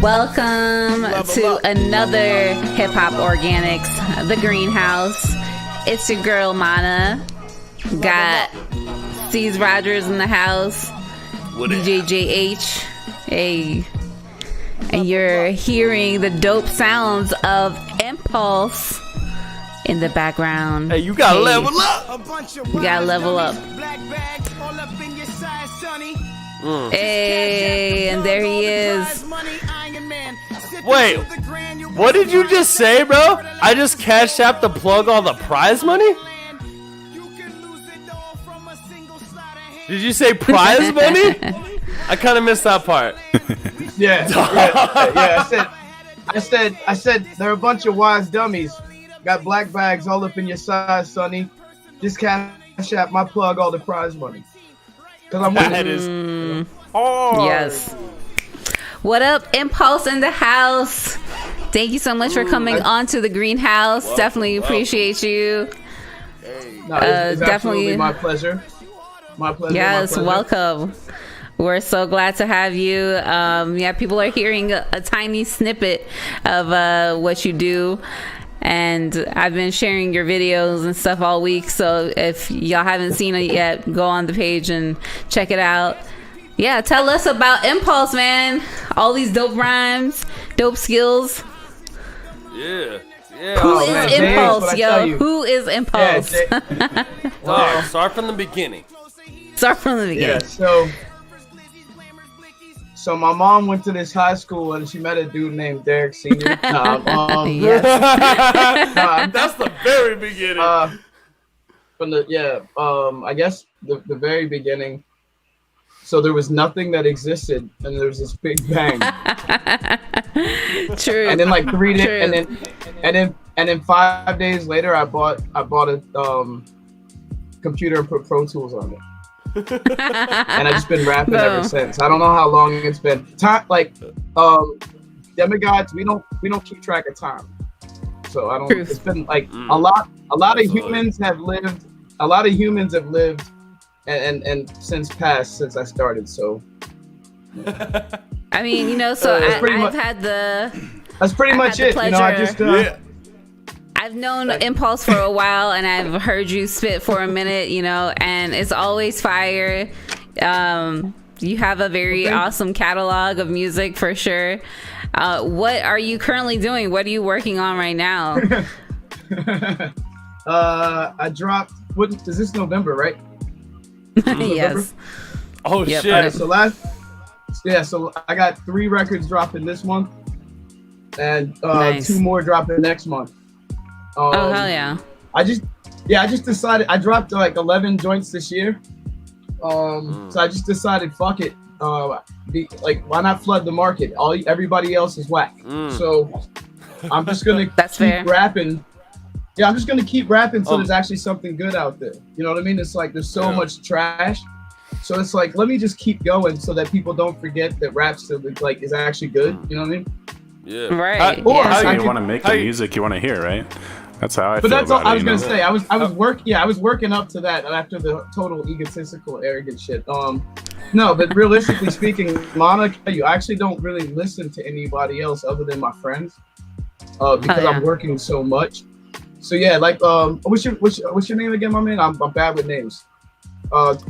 Welcome to another Hip Hop Organics, the Greenhouse. It's your girl Mana. Got Steve Rogers in the house. DJ JH. Hey. And you're hearing the dope sounds of Empuls in the background. Hey, you gotta level up. You gotta level up. Hey, and there he is. Wait, what did you just say, bro? I just cash apped the plug all the prize money? Did you say prize money? I kind of missed that part. Yeah. I said they're a bunch of wise dummies. Got black bags all up in your size, sonny. Just cash app my plug all the prize money. Cause I'm that is hard. Yes. What up, Empuls in the house? Thank you so much for coming on to the Greenhouse. Definitely appreciate you. No, it's definitely my pleasure. My pleasure. Yes, my pleasure. welcome. We're so glad to have you. People are hearing a tiny snippet of what you do. And I've been sharing your videos and stuff all week. So if y'all haven't seen it yet, go on the page and check it out. Yeah, tell us about Empuls, man. All these dope rhymes, dope skills. Yeah. Who is Empuls, yo? Who is Empuls? Yeah, start from the beginning. Start from the beginning. Yeah, so my mom went to this high school and she met a dude named Derek Sr. Yes. That's the very beginning. I guess the very beginning. So there was nothing that existed, and there was this big bang. True. And then like 3 days, and then 5 days later, I bought a computer and put Pro Tools on it. And I've just been rapping ever since. I don't know how long it's been. Time, demigods, we don't keep track of time. So I don't. Proof. It's been like a lot of humans have lived. A lot of humans have lived, and since I started. So. I mean, so I've had the. That's pretty much it. I just. I've known Empuls for a while, and I've heard you spit for a minute, and it's always fire. You have a very awesome catalog of music for sure. What are you currently doing? What are you working on right now? I dropped. What is this? November, right? Yes. Oh yep. shit! So I got 3 records dropping this month, and Nice. 2 more dropping next month. Oh hell yeah! I just decided I dropped like 11 joints this year. So I just decided, fuck it. Why not flood the market? Everybody else is whack. So I'm just gonna keep rapping. Yeah, I'm just gonna keep rapping until there's actually something good out there. You know what I mean? It's like there's so much trash. So it's like, let me just keep going so that people don't forget that rap still is actually good. You know what I mean? Yeah. Right. How you want to make the music you want to hear, right? That's how I feel. But that's all about I was it, gonna say. I was working up to that after the total egotistical, arrogant shit. No, but realistically speaking, Mana, I actually don't really listen to anybody else other than my friends, because I'm working so much. So yeah, what's your name again, my man? I'm bad with names.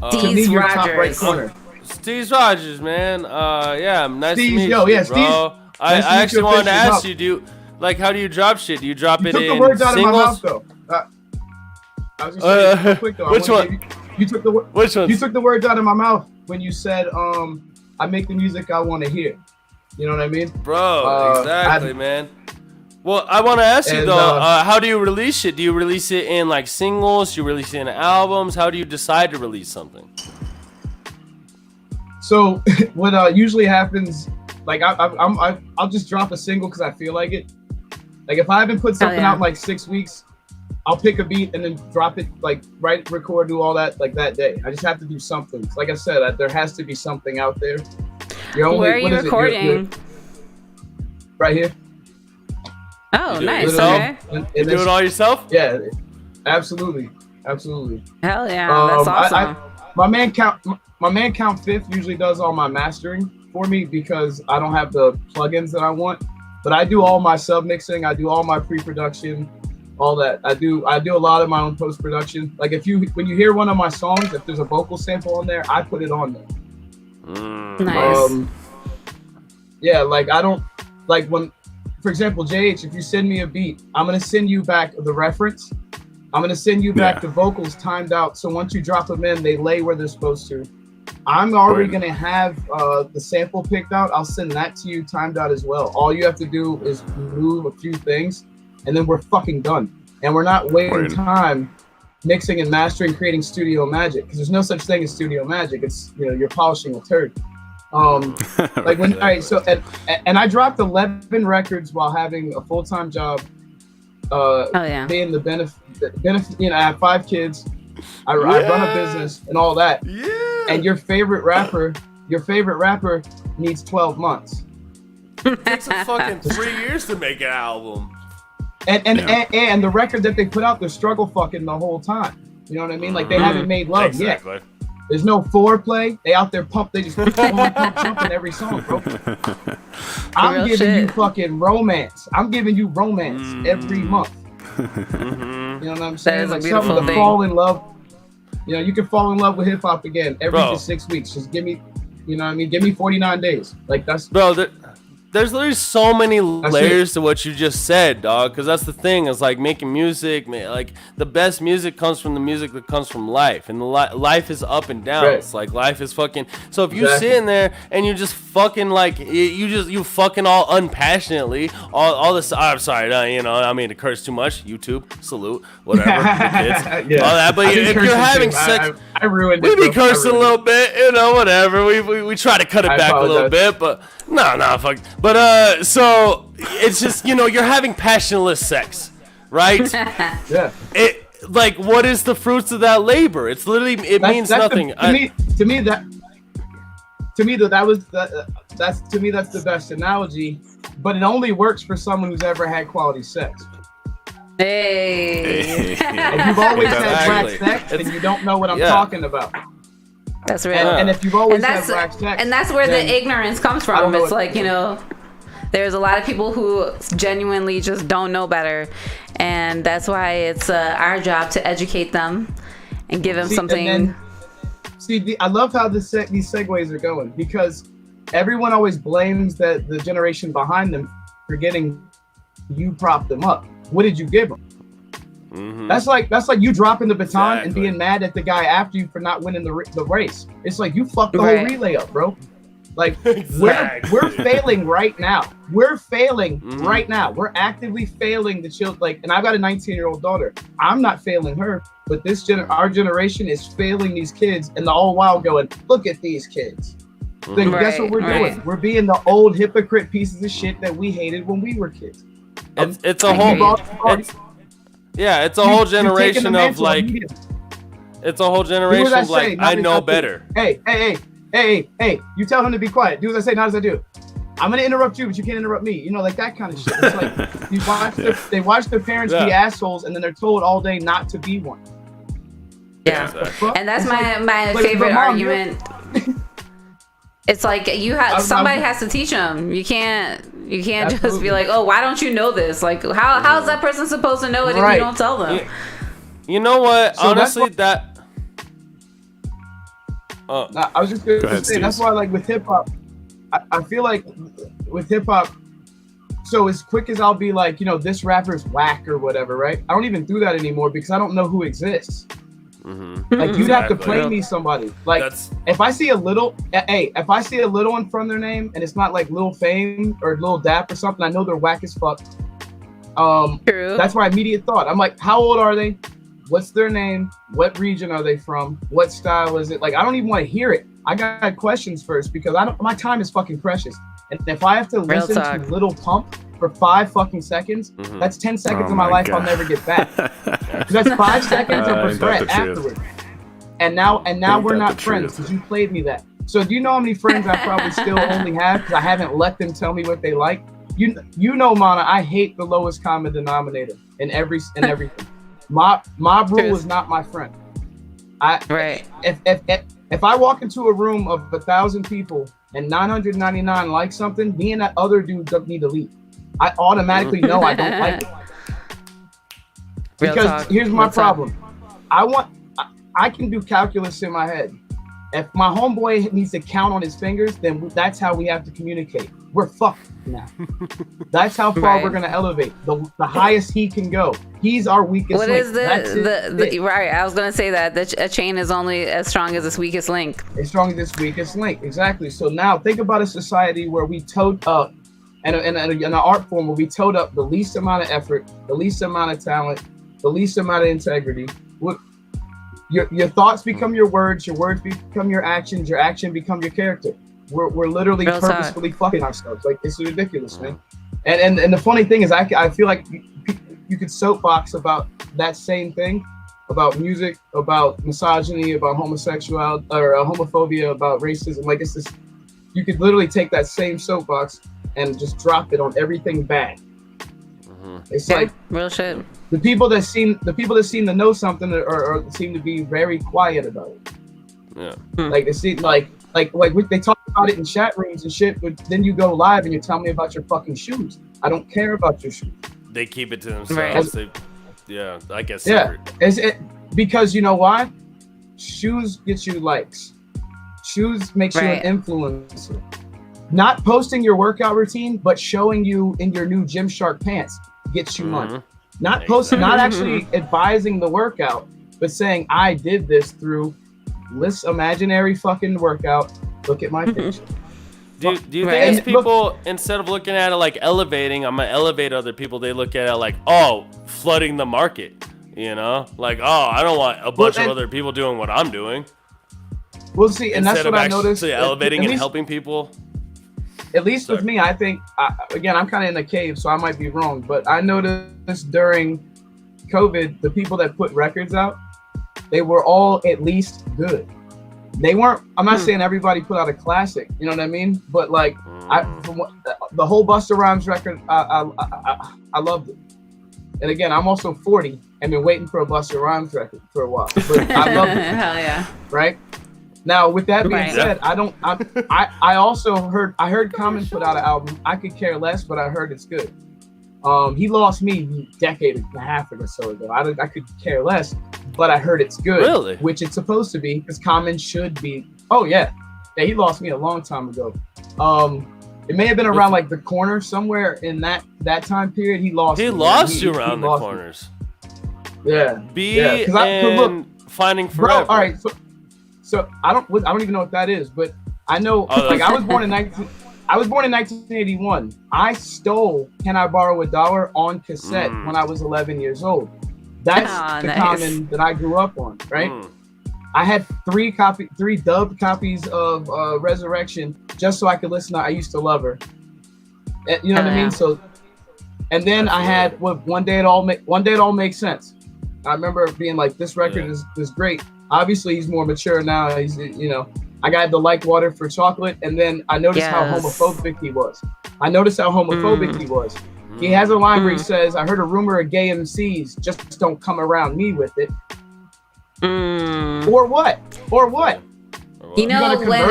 Steve your top right Rogers. corner. Steve Rogers, man. Nice to Steve, meet yo, you, yeah, bro. Steve. I Nice to meet actually you wanted to ask officially. you, how do you drop shit? Do you drop You it took in the words out of my mouth, singles? though. I was just saying real quick, though. Which one? You took the Which one? You took the words out of my mouth when you said, I make the music I want to hear. You know what I mean? Bro, exactly, man. Well, I want to ask you, though, how do you release it? Do you release it in, singles? Do you release it in albums? How do you decide to release something? So what usually happens, I'll just drop a single because I feel like it. Like if I haven't put something out in 6 weeks, I'll pick a beat and then drop it, write, record, do all that that day. I just have to do something. Like I said, there has to be something out there. Where are you recording? Right here. Oh, nice. Okay. You do it all yourself? Yeah, absolutely. Hell yeah, that's awesome. My man Count Fifth usually does all my mastering for me because I don't have the plugins that I want. But I do all my sub mixing. I do all my pre-production, all that. I do a lot of my own post-production. Like when you hear one of my songs, if there's a vocal sample on there, I put it on there. Nice. Yeah, like I don't like when, for example, JH, if you send me a beat, I'm gonna send you back the reference. I'm gonna send you back the vocals timed out. So once you drop them in, they lay where they're supposed to. I'm already gonna have the sample picked out. I'll send that to you timed out as well. All you have to do is move a few things, and then we're fucking done. And we're not wasting time mixing and mastering, creating studio magic, because there's no such thing as studio magic. It's, you know, you're polishing a turd. Like when, all right, so and I dropped 11 records while having a full-time job. Being the benefit, you know, I have 5 kids. I run a business and all that. Yeah. And your favorite rapper needs 12 months. It takes a fucking 3 years to make an album. And the record that they put out, they're struggle fucking the whole time. You know what I mean? Like they haven't made love yet. There's no foreplay. They out there they just pump in every song, bro. I'm giving you fucking romance. I'm giving you romance every month. You know what I'm saying? Like something to fall in love. You know, you can fall in love with hip hop again every 6 weeks. Just give me, you know what I mean? Give me 49 days. Like that's there's literally so many layers to what you just said, dog. Because that's the thing. It's like making music, man. Like the best music comes from the music that comes from life, and the life is up and down. It's like life is fucking. So if you sit in there and you just fucking like you fucking all unpassionately all this. I'm sorry, you know, I mean to curse too much. YouTube, salute, whatever, the kids, all that. But if you're having sex, I ruined it. We be cursing a little bit, you know, whatever. We try to cut it back a little bit, but no, fuck. But so it's just, you know, you're having passionless sex, right? Yeah. It like, what is the fruits of that labor? It's literally means nothing. To me that's the best analogy, but it only works for someone who's ever had quality sex. Hey. If you've always had rack sex, then you don't know what I'm talking about. That's real. And if you've always had rack sex, and that's where the ignorance comes from. It's like, you know, there's a lot of people who genuinely just don't know better, and that's why it's our job to educate them and give them something. I love how these segues are going, because everyone always blames the generation behind them for getting you prop them up. What did you give them? Mm-hmm. That's like you dropping the baton and being mad at the guy after you for not winning the race. It's like you fucked the whole relay up, bro. Like we're failing right now. We're failing right now. We're actively failing the children. Like, and I've got a 19-year-old daughter. I'm not failing her, but our generation is failing these kids, and all while going, look at these kids. Then guess what we're doing? We're being the old hypocrite pieces of shit that we hated when we were kids. It's a whole generation of like. It's a whole generation of like, I know better. Hey, you tell him to be quiet. Do as I say, not as I do. I'm going to interrupt you, but you can't interrupt me. You know, like that kind of shit. It's like they watch their parents be assholes, and then they're told all day not to be one. Yeah. And that's my favorite argument. It's like somebody has to teach them. You can't just be like, oh, why don't you know this? Like, how is that person supposed to know it if you don't tell them? You know what? So honestly, I was just going to say, that's why, like, with hip-hop, I feel like with hip-hop, so as quick as I'll be like, you know, this rapper's whack or whatever, right? I don't even do that anymore because I don't know who exists. Mm-hmm. Like, you'd have to play me somebody. Like, if I see a little in front of their name and it's not like Lil Fame or Lil Dap or something, I know they're whack as fuck. True. That's my immediate thought. I'm like, how old are they? What's their name? What region are they from? What style is it? Like, I don't even want to hear it. I got questions first because my time is fucking precious. And if I have to listen to Little Pump for 5 fucking seconds, that's 10 seconds of my life I'll never get back. That's 5 seconds of regret afterwards. And now we're not friends because you played me that. So do you know how many friends I probably still only have because I haven't let them tell me what they like? You know, Mana, I hate the lowest common denominator in everything. Mob Rule is not my friend. If I walk into a room of 1,000 people and 999 like something, me and that other dude don't need to leave. I automatically know I don't like it. Because here's my problem. I can do calculus in my head. If my homeboy needs to count on his fingers, then that's how we have to communicate. We're fucked now. That's how far we're gonna elevate. The highest he can go. He's our weakest link. What is the right? I was gonna say that a chain is only as strong as its weakest link. As strong as its weakest link, exactly. So now think about a society where we tote up, and an art form where we tote up the least amount of effort, the least amount of talent, the least amount of integrity. Your thoughts become your words become your actions become your character. We're literally purposefully fucking ourselves. Like, this is ridiculous, man. And the funny thing is, I feel like you could soapbox about that same thing, about music, about misogyny, about homosexuality or homophobia, about racism. Like, it's this, you could literally take that same soapbox and just drop it on everything bad. It's like real shit. The people that seem to know something or seem to be very quiet about it. Yeah. Like they seem like they talk about it in chat rooms and shit, but then you go live and you tell me about your fucking shoes. I don't care about your shoes. They keep it to themselves. Right. I guess. Yeah. Because you know why? Shoes get you likes. Shoes makes you an influencer. Not posting your workout routine, but showing you in your new Gymshark pants gets you money. Not posting, not actually advising the workout, but saying I did this through this imaginary fucking workout. Look at my picture. Do you think these people, instead of looking at it like elevating, I'm gonna elevate other people, they look at it like, oh, flooding the market, you know? Like, oh, I don't want a bunch of other people doing what I'm doing. Well, see, and that's what I noticed. Instead of elevating and helping people. At least with me, I think, again, I'm kind of in a cave, so I might be wrong, but I noticed during COVID, the people that put records out, they were all at least good. They weren't, I'm not saying everybody put out a classic, you know what I mean? But like, the whole Busta Rhymes record, I loved it. And again, I'm also 40 and been waiting for a Busta Rhymes record for a while, but I loved it. Hell yeah. Right? Now, with that being said, I also heard Common put out an album. I could care less, but I heard it's good. He lost me a decade and a half or so ago. I could care less, but I heard it's good. Really? Which it's supposed to be, because Common should be. Oh yeah, he lost me a long time ago. It may have been around like the corner somewhere in that time period. He lost. He lost you around the corners. Me. Yeah. Look, Finding Forever. Bro, all right. So I don't even know what that is, but I know I was born in 1981. I stole "Can I Borrow $1" on cassette when I was 11 years old. That's the Common that I grew up on, right? I had three dubbed copies of Resurrection just so I could listen to I Used to Love Her. You know what I mean? So, and then I had One Day It All Makes Sense. I remember being like, this record is great. Obviously, he's more mature now. He's, you know, I got the Like Water for Chocolate, and then I noticed how homophobic he was. He has a line where he says, "I heard a rumor of gay MCs, just don't come around me with it." Or what? You know, when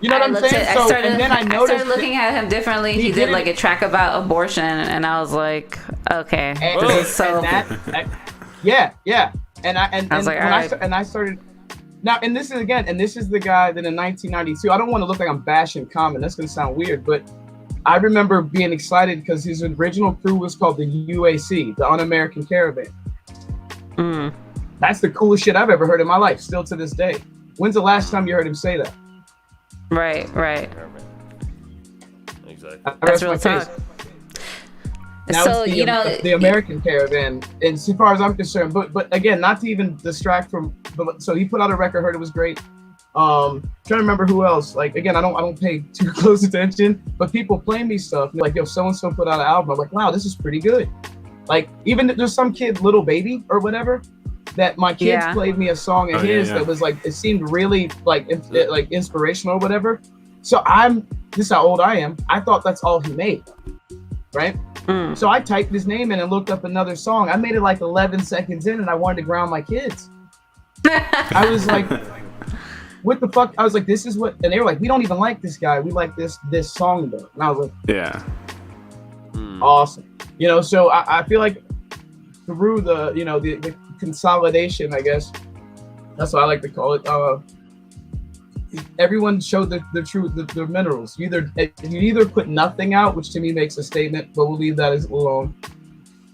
you know what I'm saying? I started looking at him differently. He did like a track about abortion, and I was like, okay, this is so. Yeah. And I started now, and this is the guy that in 1992. I don't want to look like I'm bashing Common. That's gonna sound weird, but I remember being excited because his original crew was called the UAC, the Un-American Caravan. That's the coolest shit I've ever heard in my life, still to this day. When's the last time you heard him say that? Right. Exactly. That's real talk. Now so you know the American Caravan, and as far as I'm concerned, but again, not to even distract from. So he put out a record, heard it was great. Trying to remember who else. Like again, I don't pay too close attention, but people play me stuff like, yo, so and so put out an album. I'm like, wow, this is pretty good. Like even there's some kid, Little Baby or whatever, that my kids played me a song of his that was like, it seemed really like inspirational or whatever. So this is how old I am. I thought that's all he made, right? So I typed his name in and looked up another song. I made it like 11 seconds in, and I wanted to ground my kids. I was like, what the fuck? I was like, this is what, and they were like, we don't even like this guy. We like this song though. And I was like, Yeah. awesome. You know, so I feel like through the, you know, the consolidation, I guess, that's what I like to call it. Everyone showed the truth, the minerals. You either put nothing out, which to me makes a statement, but we'll leave that as alone,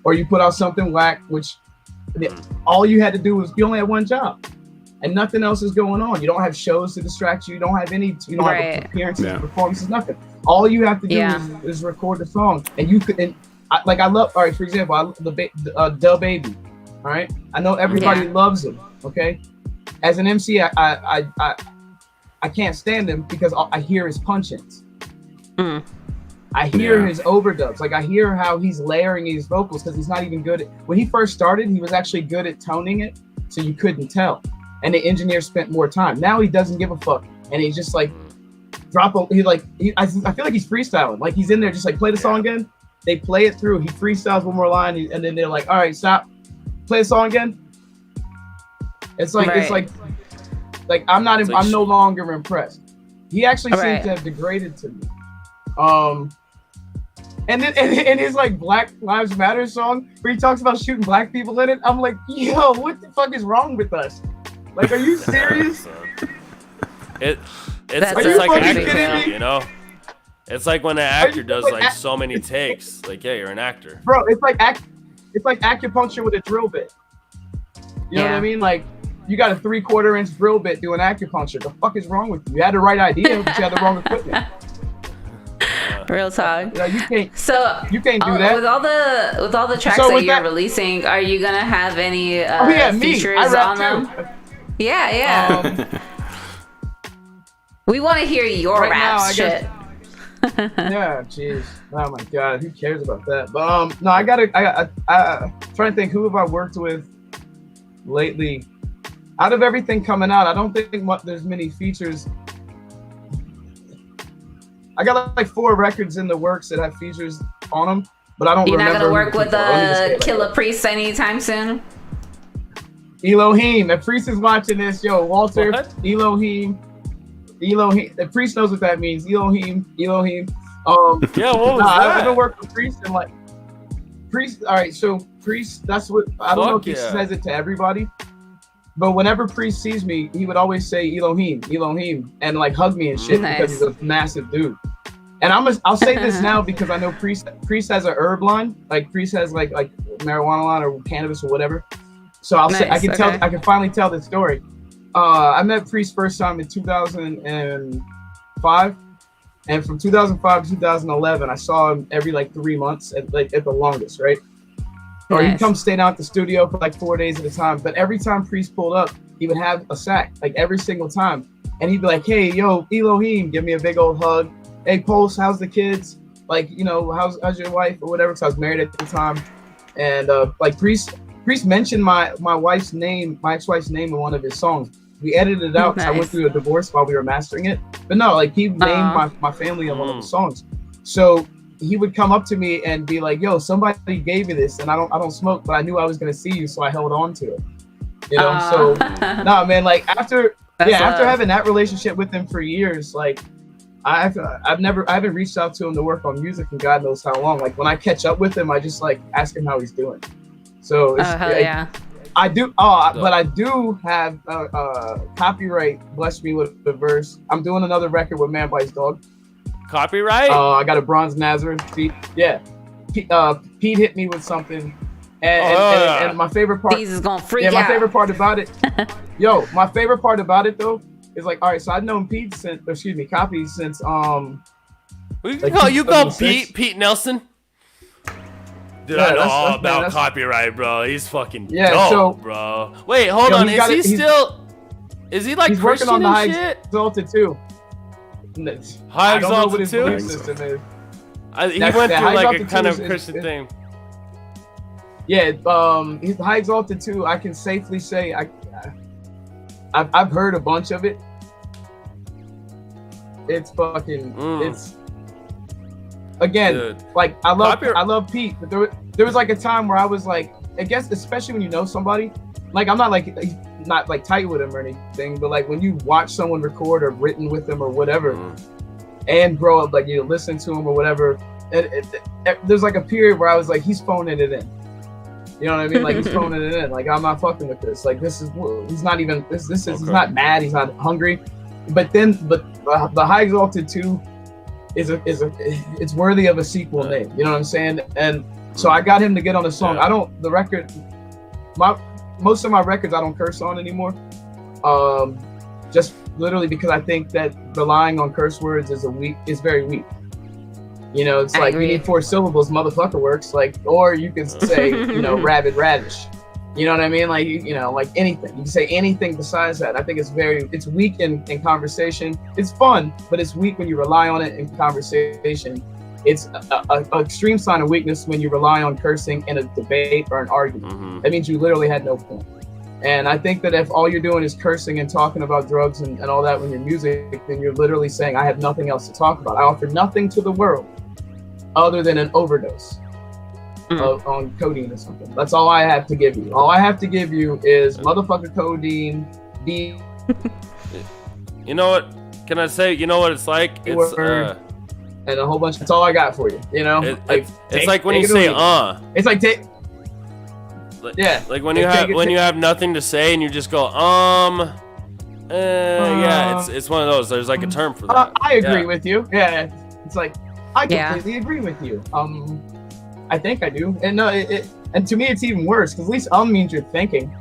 or you put out something whack, which all you had to do was, you only had one job, and nothing else is going on. You don't have shows to distract you. You don't have any. You don't have appearances, performances, nothing. All you have to do is record the song, and you could. And I love. All right, for example, Da Baby. All right, I know everybody loves him. Okay, as an MC, I can't stand him because I hear his punch-ins. I hear his overdubs. Like, I hear how he's layering his vocals because he's not even good at. When he first started, he was actually good at toning it, so you couldn't tell. And the engineer spent more time. Now he doesn't give a fuck, and he's just like I feel like he's freestyling. Like, he's in there just like, play the song again. They play it through. He freestyles one more line, and then they're like, all right, stop. Play the song again. It's like I'm no longer impressed. He actually seems to have degraded to me. And then in his like Black Lives Matter song where he talks about shooting black people in it, I'm like, yo, what the fuck is wrong with us? Like, are you serious? It's like acting, you know? It's like when an actor does like so many takes. Like, yeah, you're an actor. Bro, it's like acupuncture with a drill bit. You know what I mean? Like, you got a 3/4 inch drill bit doing acupuncture. The fuck is wrong with you? You had the right idea, but you had the wrong equipment. Real talk. You can't. So you can't do that. With all the tracks that you're releasing, are you gonna have any features on them? Yeah. We want to hear your rap shit. Yeah, jeez. Oh my god, who cares about that? But no, I trying to think, who have I worked with lately? Out of everything coming out, I don't think there's many features. I got like 4 records in the works that have features on them, but I don't remember. You're not gonna work with Killer Priest anytime soon? Elohim. If Priest is watching this, yo, Walter, what? Elohim. The Priest knows what that means. Elohim. Yeah, what was that? I've been working with Priest and like Priest. All right, so Priest. That's what I don't know if he says it to everybody, but whenever Priest sees me, he would always say Elohim, Elohim, and like hug me and shit because he's a massive dude. And I'll say this now because I know Priest has a herb line. Like, Priest has like marijuana line or cannabis or whatever. So I'll say I can finally tell this story. I met Priest first time in 2005, and from 2005 to 2011, I saw him every like 3 months at the longest, right? Or he'd come stay down at the studio for like 4 days at a time. But every time Priest pulled up, he would have a sack, like every single time, and he'd be like, "Hey, yo, Elohim, give me a big old hug. Hey, Pulse, how's the kids? Like, you know, how's your wife or whatever?" Because I was married at the time, and like Priest mentioned my wife's name, my ex-wife's name in one of his songs. We edited it out because I went through a divorce while we were mastering it. But no, like, he named my family in one of the songs. So he would come up to me and be like, "Yo, somebody gave me this, and I don't smoke, but I knew I was gonna see you, so I held on to it." You know, so nah, man. Like, after having that relationship with him for years, like, I haven't reached out to him to work on music in God knows how long. Like, when I catch up with him, I just like ask him how he's doing. So it's, I do, but I do have copyright blessed me with the verse. I'm doing another record with Man Bites Dog. Copyright? I got a Bronze Nazareth beat. Yeah. Pete hit me with something. And my favorite part. He's gonna freak out. My favorite part about it. My favorite part about it though is like, all right, so I've known Pete Copy since you call Pete Nelson? Dude, I know all about copyright, bro. He's fucking dope, bro. Wait, hold on. Is he like he's Christian working on the High shit? Exalted too. High Exalted too? Belief system is. He went through like a kind of Christian thing. Yeah, he's High Exalted too. I can safely say I've heard a bunch of it. It's fucking it's. Again, dude, like I love Pete, but there was like a time where I was like, I guess especially when you know somebody, like I'm not like not like tight with him or anything, but like when you watch someone record or written with them or whatever, and grow up, like you listen to him or whatever, there's like a period where I was like, he's phoning it in. You know what I mean? Like he's phoning it in. Like I'm not fucking with this. Like this is he's not even this is he's not mad. He's not hungry. But the High Exalted 2 it's worthy of a sequel name. You know what I'm saying? And so I got him to get on the song. Most of my records I don't curse on anymore. Just literally because I think that relying on curse words is very weak. You know, it's like you need 4 syllables, motherfucker works. Like, or you can say, you know, rabid radish. You know what I mean? Like, you know, like anything. You can say anything besides that. I think it's weak in conversation. It's fun, but it's weak when you rely on it in conversation. It's an extreme sign of weakness when you rely on cursing in a debate or an argument. That means you literally had no point. And I think that if all you're doing is cursing and talking about drugs and all that when you're music, then you're literally saying, I have nothing else to talk about. I offer nothing to the world other than an overdose on codeine or something. That's all I have to give you. All I have to give you is motherfucker codeine, You know what? Can I say, you know what it's like? It's and a whole bunch. That's all I got for you. You know, it's like when you say It's like like when you have nothing to say and you just go yeah, it's one of those. There's like a term for that. I agree with you. Yeah, it's like I completely agree with you. I think I do. And no, and to me it's even worse because at least means you're thinking.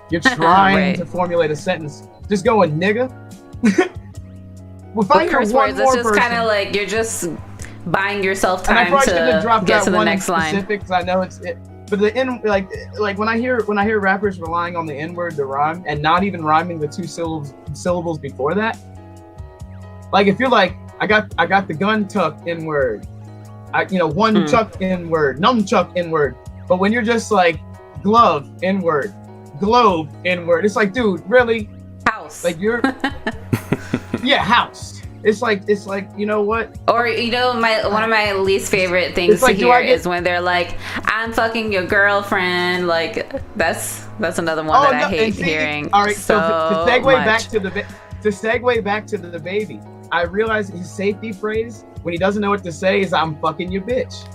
You're trying to formulate a sentence. Just going nigga. With curse words, it's just kind of like you're just buying yourself time to get to the next line. Because I know but the N, like when I hear rappers relying on the N-word to rhyme and not even rhyming the 2 syllables before that. Like if you're like, I got the gun tuck N-word, one chuck N-word, nunchuck N-word. But when you're just like glove N-word, globe N-word, it's like, dude, really? House. Like you're house. It's like you know what? Or one of my least favorite things to hear is when they're like, "I'm fucking your girlfriend." Like that's another one that I hate hearing. All right, so to segue much. back to the baby, I realize his safety phrase when he doesn't know what to say is "I'm fucking your bitch,"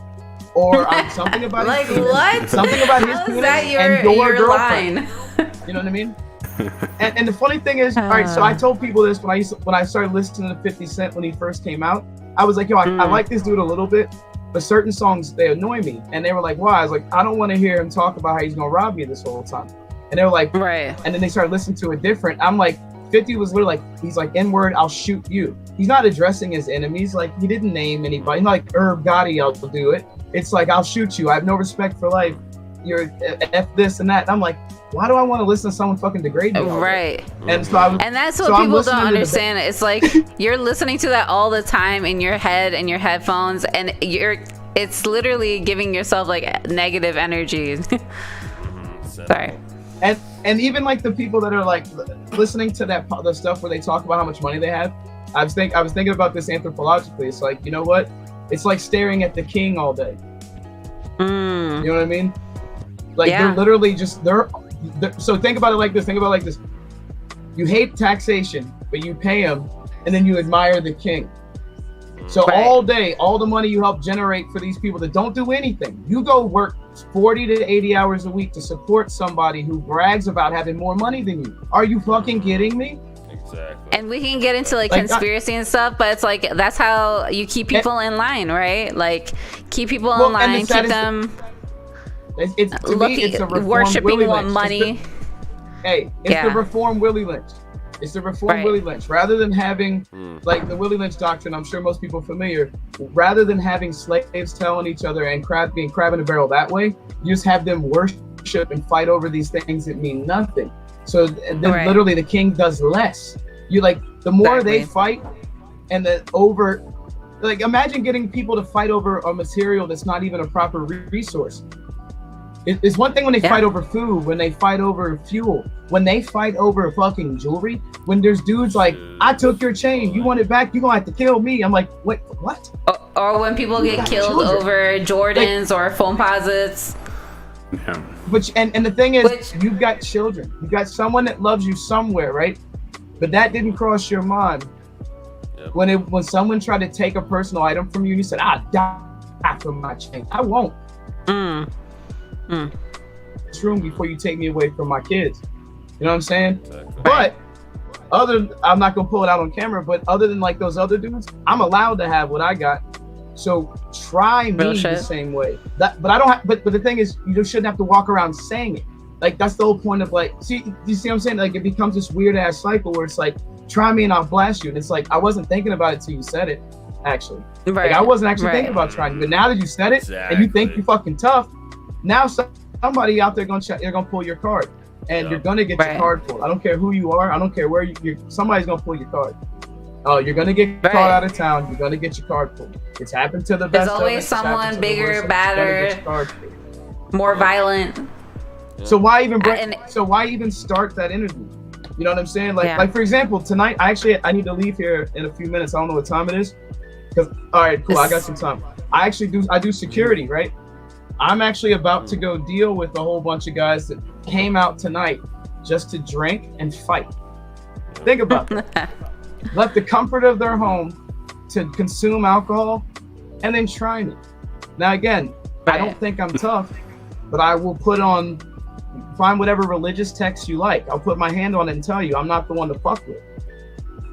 or I'm something about like his penis, what? something about his penis and your girlfriend. Line? You know what I mean? And the funny thing is, all right, so I told people this when I started listening to 50 Cent when he first came out. I was like, yo, I like this dude a little bit, but certain songs, they annoy me. And they were like, why? I was like, I don't want to hear him talk about how he's going to rob me this whole time. And they were like, right. And then they started listening to it different. I'm like, 50 was literally like, he's like, N-word, I'll shoot you. He's not addressing his enemies. Like, he didn't name anybody. He's not like Herb Gotti, I'll do it. It's like, I'll shoot you. I have no respect for life. You're F this and that. And I'm like, why do I want to listen to someone fucking degrade me? Right. And so that's what people don't understand. It's like you're listening to that all the time in your head and your headphones, and it's literally giving yourself like negative energy. Sorry. And even like the people that are like listening to the stuff where they talk about how much money they have. I was thinking about this anthropologically. It's like, you know what? It's like staring at the king all day. You know what I mean? Like they're literally just so think about it like this. You hate taxation, but you pay him, and then you admire the king. So all day, all the money you help generate for these people that don't do anything, you go work 40 to 80 hours a week to support somebody who brags about having more money than you. Are you fucking kidding me? Exactly. And we can get into like conspiracy and stuff, but it's like that's how you keep people in line, right? Like keep people in line, keep them. It's to me, it's a worshiping money. It's the reform Willie Lynch. It's the reform Willie Lynch. Rather than having like the Willie Lynch doctrine, I'm sure most people are familiar. Rather than having slaves telling each other and being crab in a barrel that way, you just have them worship and fight over these things that mean nothing. So then literally the king does less. You like the more they fight, and like imagine getting people to fight over a material that's not even a proper resource. It's one thing when they fight over food, when they fight over fuel, when they fight over fucking jewelry, when there's dudes like, I took your chain, you want it back, you're gonna have to kill me. I'm like, wait, what? Or when people get killed over Jordans or phone posits. Yeah. And the thing is, you've got children. You've got someone that loves you somewhere, right? But that didn't cross your mind. Yep. When someone tried to take a personal item from you, you said, "I'll die for my chain." I won't. This room before you take me away from my kids. You know what I'm saying? Exactly. But I'm not gonna pull it out on camera, but other than like those other dudes, I'm allowed to have what I got. So try me the same way. But I don't. But the thing is, you just shouldn't have to walk around saying it. Like that's the whole point of like. See, you see what I'm saying? Like it becomes this weird ass cycle where it's like, try me and I'll blast you, and it's like I wasn't thinking about it till you said it. Actually, like I wasn't actually thinking about trying you, but now that you said it and you think you're fucking tough, now somebody out there they're gonna pull your card, and you're gonna get your card pulled. I don't care who you are. I don't care where somebody's gonna pull your card. Oh, you're gonna get caught out of town. You're gonna get your card pulled. It's happened to the best. There's always someone bigger, badder, more violent. So why even start that interview? You know what I'm saying? Like for example, tonight I need to leave here in a few minutes. I don't know what time it is. All right, cool. I got some time. I do security, right? I'm actually about to go deal with a whole bunch of guys that came out tonight just to drink and fight. Think about that. Left the comfort of their home to consume alcohol and then try me. Now again, I don't think I'm tough, but I will find whatever religious text you like. I'll put my hand on it and tell you I'm not the one to fuck with.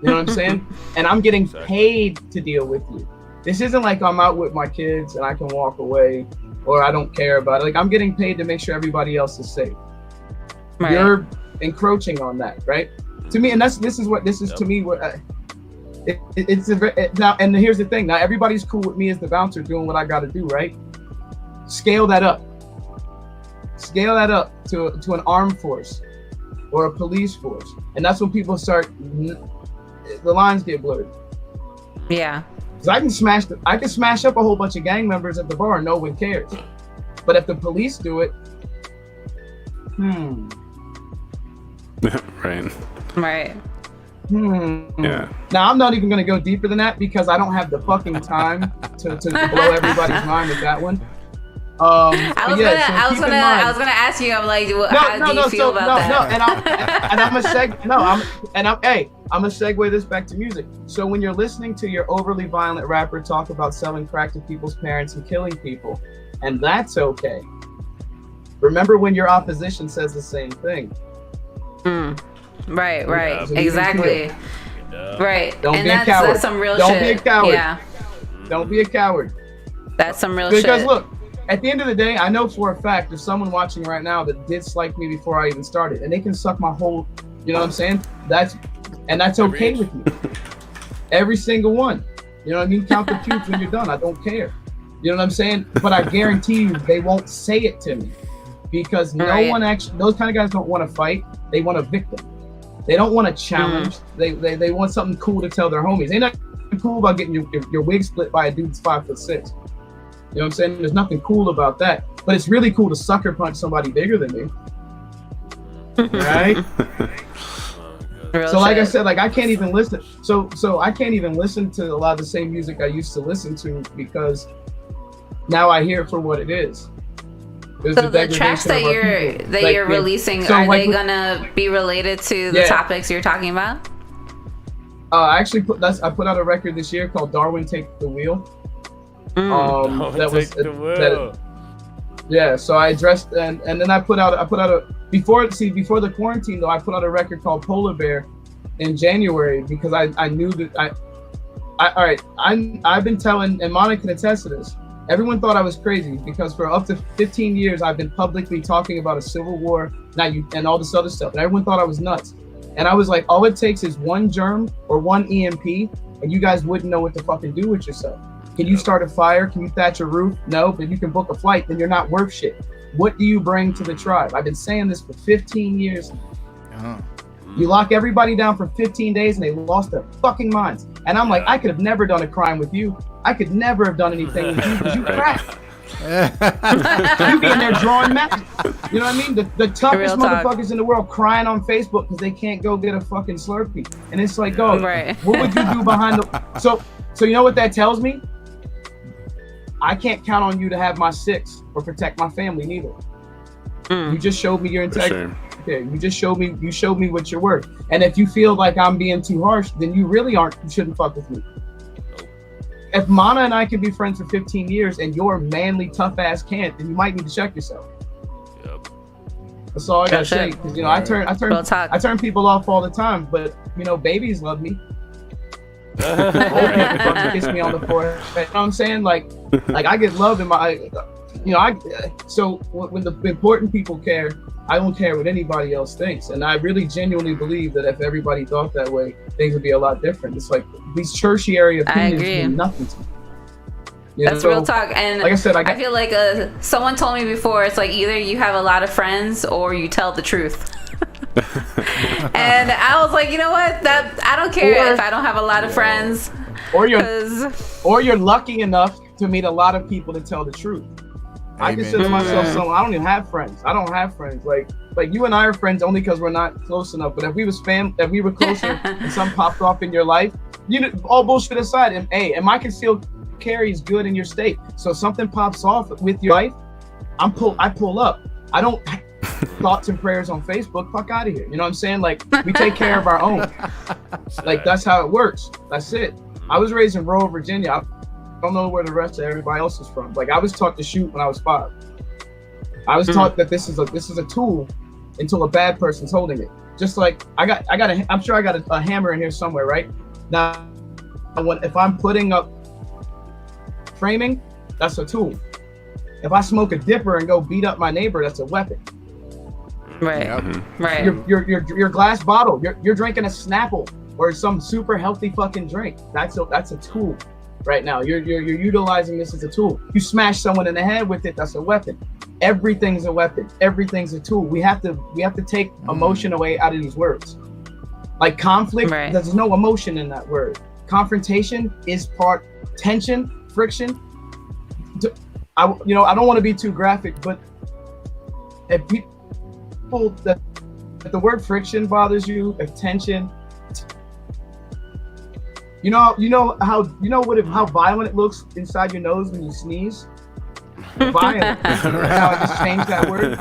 You know what I'm saying? And I'm getting paid to deal with you. This isn't like I'm out with my kids and I can walk away or I don't care about it. Like I'm getting paid to make sure everybody else is safe. Right. You're encroaching on that, right? To me, and this is to me where now. And here's the thing: now everybody's cool with me as the bouncer doing what I got to do, right? Scale that up to an armed force or a police force, and that's when people start. The lines get blurred. Yeah. Because I can smash up a whole bunch of gang members at the bar, and no one cares. But if the police do it, Right. Yeah. Now I'm not even gonna go deeper than that because I don't have the fucking time to blow everybody's mind with that one. I was gonna ask you. I'm like, how do you feel about that? I'm gonna segue this back to music. So when you're listening to your overly violent rapper talk about selling crack to people's parents and killing people, and that's okay. Remember when your opposition says the same thing. Right, exactly. Right. Don't be a coward. That's some real shit. Don't be a coward. Yeah. Don't be a coward. That's some real shit. Because look, at the end of the day, I know for a fact there's someone watching right now that dislike me before I even started, and they can suck my whole, you know what I'm saying? That's okay with me. Every single one. You know what I mean? Count the cubes when you're done. I don't care. You know what I'm saying? But I guarantee you they won't say it to me because no one actually, those kind of guys don't want to fight. They want a victim. They don't want to challenge. They want something cool to tell their homies. Ain't nothing cool about getting your wig split by a dude that's 5'6". You know what I'm saying? There's nothing cool about that. But it's really cool to sucker punch somebody bigger than me. Right? So like I said, like I can't even listen. So I can't even listen to a lot of the same music I used to listen to because now I hear it for what it is. So the tracks that you're releasing, are they gonna be related to the topics you're talking about? I actually put out a record this year called Darwin Take the Wheel. So I addressed and then I put out a before the quarantine though, I put out a record called Polar Bear in January because I knew that I've been telling, and Monica can attest to this. Everyone thought I was crazy because for up to 15 years I've been publicly talking about a civil war and all this other stuff, and everyone thought I was nuts. And I was like, all it takes is one germ or one EMP, and you guys wouldn't know what to fucking do with yourself. Can you start a fire? Can you thatch a roof? No, but you can book a flight, then you're not worth shit. What do you bring to the tribe? I've been saying this for 15 years. You lock everybody down for 15 days and they lost their fucking minds. And I'm like, I could have never done a crime with you. I could never have done anything with you because you crack. You be in there drawing maps. You know what I mean? The toughest motherfuckers in the world crying on Facebook because they can't go get a fucking Slurpee. And it's like, what would you do behind the... So you know what that tells me? I can't count on you to have my six or protect my family neither. You just showed me your integrity. Sure. Okay, you showed me what you're worth. And if you feel like I'm being too harsh, then you really aren't. You shouldn't fuck with me. If Mana and I can be friends for 15 years and your manly, tough ass can't, then you might need to check yourself. Yep. That's all I gotta say. Because I turn people off all the time, but babies love me. Old people kiss me on the forehead. You know what I'm saying? Like I get love in my. So when the important people care, I don't care what anybody else thinks. And I really genuinely believe that if everybody thought that way, things would be a lot different. It's like these tertiary opinions mean nothing to me. That's real talk. And like I said, I feel like someone told me before, it's like either you have a lot of friends or you tell the truth. And I was like, you know what? That I don't care if I don't have a lot of friends. Or you're lucky enough to meet a lot of people to tell the truth. I consider myself someone. I don't even have friends. I don't have friends. Like you and I are friends only because we're not close enough. But if we were closer and something popped off in your life, all bullshit aside, and my concealed carry is good in your state. So if something pops off with your life, I pull up. I don't thoughts and prayers on Facebook. Fuck out of here. You know what I'm saying? Like we take care of our own. Like that's how it works. That's it. I was raised in rural Virginia. I don't know where the rest of everybody else is from. Like I was taught to shoot when I was 5. I was taught that this is a tool until a bad person's holding it. Just like I'm sure I got a hammer in here somewhere, right? Now, if I'm putting up framing, that's a tool. If I smoke a dipper and go beat up my neighbor, that's a weapon. Right. Right. Your glass bottle, you're drinking a Snapple or some super healthy fucking drink. That's a tool. Right now, you're utilizing this as a tool. You smash someone in the head with it, that's a weapon. Everything's a weapon. Everything's a tool. We have to take emotion away out of these words. Like conflict, there's no emotion in that word. Confrontation is part tension, friction. I don't want to be too graphic, but if people that if the word friction bothers you, if tension. How violent it looks inside your nose when you sneeze? Violent. How I just changed that word.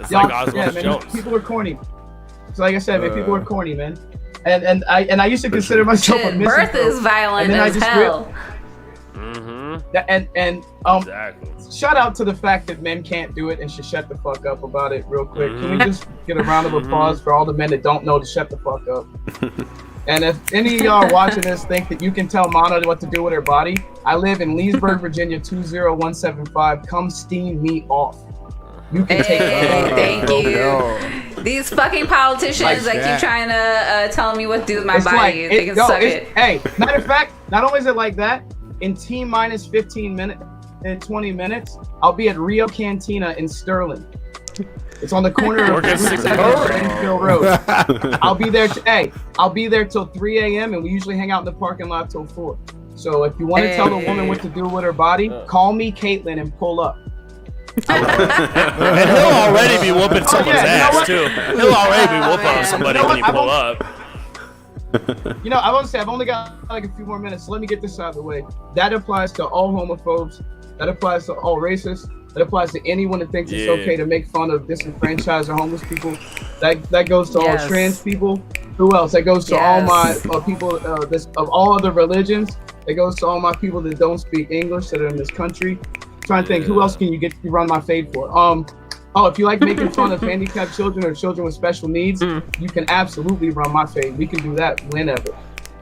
It's like Oswald Jones. People are corny. So like I said, man, people are corny, man. And I used to consider myself a misanthrope. Birth is violent as hell. Exactly. Shout out to the fact that men can't do it and should shut the fuck up about it real quick. Can we just get a round of applause for all the men that don't know to shut the fuck up? And if any of y'all watching this think that you can tell Mana what to do with her body, I live in Leesburg, Virginia, 20175. Come steam me off. You can take it. Thank you. These fucking politicians that keep trying to tell me what to do with my body. They can suck it. Hey, matter of fact, not only is it like that, in T-minus 15 minutes, in 20 minutes, I'll be at Rio Cantina in Sterling. It's on the corner of Enfield Road. I'll be there till 3 a.m. and we usually hang out in the parking lot till 4. So if you want to tell a woman what to do with her body, call me Caitlin and pull up. And he'll already be whooping someone's ass too. He'll already be whooping somebody when you pull up. I want to say I've only got like a few more minutes. So let me get this out of the way. That applies to all homophobes. That applies to all racists. That applies to anyone that thinks it's okay to make fun of disenfranchised or homeless people. That goes to all trans people. Who else? That goes to all my people of all other religions. That goes to all my people that don't speak English that are in this country. I'm trying to think, who else can you run my fade for? If you like making fun of handicapped children or children with special needs, you can absolutely run my fade. We can do that whenever.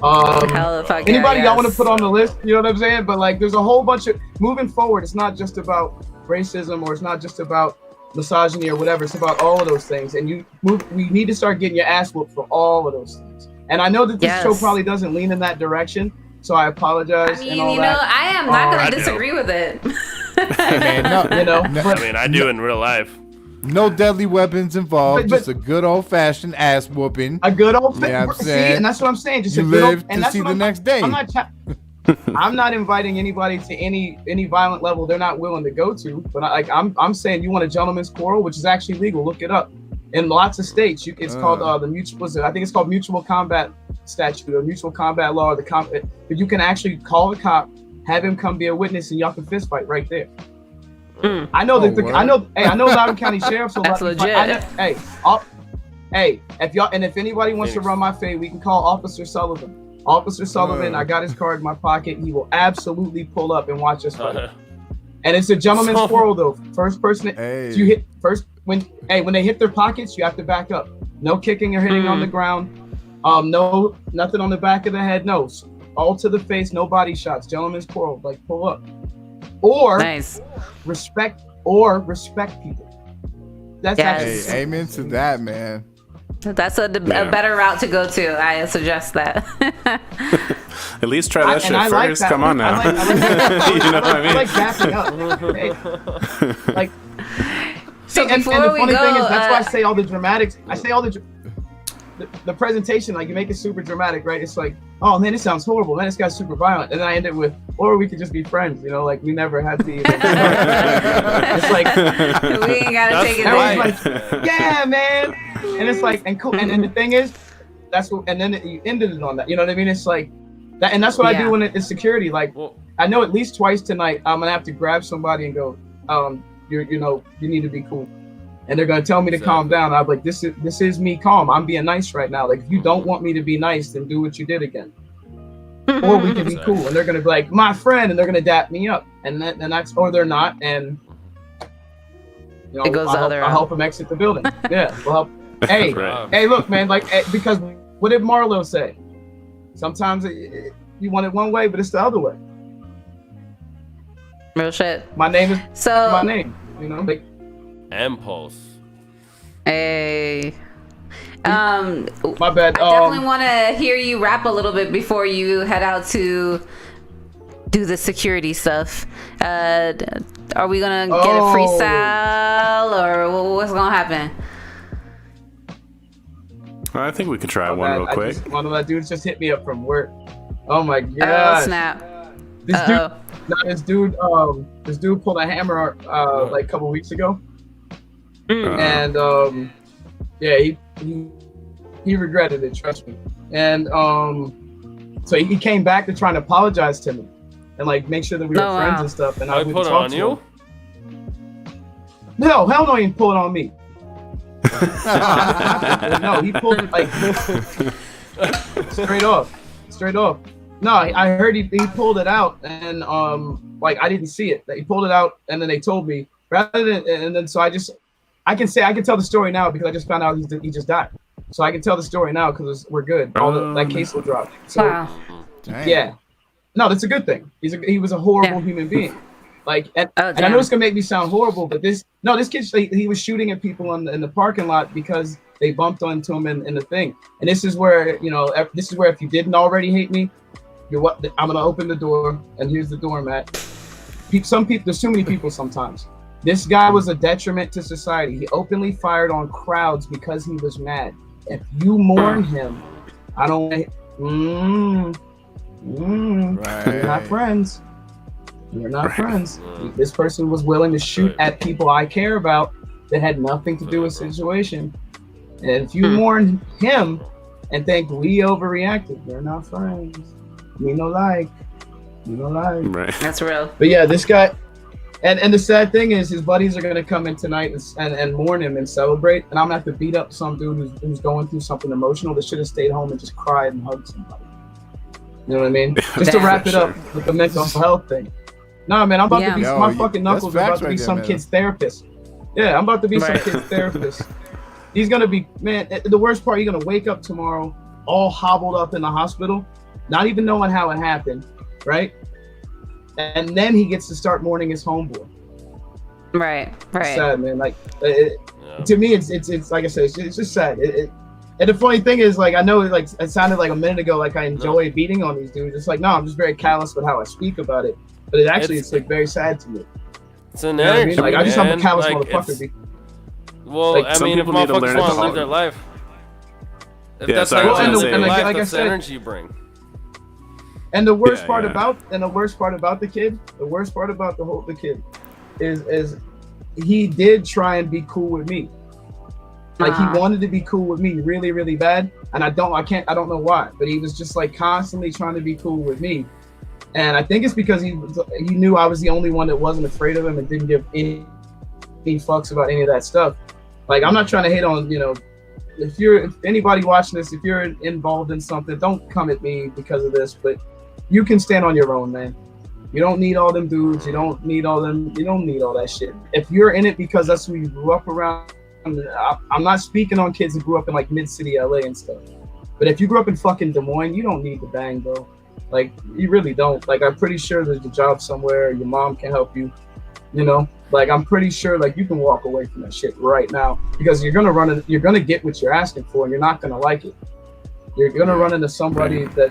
Anybody y'all want to put on the list? You know what I'm saying? But like, there's a whole bunch of moving forward. It's not just about racism or it's not just about misogyny or whatever. It's about all of those things. And we need to start getting your ass whooped for all of those things. And I know that this show probably doesn't lean in that direction, so I apologize. I am not going to disagree with it. Hey man, I do in real life. No deadly weapons involved, just a good old-fashioned ass whooping. A good old-fashioned, you know what I'm saying? And that's what I'm saying. Just you live to see the next day. I'm not inviting anybody to any violent level they're not willing to go to. But I'm saying, you want a gentleman's quarrel, which is actually legal. Look it up. In lots of states, it's called the mutual. I think it's called mutual combat statute or mutual combat law. Or but you can actually call the cop, have him come be a witness, and y'all can fist fight right there. I know that word. I know Loudoun County Sheriff's a That's lucky. legit. If anybody wants to run my fade, we can call Officer Sullivan. Officer Sullivan, I got his card in my pocket. He will absolutely pull up and watch us fight. And it's a gentleman's quarrel though. First person, you hit first when they hit their pockets, you have to back up. No kicking or hitting on the ground. No, nothing on the back of the head. No, all to the face. No body shots. Gentleman's quarrel. Like pull up, or respect people. That's Yes. Hey, amen to that, man. That's a better route to go to. I suggest that. At least try that shit first. Come on now. I like You know what I mean? I like backing up. Hey, like, So and the before funny we go, thing is, that's why I say all the dramatics. I say all the presentation, like you make it super dramatic, right? It's like, oh man, this sounds horrible. Man, this guy's super violent. And then I end it with, or we could just be friends, you know, like we never had to. It's like we ain't gotta take it there. like, yeah, man. And it's like, and cool. And the thing is, that's what. And then you ended it on that. You know what I mean? It's like that, and that's what I do when it's security. Like, I know at least twice tonight, I'm gonna have to grab somebody and go, you need to be cool. And they're gonna tell me to calm down. I'm like, this is me calm. I'm being nice right now. Like, if you don't want me to be nice, then do what you did again. Or we can be cool. And they're gonna be like, my friend, and they're gonna dap me up. And that's, or they're not. And you know, It goes the other I'll route. help them exit the building. Yeah, well, hey, hey, look, man, like, because what did Marlo say? Sometimes you want it one way, but it's the other way. Real shit. My name is So my name. You know, like, Impulse. Hey. my bad. I definitely want to hear you rap a little bit before you head out to do the security stuff. Are we gonna get a freestyle, or what's gonna happen? I think we could try one real quick. One of my dudes just hit me up from work. Oh my god! Oh snap! This dude pulled a hammer like a couple weeks ago, and yeah, he regretted it. Trust me. And so he came back to try and apologize to me and like make sure that we were friends and stuff. And I would put it talk on to you. him. No, hell no, he didn't pull it on me. No, he pulled it like straight off. No, I heard he pulled it out, and like I didn't see it. He pulled it out, and then they told me rather than, and then so I can tell the story now because I just found out he just died. So I can tell the story now because we're good. That case will drop. So yeah, no, that's a good thing. He was a horrible human being. Like, and I know it's gonna make me sound horrible, but this kid, he was shooting at people in the parking lot because they bumped into him in the thing. And this is where, you know, if you didn't already hate me, I'm gonna open the door, and here's the doormat. Some people, there's too many people sometimes. This guy was a detriment to society. He openly fired on crowds because he was mad. If you mourn him, I don't. We're not friends. We're not friends. This person was willing to shoot at people I care about that had nothing to do with the situation. And if you mourn him and think we overreacted, we're not friends. We no like. Right. That's real. But yeah, this guy, and the sad thing is, his buddies are gonna come in tonight and mourn him and celebrate, and I'm gonna have to beat up some dude who's going through something emotional that should have stayed home and just cried and hugged somebody. You know what I mean? Just to wrap it up with the mental health thing. No, man, I'm about to be my fucking knuckles are about to be some kid's therapist. Yeah, I'm about to be some kid's therapist. He's gonna be, man. The worst part, you're gonna wake up tomorrow all hobbled up in the hospital, not even knowing how it happened, right? And then he gets to start mourning his homeboy. Right. It's sad, man. Like, to me, it's like I said, it's just sad. And the funny thing is, like, I know, like, it sounded like a minute ago, like I enjoy beating on these dudes. It's like, no, I'm just very callous with how I speak about it. But it's like very sad to me. It's an energy, you know what I mean? Like, I just have a callous like, motherfucker. Well, like, I mean, if motherfuckers want to live their life, if that's how you want to live your life, that's the energy you bring. And the worst part about the kid, the kid is he did try and be cool with me. Like, he wanted to be cool with me really, really bad. And I don't know why, but he was just like constantly trying to be cool with me. And I think it's because he knew I was the only one that wasn't afraid of him and didn't give any fucks about any of that stuff. Like, I'm not trying to hate on, you know, if anybody watching this, if you're involved in something, don't come at me because of this, but you can stand on your own, man. You don't need all them dudes. You don't need all that shit. If you're in it because that's who you grew up around, I'm not speaking on kids who grew up in like mid-city LA and stuff. But if you grew up in fucking Des Moines, you don't need to bang, bro. Like, you really don't. Like, I'm pretty sure there's a job somewhere. Your mom can help you, you know? Like, I'm pretty sure, like, you can walk away from that shit right now because you're gonna get what you're asking for, and you're not gonna like it. You're gonna run into somebody that,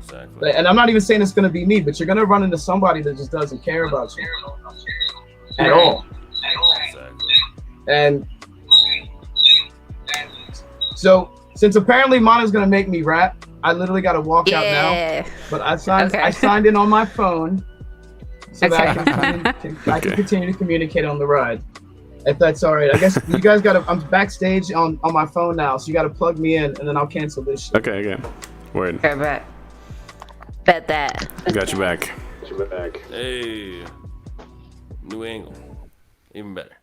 exactly. And I'm not even saying it's gonna be me, but you're gonna run into somebody that just doesn't care about you at all. Exactly. And so, since apparently Mana's gonna make me rap, I literally got to walk out now. But I signed in on my phone so that I can continue to communicate on the ride. If that's all right. I guess you guys got to. I'm backstage on my phone now, so you got to plug me in, and then I'll cancel this shit. Okay. Word. Okay, bet that. Got you back. Hey. New angle. Even better.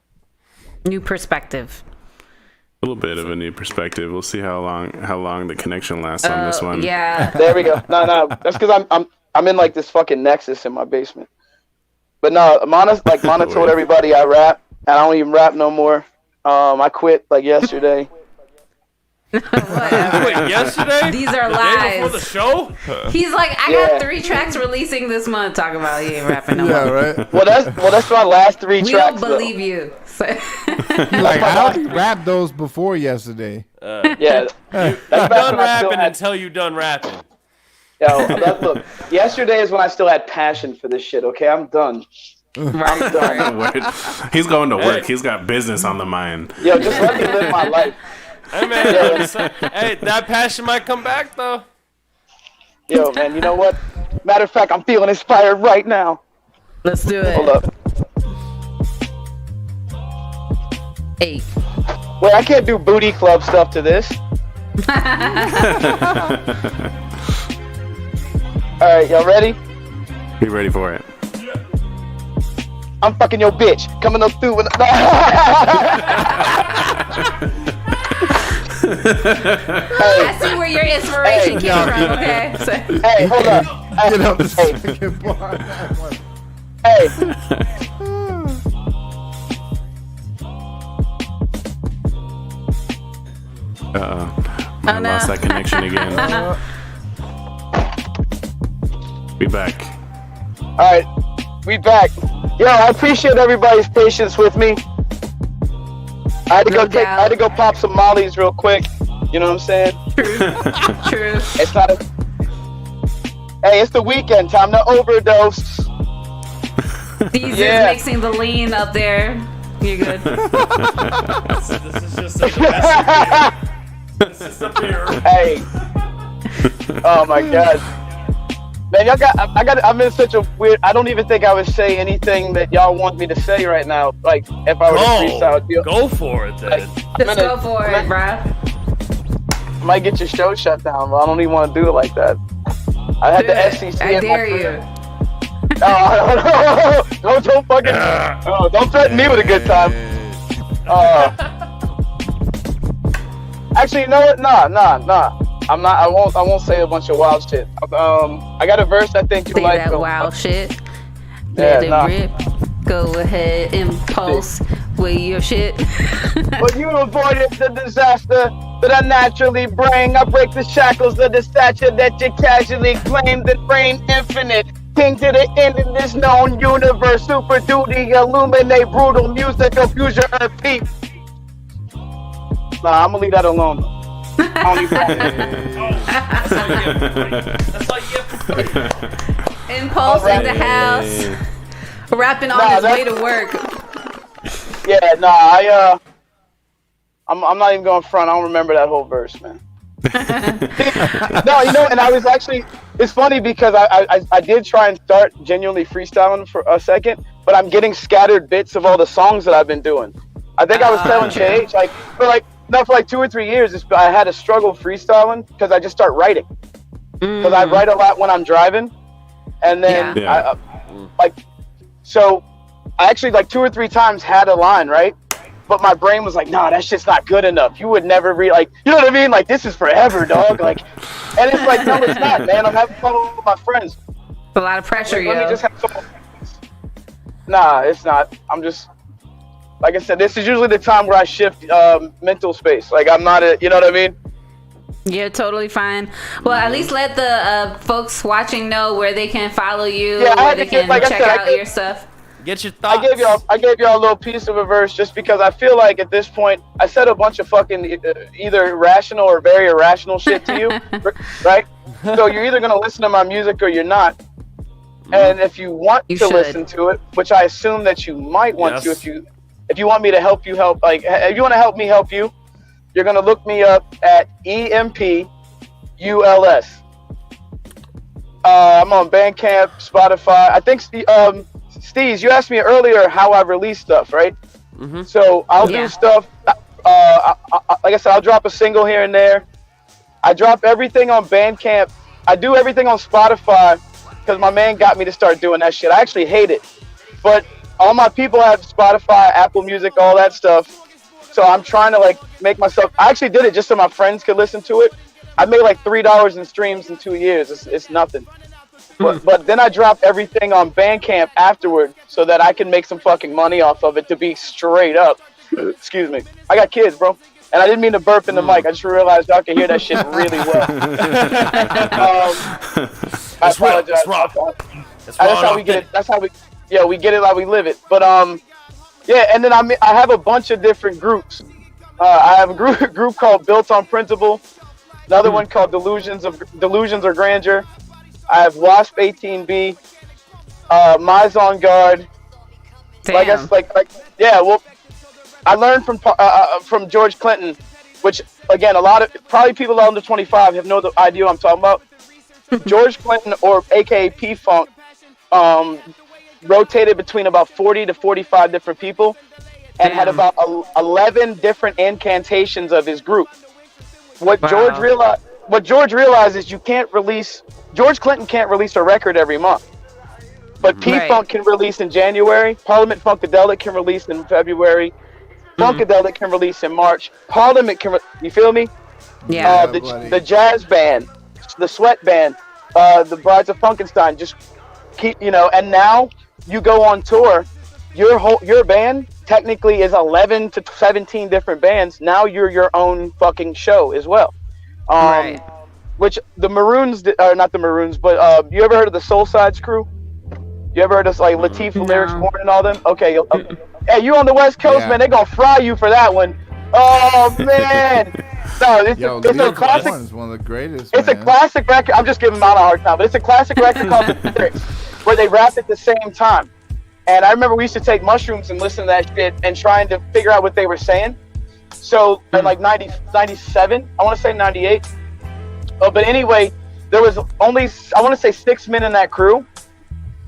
New perspective. A little bit of a new perspective. We'll see how long the connection lasts on this one. Yeah. There we go. No. That's because I'm in like this fucking nexus in my basement. But no, Mana told everybody I rap, and I don't even rap no more. I quit like yesterday. Wait, yesterday? These are the lies. day before the show? He's like, I got 3 tracks releasing this month. Talking about he ain't rapping no more. Yeah, right. Well, that's my last 3 We tracks. don't believe you. So. Like, I already rapped those before yesterday. Yeah. You done rapping until you done rapping. Yo, look, yesterday is when I still had passion for this shit, okay? I'm done. Right. He's going to work. He's got business on the mind. Yo, just let me live my life. Hey, man. Hey, that passion might come back, though. Yo, man, you know what? Matter of fact, I'm feeling inspired right now. Let's do it. Hold up. Hey. Wait, I can't do booty club stuff to this. Alright, y'all ready? Be ready for it. I'm fucking your bitch. Coming up through with I see where your inspiration came from, okay? So. Hey, hold up. Get up the second bar. Hey. I lost that connection again. Be back. Alright, we back. Yo, I appreciate everybody's patience with me. I had to go pop some mollies real quick. You know what I'm saying? True. It's not a. Hey, it's the weekend. Time to overdose. These is mixing the lean up there. You're good. This is just such a messy This is a beer. Hey. Oh my god. Man, I'm in such a weird. I don't even think I would say anything that y'all want me to say right now. Like, if I were to freestyle. Go for it, then. Just go for it, bruh. Might get your show shut down, but I don't even want to do it like that. I had the FCC. I dare you. Don't fucking. Don't threaten me with a good time. Actually, you know what? Nah. I'm not. I won't say a bunch of wild shit. I got a verse I think you say like. That wild shit. Yeah, Let it rip. Go ahead, impulse with your shit. But you avoided the disaster that I naturally bring. I break the shackles of the stature that you casually claim that reign infinite. King to the end of this known universe. Super duty, illuminate brutal music, confusion, earth peep. Nah, I'm gonna leave that alone. That's all you get for free. Impulse in the house. Rapping on his way to work. Yeah, nah, I'm not even going front. I don't remember that whole verse, man. No, you know, and I was actually, it's funny because I did try and start genuinely freestyling for a second, but I'm getting scattered bits of all the songs that I've been doing. I think I was telling JH, for like 2 or 3 years, I had a struggle freestyling because I just start writing. Because I write a lot when I'm driving, And then so I actually like 2 or 3 times had a line, right? But my brain was like, nah, that's just not good enough. You would never like, you know what I mean? Like, this is forever, dog. Like, and it's like, no, it's not, man. I'm having fun with my friends. It's a lot of pressure, Let me just have fun. Nah, it's not. I'm just, like I said, this is usually the time where I shift mental space. Like, I'm not you know what I mean? You're totally fine. Well, at least let the folks watching know where they can follow you, where they can check out your stuff. Get your thoughts. I gave y'all a little piece of a verse just because I feel like at this point I said a bunch of fucking either rational or very irrational shit to you, right? So you're either gonna listen to my music or you're not. And if you want to listen to it, which I assume that you might want to, if you want me to help you like if you want to help me help you, you're gonna look me up at EMPULS. I'm on Bandcamp, Spotify. I think Steez, you asked me earlier how I release stuff, right? Mm-hmm. So I'll do stuff. Like I said, I'll drop a single here and there. I drop everything on Bandcamp. I do everything on Spotify because my man got me to start doing that shit. I actually hate it, but all my people have Spotify, Apple Music, all that stuff. So I'm trying to like make myself. I actually did it just so my friends could listen to it. I made like $3 in streams in 2 years. It's nothing. But then I dropped everything on Bandcamp afterward so that I can make some fucking money off of it, to be straight up. Excuse me. I got kids, bro. And I didn't mean to burp in the mic. I just realized y'all can hear that shit really well. I apologize. That's how we get it. That's how we get it like we live it. But and then I have a bunch of different groups. I have a group called Built on Principle. Another one called Delusions or Grandeur. I have Wasp 18B, Mize on Guard. Damn. Well, I learned from George Clinton, which again, a lot of probably people under 25 have no idea what I'm talking about. George Clinton, or AKA P-Funk, rotated between about 40 to 45 different people, and had about 11 different incantations of his group. What George realized is George Clinton can't release a record every month, but P-Funk can release in January. Parliament Funkadelic can release in February. Funkadelic can release in March. Parliament can, you feel me? Yeah. The jazz band, the sweat band, the Brides of Funkenstein, just keep, and now you go on tour, your band technically is 11 to 17 different bands. Now you're your own fucking show as well. Which the Maroons, or not the Maroons, but you ever heard of the Soul Sides crew? You ever heard of like Latifah, Lyrics Born, and all them? Okay, hey, you on the West Coast, man? They gonna fry you for that one. Oh man, no, it's a classic. It's one of the greatest. It's a classic record. I'm just giving them out a hard time, but it's a classic record called The Lyrics, where they rap at the same time. And I remember we used to take mushrooms and listen to that shit and trying to figure out what they were saying. So in like 97, I want to say 98. But anyway, there was only, I want to say 6 men in that crew,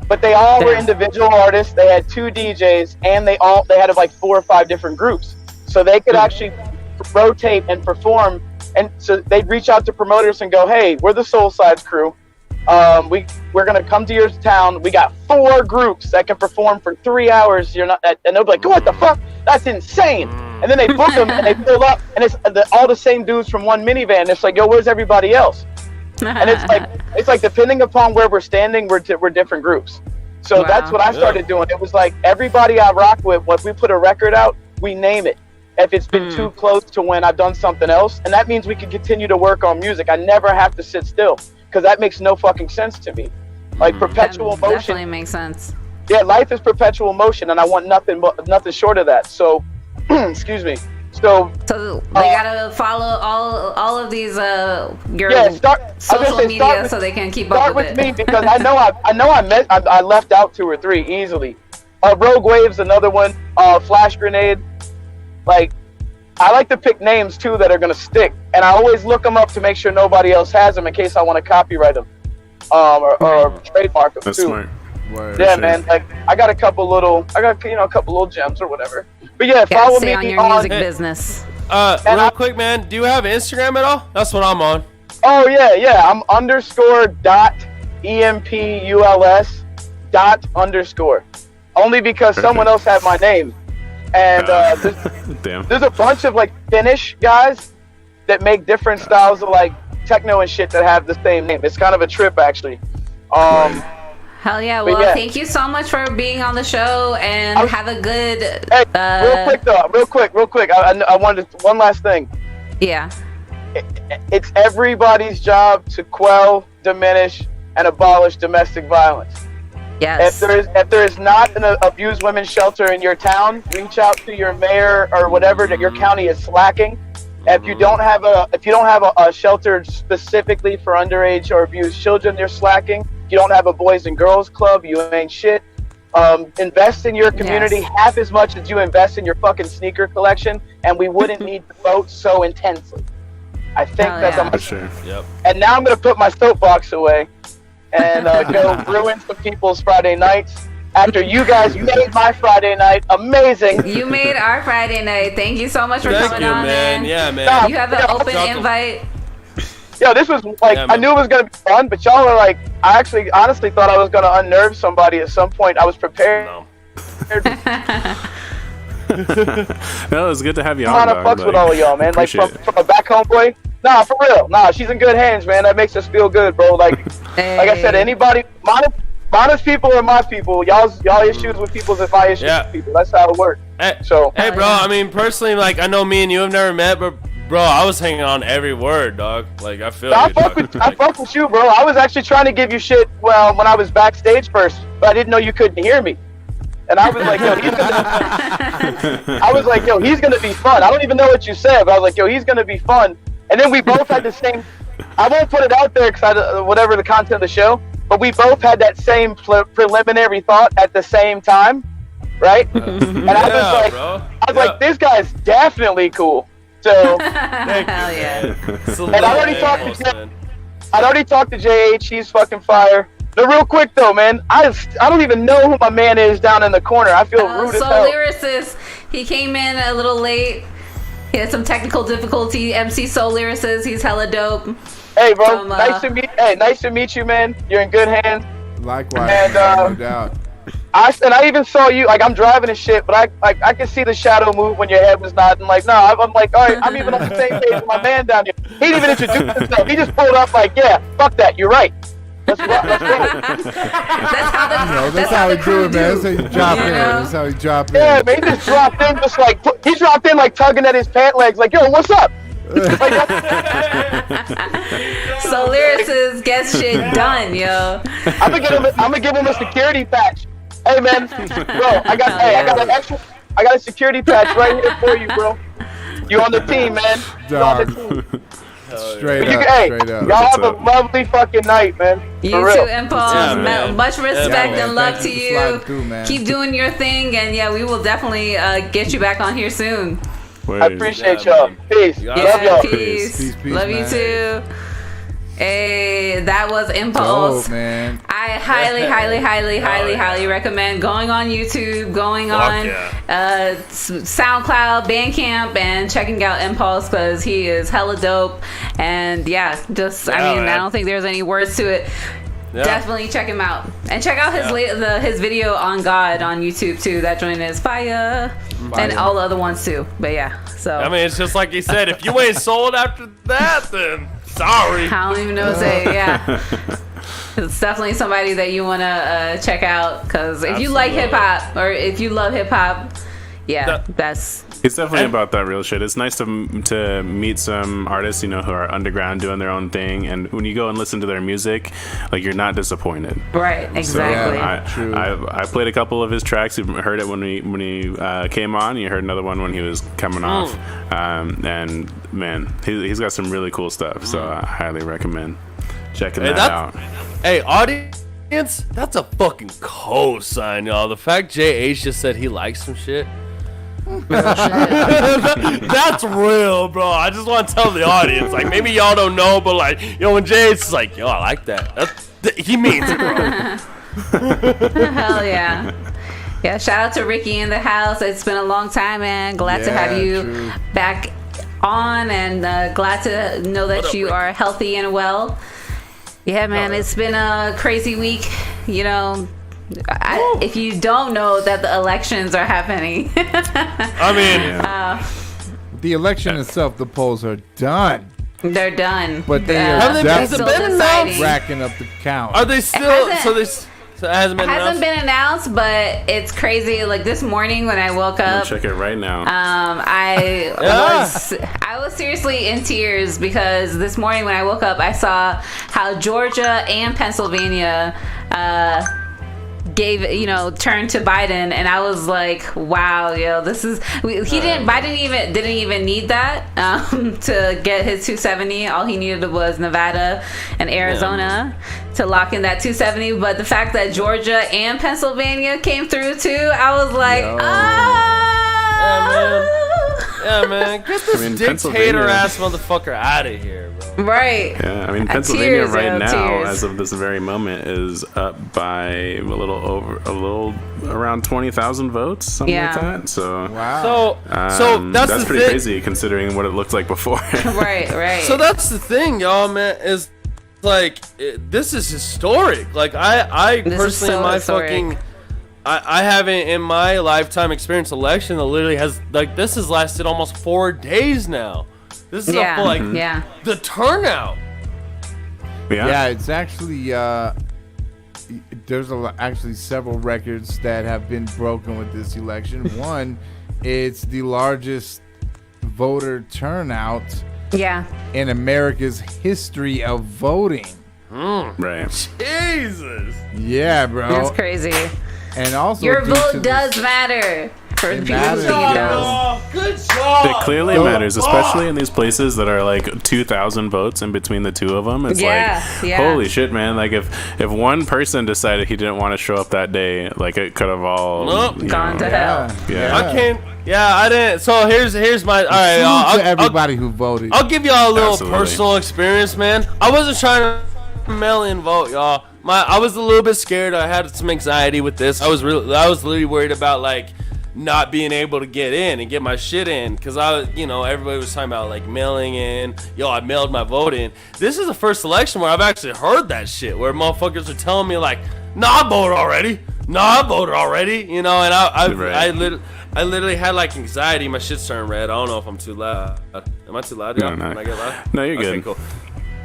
but they all were individual artists. They had 2 DJs, and they had like 4 or 5 different groups. So they could actually rotate and perform. And so they'd reach out to promoters and go, hey, we're the Soul Sides crew. We're going to come to your town. We got 4 groups that can perform for 3 hours. And they'll be like, what the fuck? That's insane. And then they book them and they pull up, and it's all the same dudes from one minivan. It's like, yo, where's everybody else? And it's like depending upon where we're standing, we're different groups. So that's what I started doing. It was like everybody I rock with, once we put a record out, we name it. If it's been too close to when I've done something else, and that means we can continue to work on music. I never have to sit still, because that makes no fucking sense to me. Like perpetual motion. Definitely makes sense. Yeah, life is perpetual motion, and I want nothing short of that. So, excuse me. So they gotta follow all of these social media so they can keep up with it. Start with me, because I left out 2 or 3 easily. Rogue Wave's another one. Flash Grenade. Like, I like to pick names too that are gonna stick, and I always look them up to make sure nobody else has them in case I want to copyright them, or trademark them. That's too. Smart. Word. Yeah, man. Like, I got a couple little gems or whatever. But yeah, follow me on your music business. Real quick, man. Do you have Instagram at all? That's what I'm on. Oh yeah. I'm _dot EMPULS _. Only because someone else had my name. And there's a bunch of like Finnish guys that make different styles of like techno and shit that have the same name. It's kind of a trip, actually. Hell yeah. Well, yeah. Thank you so much for being on the show, and have a good... Hey, real quick. I wanted to, one last thing. Yeah. It's everybody's job to quell, diminish, and abolish domestic violence. Yes. If there is not an abused women's shelter in your town, reach out to your mayor or whatever that your county is slacking. If you don't have a shelter specifically for underage or abused children, you're slacking. If you don't have a boys and girls club, you ain't shit. Invest in your community half as much as you invest in your fucking sneaker collection, and we wouldn't need to vote so intensely. I think that's sure. Yep. And now I'm gonna put my soapbox away and go ruin some people's Friday nights. After you guys made my Friday night amazing. You made our Friday night. Thank you so much for coming on, man. Yeah, man. You have an open invite. Yo, this was like, I knew it was gonna be fun, but y'all are like, I actually honestly thought I was gonna unnerve somebody at some point. I was prepared. No. No, it was good to have you I on. wanna fucks with all of y'all, man. Like from a back home boy. Nah, for real. Nah, she's in good hands, man. That makes us feel good, bro. Like, like I said, anybody, honest people are my people. Y'all issues with people's is my issues with people. That's how it works. Hey, so, hey, bro. I mean, personally, like, I know me and you have never met, but bro, I was hanging on every word, dog. Like, I feel. I fuck with you, bro. I was actually trying to give you shit. Well, when I was backstage first, but I didn't know you couldn't hear me. And I was like, yo, he's gonna be fun. I don't even know what you said, but I was like, yo, he's gonna be fun. And then we both had the same. I won't put it out there because whatever the content of the show, but we both had that same preliminary thought at the same time, right? And I was like, this guy's definitely cool. So, hell yeah. And I already talked to JH. He's fucking fire. But real quick though, man, I don't even know who my man is down in the corner. I feel rude as hell. Lyricist, he came in a little late. He had some technical difficulty. MC Soul Lyricist, he's hella dope. Hey, bro, nice to meet you, man. You're in good hands. Likewise, and, no doubt. I even saw you, like, I'm driving and shit, but I could see the shadow move when your head was nodding. Like, no, I'm like, all right, I'm even on the same page with my man down here. He didn't even introduce himself. He just pulled up like, yeah, fuck that, you're right. Let's roll. That's how we do it, man. That's how you drop in. That's how we drop in. Yeah, man, he just dropped in, he dropped in like tugging at his pant legs, like, yo, what's up? So Lyricist gets shit done, yo. I'm gonna give him a security patch. Hey, man, bro, I got a security patch right here for you, bro. You on the team, man. You on the team. Straight up. Y'all have a lovely fucking night, man. You too, Empuls. Much respect and love to you. Through, keep doing your thing, and yeah, we will definitely get you back on here soon. I appreciate y'all. Peace. Love y'all. Peace. Love you too. Hey, that was Empuls. Oh, man. I highly recommend going on YouTube, going on SoundCloud, Bandcamp, and checking out Empuls because he is hella dope. And yeah, I don't think there's any words to it. Yeah. Definitely check him out and check out his video on God on YouTube too. That joint is fire, and all the other ones too. But yeah, so I mean, it's just like he said. If you ain't sold after that, then sorry. I don't even know what to say. Yeah, it's definitely somebody that you want to check out because if you like hip hop or if you love hip hop, that's. It's definitely about that real shit. It's nice to meet some artists, who are underground doing their own thing, and when you go and listen to their music, like you're not disappointed. Right, exactly. So, I played a couple of his tracks. You heard it when he came on. You heard another one when he was coming off. And man, he's got some really cool stuff. So I highly recommend checking that out. Hey, audience, that's a fucking cosign, y'all. The fact JH just said he likes some shit. That's real, bro. I just want to tell the audience, like, maybe y'all don't know, but like, when Jay's is like, yo, I like that. He means it, bro. Hell yeah. Yeah, shout out to Ricky in the house. It's been a long time, man. Glad to have you back on, and glad to know that you are healthy and well. Yeah, man, it's been a crazy week. You know, if you don't know that the elections are happening. I mean, the election itself, the polls are done. They're done. But they has it been announced? Racking up the count. Are they still? So it hasn't been announced? Been announced, but it's crazy. Like this morning when I woke up, check it right now. I was seriously in tears because this morning when I woke up, I saw how Georgia and Pennsylvania turned to Biden, and I was like, wow, this is Biden didn't even need that to get his 270. All he needed was Nevada and Arizona to lock in that 270. But the fact that Georgia and Pennsylvania came through too, I was like, Yeah, man. Get this dictator ass motherfucker out of here, bro. Right. Yeah, I mean, Pennsylvania now, as of this very moment, is up by a little around 20,000 votes, something like that. So wow. So that's pretty crazy considering what it looked like before. Right. So that's the thing, y'all, man. Is like this is historic. Like I personally, in my historic. Fucking. I haven't in my lifetime experienced election that literally has this has lasted almost 4 days now. This is the turnout. Yeah, it's actually there's actually several records that have been broken with this election. One, it's the largest voter turnout in America's history of voting. Right. Jesus. Yeah, bro. That's crazy. And also, your vote does matter for people to Good job. It clearly matters, especially in these places that are like 2,000 votes in between the two of them. It's holy shit, man! Like if one person decided he didn't want to show up that day, like it could have all gone to hell. Yeah. I can't. Yeah, I didn't. So here's my. All right, to everybody who voted. I'll give y'all a little personal experience, man. I wasn't trying to mail in vote, y'all. I was a little bit scared. I had some anxiety with this. I was really worried about like not being able to get in and get my shit in because everybody was talking about like mailing in. I mailed my vote in. This is the first election where I've actually heard that shit where motherfuckers are telling me like, "Nah, I voted already. Nah, I voted already." And I literally had like anxiety. My shit's turned red. I don't know if I'm too loud. Am I too loud? No, Can I get loud? No, you're good. Okay, cool.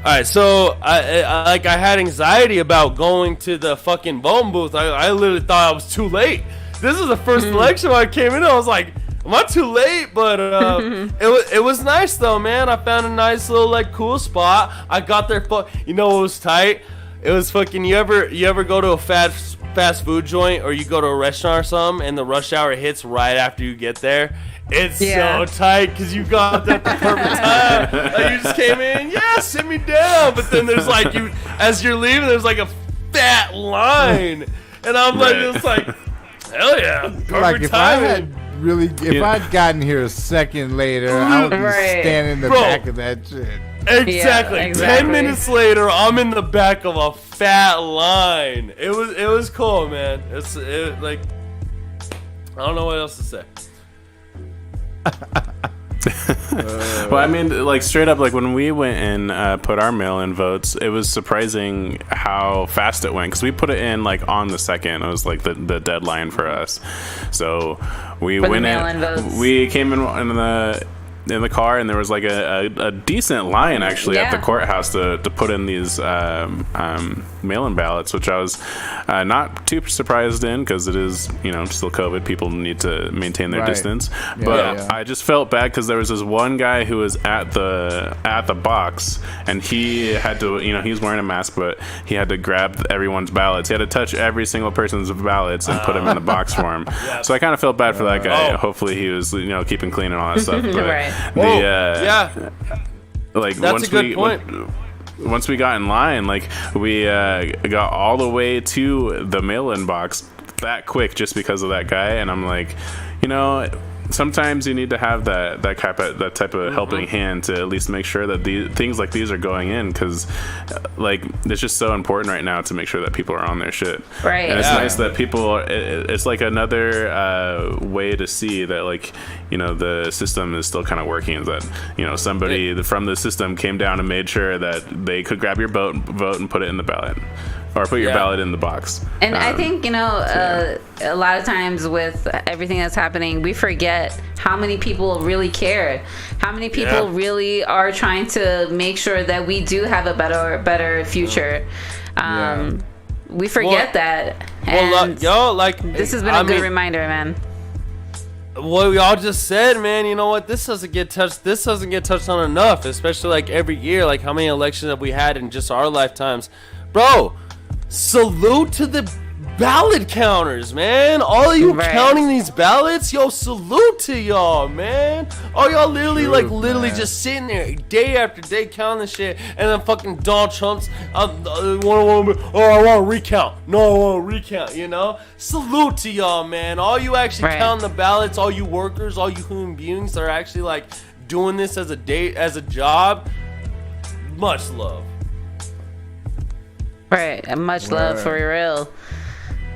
All right, so I had anxiety about going to the fucking voting booth. I literally thought I was too late. This is the first election when I came in. I was like, am I too late? But it was nice though, man. I found a nice little like cool spot. I got there. You know what was tight? It was fucking. You ever go to a fast food joint or you go to a restaurant or something and the rush hour hits right after you get there? It's so tight because you got that the perfect time. Like you just came in, sit me down. But then there's like as you're leaving, there's like a fat line, and I'm like, it's like, hell yeah, perfect time. If I'd gotten here a second later, I would be standing in the back of that shit. Exactly. 10 minutes later, I'm in the back of a fat line. It was cool, man. It like I don't know what else to say. Well, I mean, like straight up, like when we went and put our mail-in votes, it was surprising how fast it went because we put it in like on the second. It was like the deadline for us. So we went in. We came in the car and there was like a decent line actually at the courthouse to put in these mail-in ballots, which I was not too surprised in because it is still COVID. People need to maintain their distance, but I just felt bad because there was this one guy who was at the box and he had to he was wearing a mask, but he had to grab everyone's ballots. He had to touch every single person's ballots and put them in the box for him. So I kind of felt bad for that guy. Hopefully he was keeping clean and all that stuff. But like that's a good point. Once we got in line, like we got all the way to the mail-in box that quick just because of that guy, and I'm like, sometimes you need to have that type of helping hand to at least make sure that things like these are going in, because like it's just so important right now to make sure that people are on their shit. Right. And it's nice that people it's like another way to see that, like, you know, the system is still kind of working, is that, you know, somebody from the system came down and made sure that they could grab your vote and put it in the ballot, or put your ballot in the box. And I think, you know, a lot of times with everything that's happening, we forget how many people really care, how many people really are trying to make sure that we do have a better future. We forget that. And this has been a good reminder, man. What we all just said, man, you know what? This doesn't get touched on enough, especially like every year. Like, how many elections have we had in just our lifetimes? Bro, salute to the ballot counters, man. All of you counting these ballots, yo, salute to y'all, man. All y'all literally just sitting there day after day counting this shit, and then fucking Donald Trump's I want to recount. No, I want to recount, you know? Salute to y'all, man. All you actually counting the ballots, all you workers, all you human beings that are actually like doing this as a job. Much love. Right, and much love for real.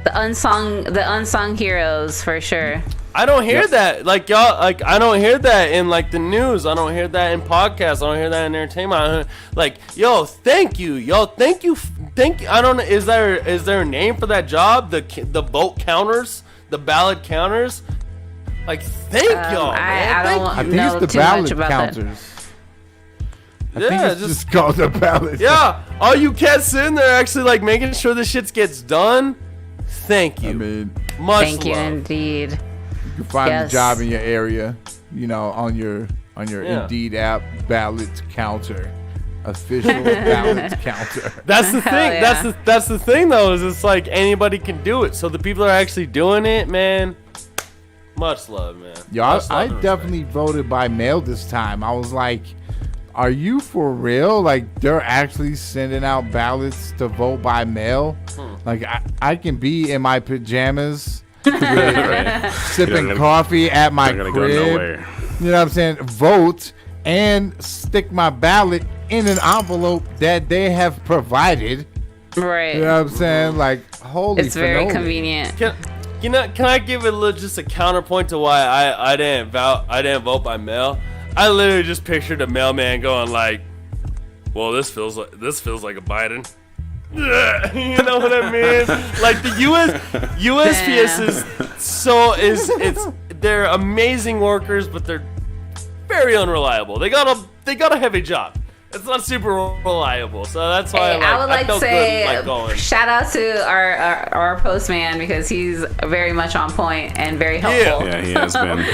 The unsung heroes, for sure. I don't hear that, like, y'all, like, I don't hear that in like the news. I don't hear that in podcasts. I don't hear that in entertainment. Like, yo, thank you. I don't know. Is there a name for that job? The vote counters, the ballot counters. Like, thank y'all, man. I think it's the ballot counters. I think it's just called the ballot. Yeah, all you cats sitting there actually like making sure the shit gets done. Thank you. I mean, thank you indeed. You can find a job in your area, you know, on your Indeed app, ballot counter, official ballot counter. That's the thing. Yeah. That's the thing though, is it's like anybody can do it. So the people that are actually doing it, man. Much love, man. Yo, I definitely voted by mail this time. I was like, are you for real? Like, they're actually sending out ballots to vote by mail? Like, I can be in my pajamas sipping coffee at my crib. Go nowhere. You know what I'm saying? Vote and stick my ballot in an envelope that they have provided. Right. You know what I'm saying? Like, holy It's very convenient. Can I give it just a counterpoint to why I didn't vote by mail? I literally just pictured a mailman going like, "Well, this feels like a Biden." You know what I mean? Like the USPS they're amazing workers, but they're very unreliable. They got a heavy job. It's not super reliable, so that's why I would like to say shout out to our postman, because he's very much on point and very helpful. Yeah, he has been.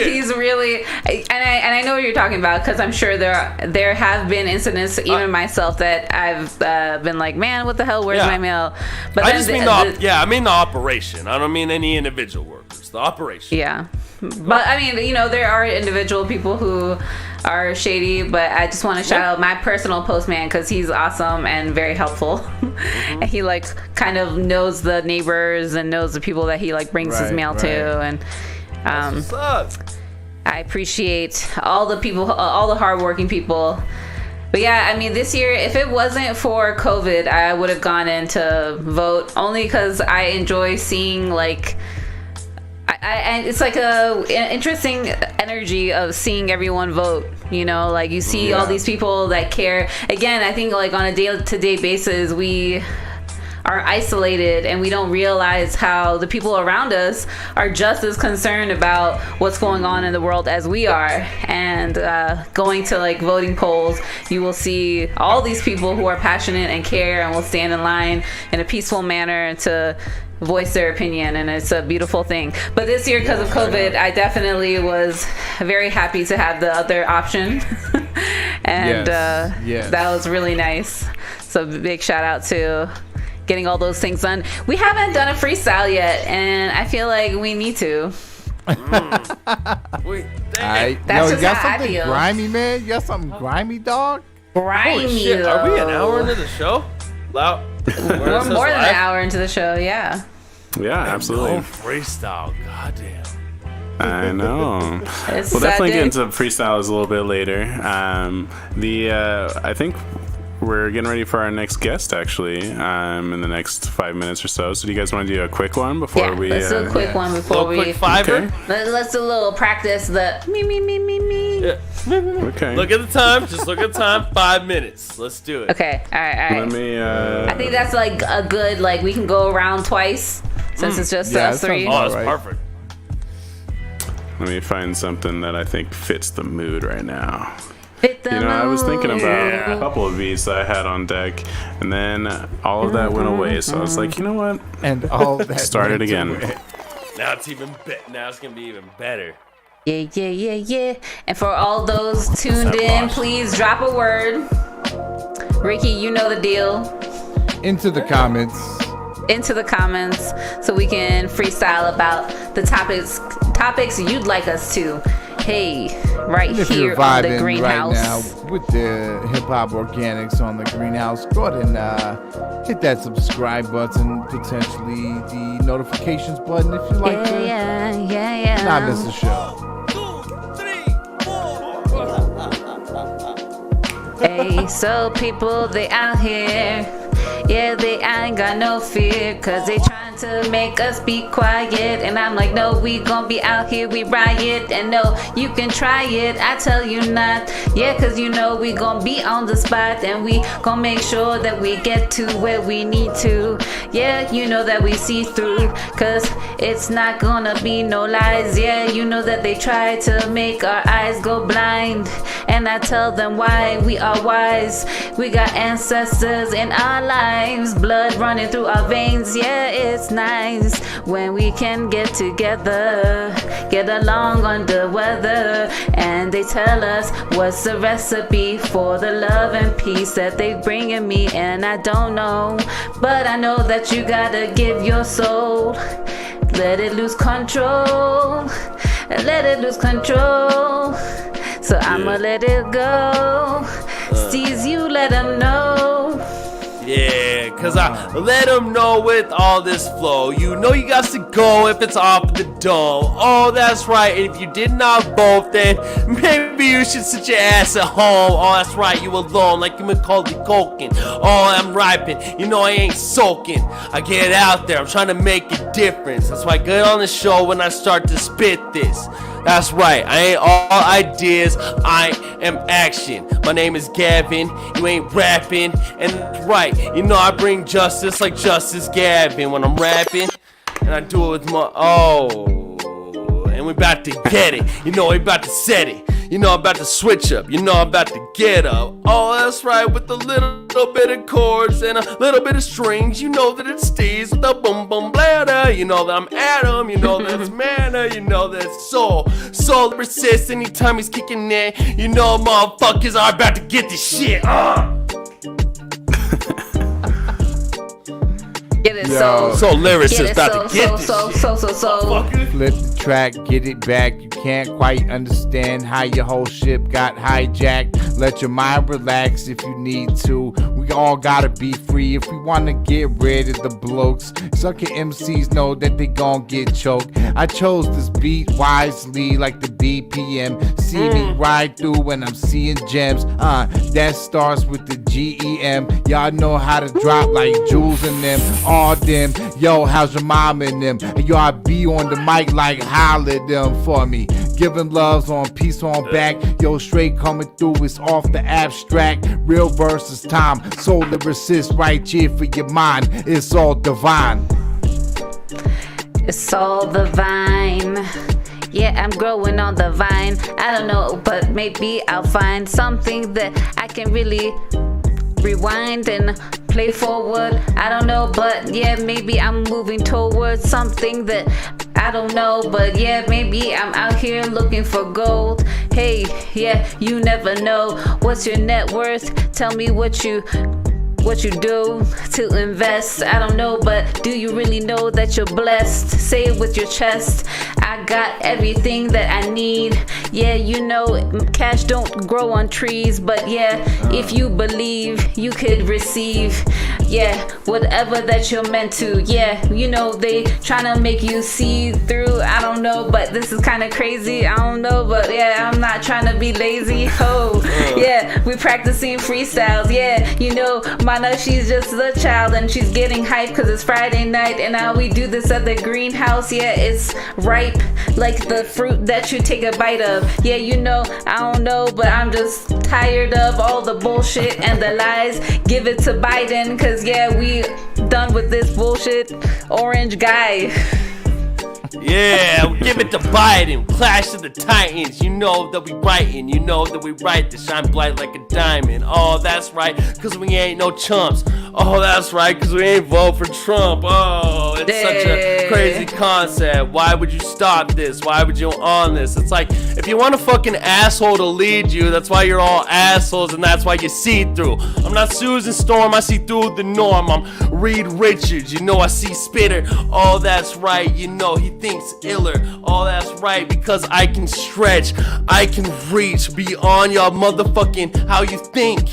He's really, and I know what you're talking about, because I'm sure there have been incidents, even myself, that I've been like, man, what the hell? Where's my mail? But I just mean I mean the operation. I don't mean any individual workers. The operation. Yeah. But I mean, you know, there are individual people who are shady, but I just want to shout out my personal postman, because he's awesome and very helpful. And he like kind of knows the neighbors and knows the people that he like brings his mail to, and I appreciate all the people, all the hardworking people. But yeah, I mean, this year, if it wasn't for COVID, I would have gone in to vote, only because I enjoy seeing like. And it's like an interesting energy of seeing everyone vote, you know, like you see all these people that care. Again, I think like on a day-to-day basis, we are isolated and we don't realize how the people around us are just as concerned about what's going on in the world as we are. And going to like voting polls, you will see all these people who are passionate and care and will stand in line in a peaceful manner to voice their opinion, and it's a beautiful thing. But this year, because of COVID, I definitely was very happy to have the other option. And that was really nice. So big shout out to getting all those things done. We haven't done a freestyle yet, and I feel like we need to. Wait, that's just how I feel. Grimy, man? You got something grimy, dog? Grimy. Holy shit, are we an hour into the show? Loud. We're more than an hour into the show, yeah. Yeah, absolutely. Freestyle, goddamn. I know. We'll definitely get into freestyles a little bit later. I think we're getting ready for our next guest, actually, in the next 5 minutes or so. So do you guys want to do a quick one before we... let's do a quick one before we... Quick fiver? Okay. Let's do a little practice the me. Yeah. Okay. Look at the time. Just look at the time. 5 minutes. Let's do it. Okay. All right. Let me... I think that's like a good, like, we can go around twice since it's just us three. Oh, that's perfect. Let me find something that I think fits the mood right now. I was thinking about a couple of beats that I had on deck, and then all of that went away. So I was like, you know what? And all that start it again. Now it's even now it's gonna be even better. Yeah. And for all those tuned in, please drop a word. Ricky, you know the deal. Into the comments, so we can freestyle about the topics you'd like us to. Hey, right here on the Greenhouse. Right now with the Hip Hop Organics on the Greenhouse, go ahead and hit that subscribe button, potentially the notifications button if you like to not miss the show. 2, 3, 4. Hey, so people, they out here. Yeah, they ain't got no fear, cause they trying to make us be quiet. And I'm like, no, we gon' be out here, we riot. And no, you can try it, I tell you not. Yeah, cause you know we gon' be on the spot, and we gon' make sure that we get to where we need to. Yeah, you know that we see through, cause it's not gonna be no lies. Yeah, you know that they try to make our eyes go blind, and I tell them why we are wise. We got ancestors in our lives, blood running through our veins. Yeah, it's nice when we can get together, get along under weather, and they tell us what's the recipe for the love and peace that they bringing me. And I don't know, but I know that you gotta give your soul, let it lose control, let it lose control. So I'ma let it go. Steez, you let them know. Yeah, cause I let them know with all this flow. You know you got to go if it's off the dome. Oh, that's right. And if you did not vote, then maybe you should sit your ass at home. Oh, that's right. You alone, like you Macaulay Culkin. Oh, I'm ripen. You know I ain't soaking. I get out there. I'm trying to make a difference. That's why I get on the show when I start to spit this. That's right, I ain't all ideas, I am action. My name is Gavin, you ain't rapping. And that's right, you know I bring justice like Justice Gavin when I'm rapping. And I do it with my, and we about to get it. You know we about to set it. You know I'm about to switch up. You know I'm about to get up. Oh, that's right, with a little bit of chords and a little bit of strings. You know that it stays with a boom boom bladder. You know that I'm Adam. You know that's manna. You know that's soul. Soul persists anytime he's kicking in. You know motherfuckers are about to get this shit. Get it, Yo. So lyricist about to get this so. Flip the track, get it back. You can't quite understand how your whole ship got hijacked. Let your mind relax if you need to. We all gotta be free if we wanna get rid of the blokes. Sucker MCs know that they gon' get choked. I chose this beat wisely like the BPM. See me ride through when I'm seeing gems. That starts with the GEM. Y'all know how to drop like jewels in them. All them, yo, how's your mom and them? Yo, I be on the mic like holler them for me. Giving loves on peace on back. Yo, straight coming through, it's off the abstract. Real versus time. Soul lyricist right here for your mind. It's all divine. It's all the vine. Yeah, I'm growing on the vine. I don't know, but maybe I'll find something that I can really rewind and play forward. I don't know, but yeah, maybe I'm moving towards something that I don't know, but yeah, maybe I'm out here looking for gold. Hey, yeah, you never know. What's your net worth? Tell me what you do to invest. I don't know, but do you really know that you're blessed? Say it with your chest. I got everything that I need. Yeah, you know, cash don't grow on trees, but yeah, if you believe, you could receive. Yeah, whatever that you're meant to. Yeah, you know, they trying to make you see through. I don't know, but this is kind of crazy. I don't know, but yeah, I'm not trying to be lazy. Oh, yeah, we practicing freestyles. Yeah, you know, Mana, she's just a child and she's getting hyped because it's Friday night and now we do this at the greenhouse. Yeah, it's ripe like the fruit that you take a bite of. Yeah, you know, I don't know, but I'm just tired of all the bullshit and the lies. Give it to Biden, cause yeah, we done with this bullshit orange guy. Yeah, give it to Biden. Clash of the Titans. You know that we writing. You know that we write to shine bright like a diamond. Oh, that's right, cause we ain't no chumps. Oh, that's right, cause we ain't vote for Trump. Oh, it's such a crazy concept. Why would you stop this? Why would you on this? It's like, if you want a fucking asshole to lead you, that's why you're all assholes and that's why you see through. I'm not Susan Storm, I see through the norm. I'm Reed Richards, you know I see Spitter. Oh, that's right, you know he thinks iller. Oh, that's right, because I can stretch, I can reach beyond y'all motherfucking how you think.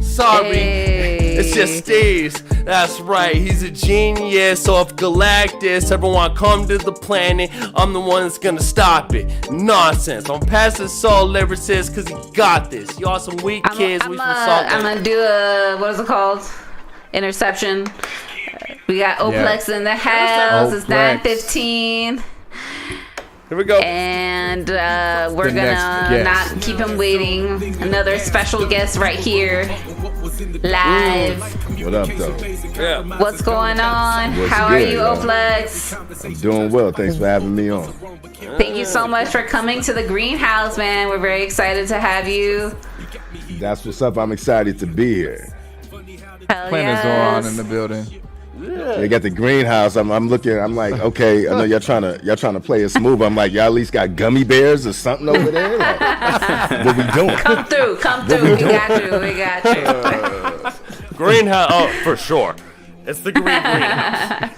Sorry, it's just Steve's. That's right, he's a genius. So if Galactus ever want to come to the planet, I'm the one that's gonna stop it. Nonsense. I'm past the soul lyricist because he got this. Y'all some weak kids. I'm gonna do a, what is it called? Interception. We got Oplex in the house. It's 9:15. Here we go. And we're gonna not keep him waiting. Another special guest right here, live. What up, though? Yeah. What's going on? How are you, Oplex? I'm doing well. Thanks for having me on. Thank you so much for coming to the greenhouse, man. We're very excited to have you. That's what's up. I'm excited to be here. Hell Planners yes. are on in the building. They got the greenhouse. I'm looking. I'm like, okay. I know y'all trying to play it smooth. I'm like, y'all at least got gummy bears or something over there. Like, what we doing? Come through. We got you. Greenhouse. Oh, for sure. It's the greenhouse.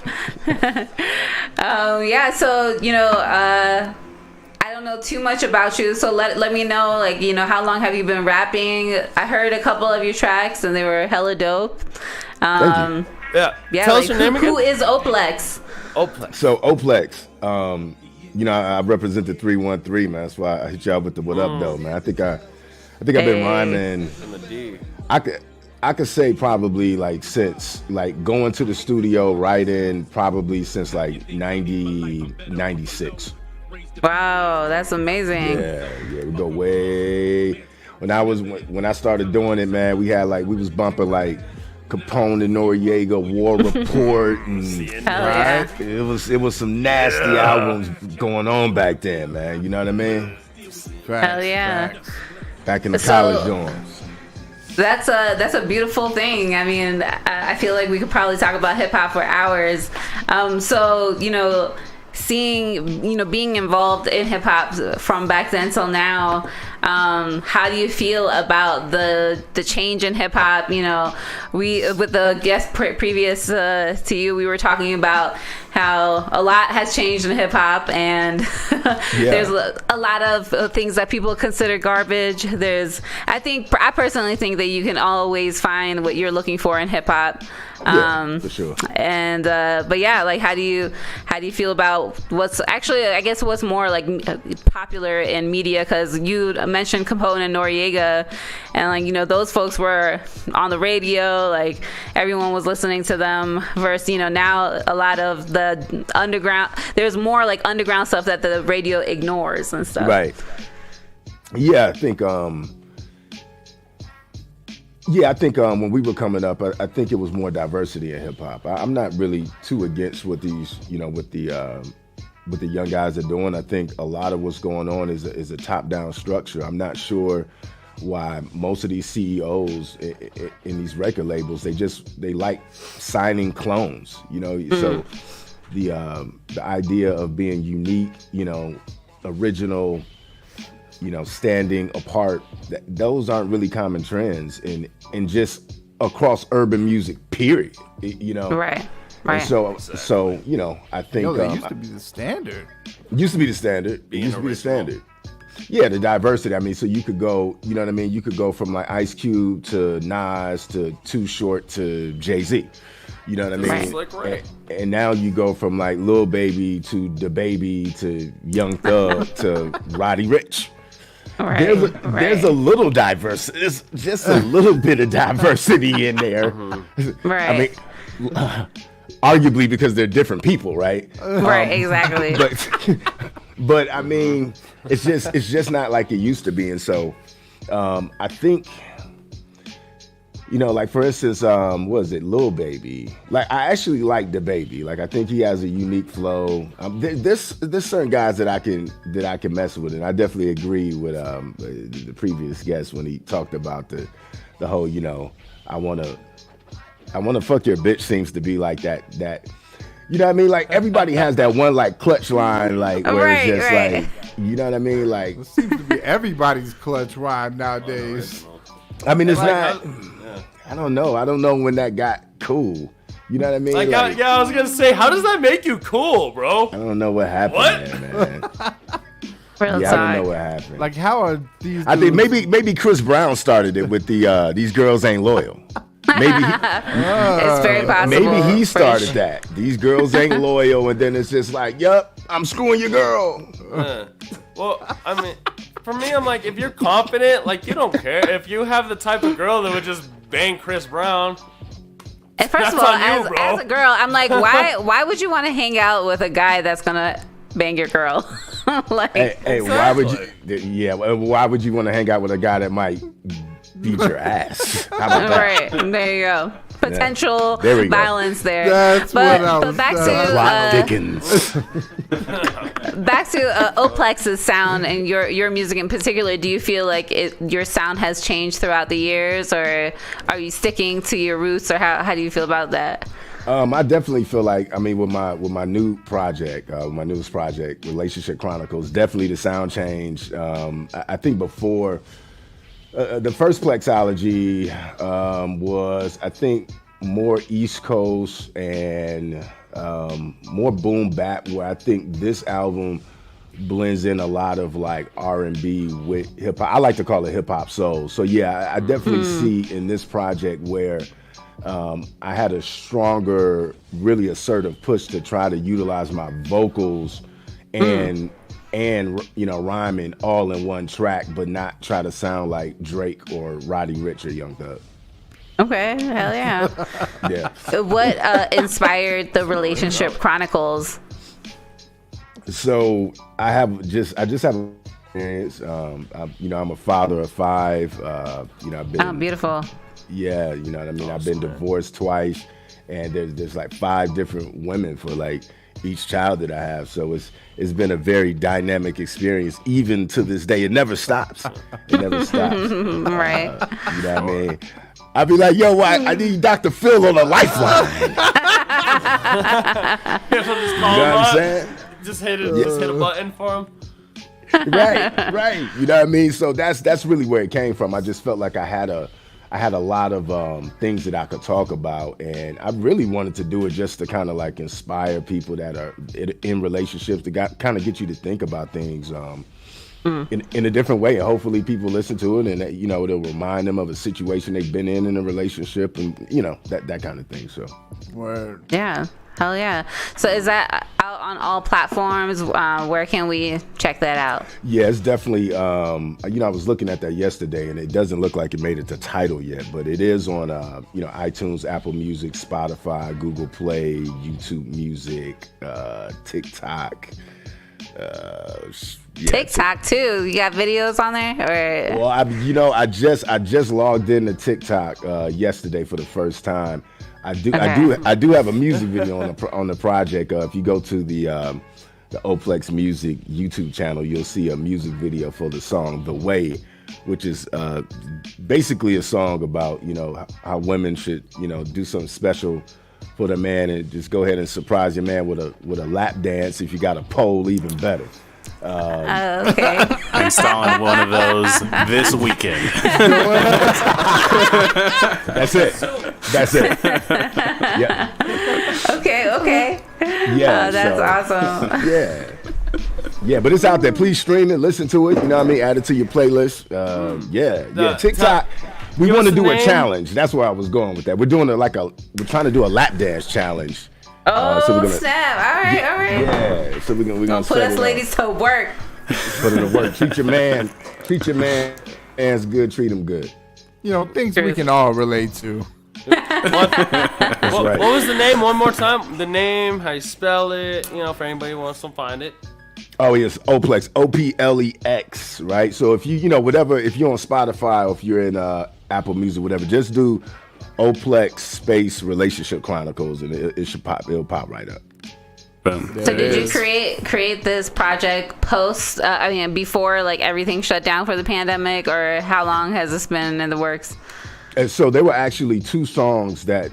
Yeah. So you know, I don't know too much about you. So let me know, like, you know, how long have you been rapping? I heard a couple of your tracks and they were hella dope. Thank you. Yeah. Tell us your name again. Who is Oplex? Oplex. So Oplex, you know, I represent the 313, man. That's why I hit y'all with the what up, though, man. I think I've been rhyming. I could say probably like since like going to the studio writing probably since like 96. Wow, that's amazing. Yeah, we go way. When I started doing it, man, we was bumping like Capone and Noriega, War Report, and it was some nasty albums going on back then, man. You know what I mean? Hell yeah. Back in the college dorms. That's a beautiful thing. I mean, I feel like we could probably talk about hip hop for hours. So, you know, being involved in hip hop from back then till now, how do you feel about the change in hip hop? You know, with the guest previous to you, we were talking about how a lot has changed in hip hop, and there's a lot of things that people consider garbage. I personally think that you can always find what you're looking for in hip hop. For sure. And but yeah, like how do you feel about what's actually, I guess, what's more like popular in media? Because you mentioned Capone and Noriega, and like, you know, those folks were on the radio, like everyone was listening to them, versus, you know, now a lot of the underground, there's more like underground stuff that the radio ignores and stuff. Right. Yeah, I think when we were coming up, I think it was more diversity in hip hop. I'm not really too against what these, you know, with the young guys are doing. I think a lot of what's going on is a top down structure. I'm not sure why most of these CEOs in these record labels, they like signing clones, you know. So the idea of being unique, you know, original, you know, standing apart, those aren't really common trends in just across urban music, period. You know, right. And so you know, I think that used to be the standard. It used to be the standard. yeah, the diversity. I mean, so you could go, you know what I mean? You could go from like Ice Cube to Nas to Too Short to Jay-Z. You know what I mean? Right. And now you go from like Lil Baby to DaBaby to Young Thug to Roddy Ricch. Right, there's a little diversity. There's just a little bit of diversity in there. Right. I mean, arguably because they're different people, right? Right, exactly. But I mean, it's just not like it used to be. And so I think, you know, like for instance, what is it, Lil Baby? Like I actually like DaBaby. Like I think he has a unique flow. There's certain guys that I can mess with, and I definitely agree with the previous guest when he talked about the whole, you know, I wanna fuck your bitch seems to be like that. You know what I mean? Like everybody has that one like clutch line, like where it's just like, you know what I mean? Like it seems to be everybody's clutch rhyme nowadays. I mean, it's not. I don't know. I don't know when that got cool. You know what I mean? Like, I was gonna say, how does that make you cool, bro? I don't know what happened there, man. I don't know what happened. Like, how are these? I think maybe Chris Brown started it with the these girls ain't loyal. Maybe it's very possible. Maybe he started that. These girls ain't loyal, and then it's just like, yup, I'm screwing your girl. Well, I mean, for me, I'm like, if you're confident, like you don't care. If you have the type of girl that would just bang Chris Brown. And first of all, as a girl, I'm like, why would you want to hang out with a guy that's gonna bang your girl? Like, hey, exactly. Why would you? Yeah, why would you want to hang out with a guy that might beat your ass? How about that? Right, there you go. Potential violence there. That's but back to Oplex's sound and your music in particular. Do you feel like your sound has changed throughout the years, or are you sticking to your roots, or how do you feel about that? I definitely feel like, I mean, with my new project, my newest project, Relationship Chronicles, definitely the sound changed. I think before. The first Plexology was, I think, more East Coast and more boom bap, where I think this album blends in a lot of like R&B with hip hop. I like to call it hip hop soul. So yeah, I definitely see in this project where I had a stronger, really assertive push to try to utilize my vocals and you know, rhyming all in one track, but not try to sound like Drake or Roddy Ricch or Young Thug. Okay, hell yeah. Yeah. What inspired the Relationship Chronicles? So I just have experience. You know, I'm a father of 5. You know, I've been. Oh, beautiful. Yeah, you know what I mean. I've been divorced twice, and there's like 5 different women for like each child that I have. So it's been a very dynamic experience, even to this day. It never stops. It never stops. Right. You know what I mean? I'd be like, yo, I need Dr. Phil on a lifeline. You know what I'm saying? Just hit a button for him. Right. You know what I mean? So that's really where it came from. I just felt like I had a lot of things that I could talk about, and I really wanted to do it just to kind of like inspire people that are in relationships, to kind of get you to think about things in a different way. And hopefully people listen to it, and you know, it'll remind them of a situation they've been in a relationship, and you know, that kind of thing. So, word. Yeah. Hell yeah. So is that out on all platforms? Where can we check that out? Yeah, it's definitely, you know, I was looking at that yesterday, and it doesn't look like it made it to Tidal yet, but it is on, you know, iTunes, Apple Music, Spotify, Google Play, YouTube Music, TikTok. TikTok too. You got videos on there? Or? Well, I just logged into TikTok yesterday for the first time. I do have a music video on the project. If you go to the Oplex Music YouTube channel, you'll see a music video for the song "The Way," which is basically a song about, you know, how women should, you know, do something special for the man, and just go ahead and surprise your man with a lap dance. If you got a pole, even better. Okay. Installing one of those this weekend. That's it. Yeah. Okay. Yeah. That's awesome. Yeah. Yeah, but it's out there. Please stream it, listen to it. You know what I mean? Add it to your playlist. Yeah. TikTok. We want to do a challenge. That's where I was going with that. We're doing we're trying to do a lap dance challenge. So snap! All right. Yeah, so we're gonna put us ladies to work. Put it to work. Treat your man as good. Treat him good. You know, things we can all relate to. What was the name? One more time. The name, how you spell it? You know, for anybody who wants to find it. Oh, yes, Oplex, Oplex, right? So if you know, whatever, if you're on Spotify or if you're in Apple Music, whatever, just do Oplex space Relationship Chronicles, and it should pop. It'll pop right up. Boom. So did you create this project before like everything shut down for the pandemic, or how long has this been in the works? And so there were actually 2 songs that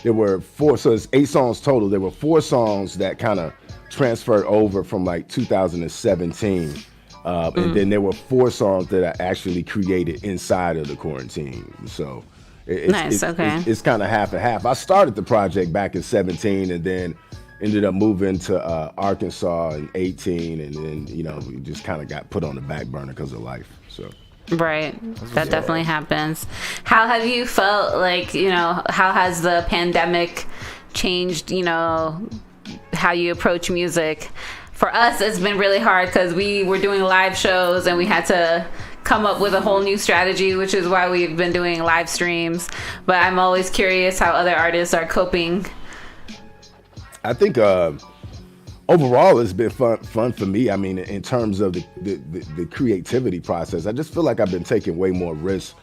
there were 4. So it's 8 songs total. There were 4 songs that kind of transferred over from like 2017. And then there were 4 songs that I actually created inside of the quarantine. So it's kind of half and half. I started the project back in 17 and then ended up moving to Arkansas in 18. And then, you know, we just kind of got put on the back burner because of life. So. Right. That definitely happens. How have you felt, like, you know, how has the pandemic changed, you know, how you approach music? For us, it's been really hard because we were doing live shows and we had to come up with a whole new strategy, which is why we've been doing live streams. But I'm always curious how other artists are coping. I think overall it's been fun for me. I mean, in terms of the creativity process, I just feel like I've been taking way more risks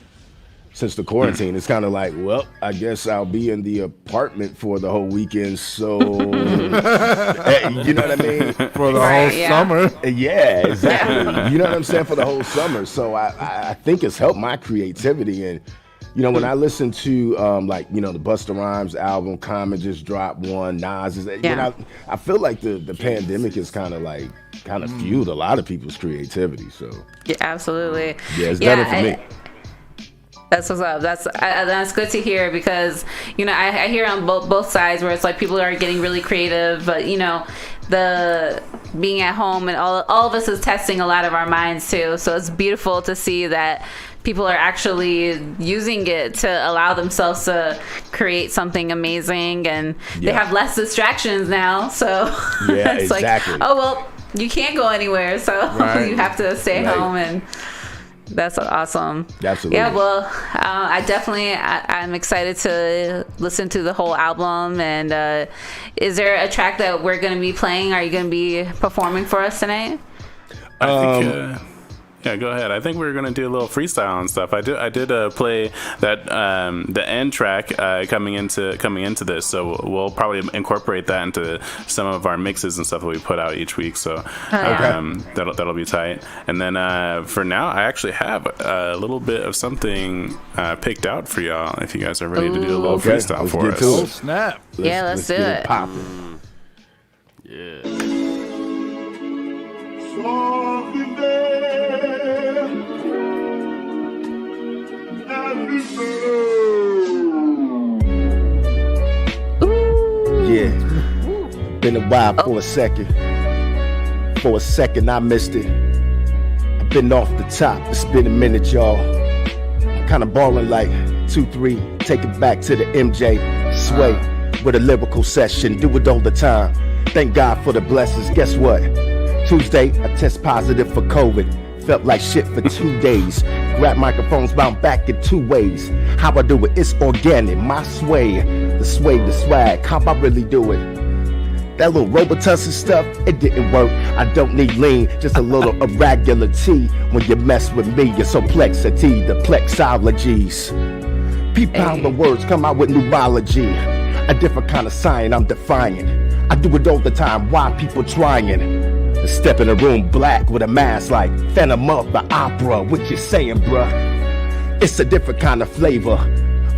since the quarantine. It's kind of like, well, I guess I'll be in the apartment for the whole weekend. So, you know what I mean? For the whole summer. Yeah, exactly. You know what I'm saying? For the whole summer. So I think it's helped my creativity. And, you know, when I listen to, like, you know, the Busta Rhymes album, Common just dropped one, Nas is, you know, I feel like the pandemic has kind of fueled a lot of people's creativity. So, yeah, absolutely. Yeah, it's better for me. That's what's up. That's good to hear, because, you know, I hear on both sides where it's like people are getting really creative, but, you know, the being at home and all of us is testing a lot of our minds too. So it's beautiful to see that people are actually using it to allow themselves to create something amazing, and they have less distractions now. So it's exactly. like, oh well, you can't go anywhere, so you have to stay home, and that's awesome. Absolutely. Yeah, well, I'm excited to listen to the whole album. And is there a track that we're going to be playing? Are you going to be performing for us tonight? I think yeah, go ahead. I think we were gonna do a little freestyle and stuff. I did play that the end track coming into this, so we'll probably incorporate that into some of our mixes and stuff that we put out each week. So that'll be tight. And then for now, I actually have a little bit of something picked out for y'all. If you guys are ready to do a little freestyle for us. Oh snap! Let's do it. Popping. Yeah. Yeah, been a while for a second. For a second, I missed it. I've been off the top. It's been a minute, y'all. I'm kind of balling like 2-3. Take it back to the MJ. Sway with a lyrical session. Do it all the time. Thank God for the blessings. Guess what? Tuesday, I test positive for COVID. Felt like shit for 2 days. Grab microphones bound back in 2 ways. How I do it, it's organic, my sway. The swag, how I really do it. That little Robitussin stuff, it didn't work. I don't need lean, just a little irregularity. When you mess with me, it's complexity, the plexologies. Peep out the words, come out with neurology. A different kind of sign I'm defying. I do it all the time, why people trying? Step in a room black with a mask like Phantom of the Opera. What you saying, bruh? It's a different kind of flavor.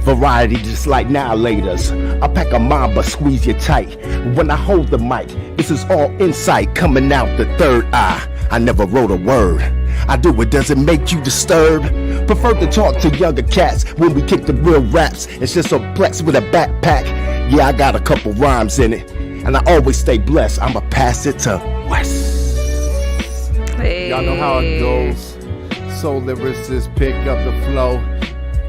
Variety just like Nihilators. I pack a mamba, squeeze you tight. When I hold the mic, this is all insight coming out the third eye. I never wrote a word. I do it, does it make you disturbed? Prefer to talk to younger cats when we kick the real raps. It's just a flex with a backpack. Yeah, I got a couple rhymes in it. And I always stay blessed. I'ma pass it to Y'all know how it goes. Soul lyricists pick up the flow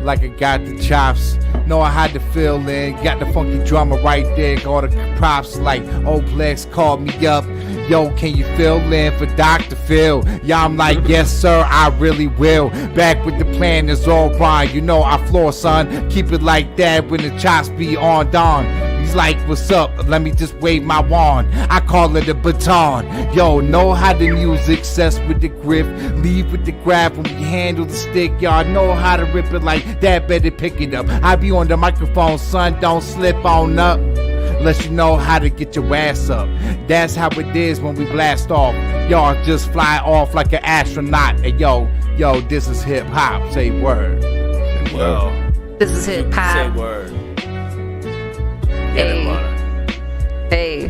like I got the chops. Know I had to fill in. Got the funky drummer right there. Got all the props like Oplex called me up. Yo, can you fill in for Dr. Phil? Yeah, I'm like, yes, sir, I really will. Back with the plan, it's all right. You know I floor, son. Keep it like that when the chops be on dawn. He's like, what's up? Let me just wave my wand. I call it a baton. Yo, know how the music sets with the grip. Leave with the grab when we handle the stick. Y'all know how to rip it like that. Better pick it up. I be on the microphone, son. Don't slip on up. Let you know how to get your ass up. That's how it is when we blast off. Y'all just fly off like an astronaut. And yo, this is hip hop. Say word. Yo, This is hip hop. say word. Hey,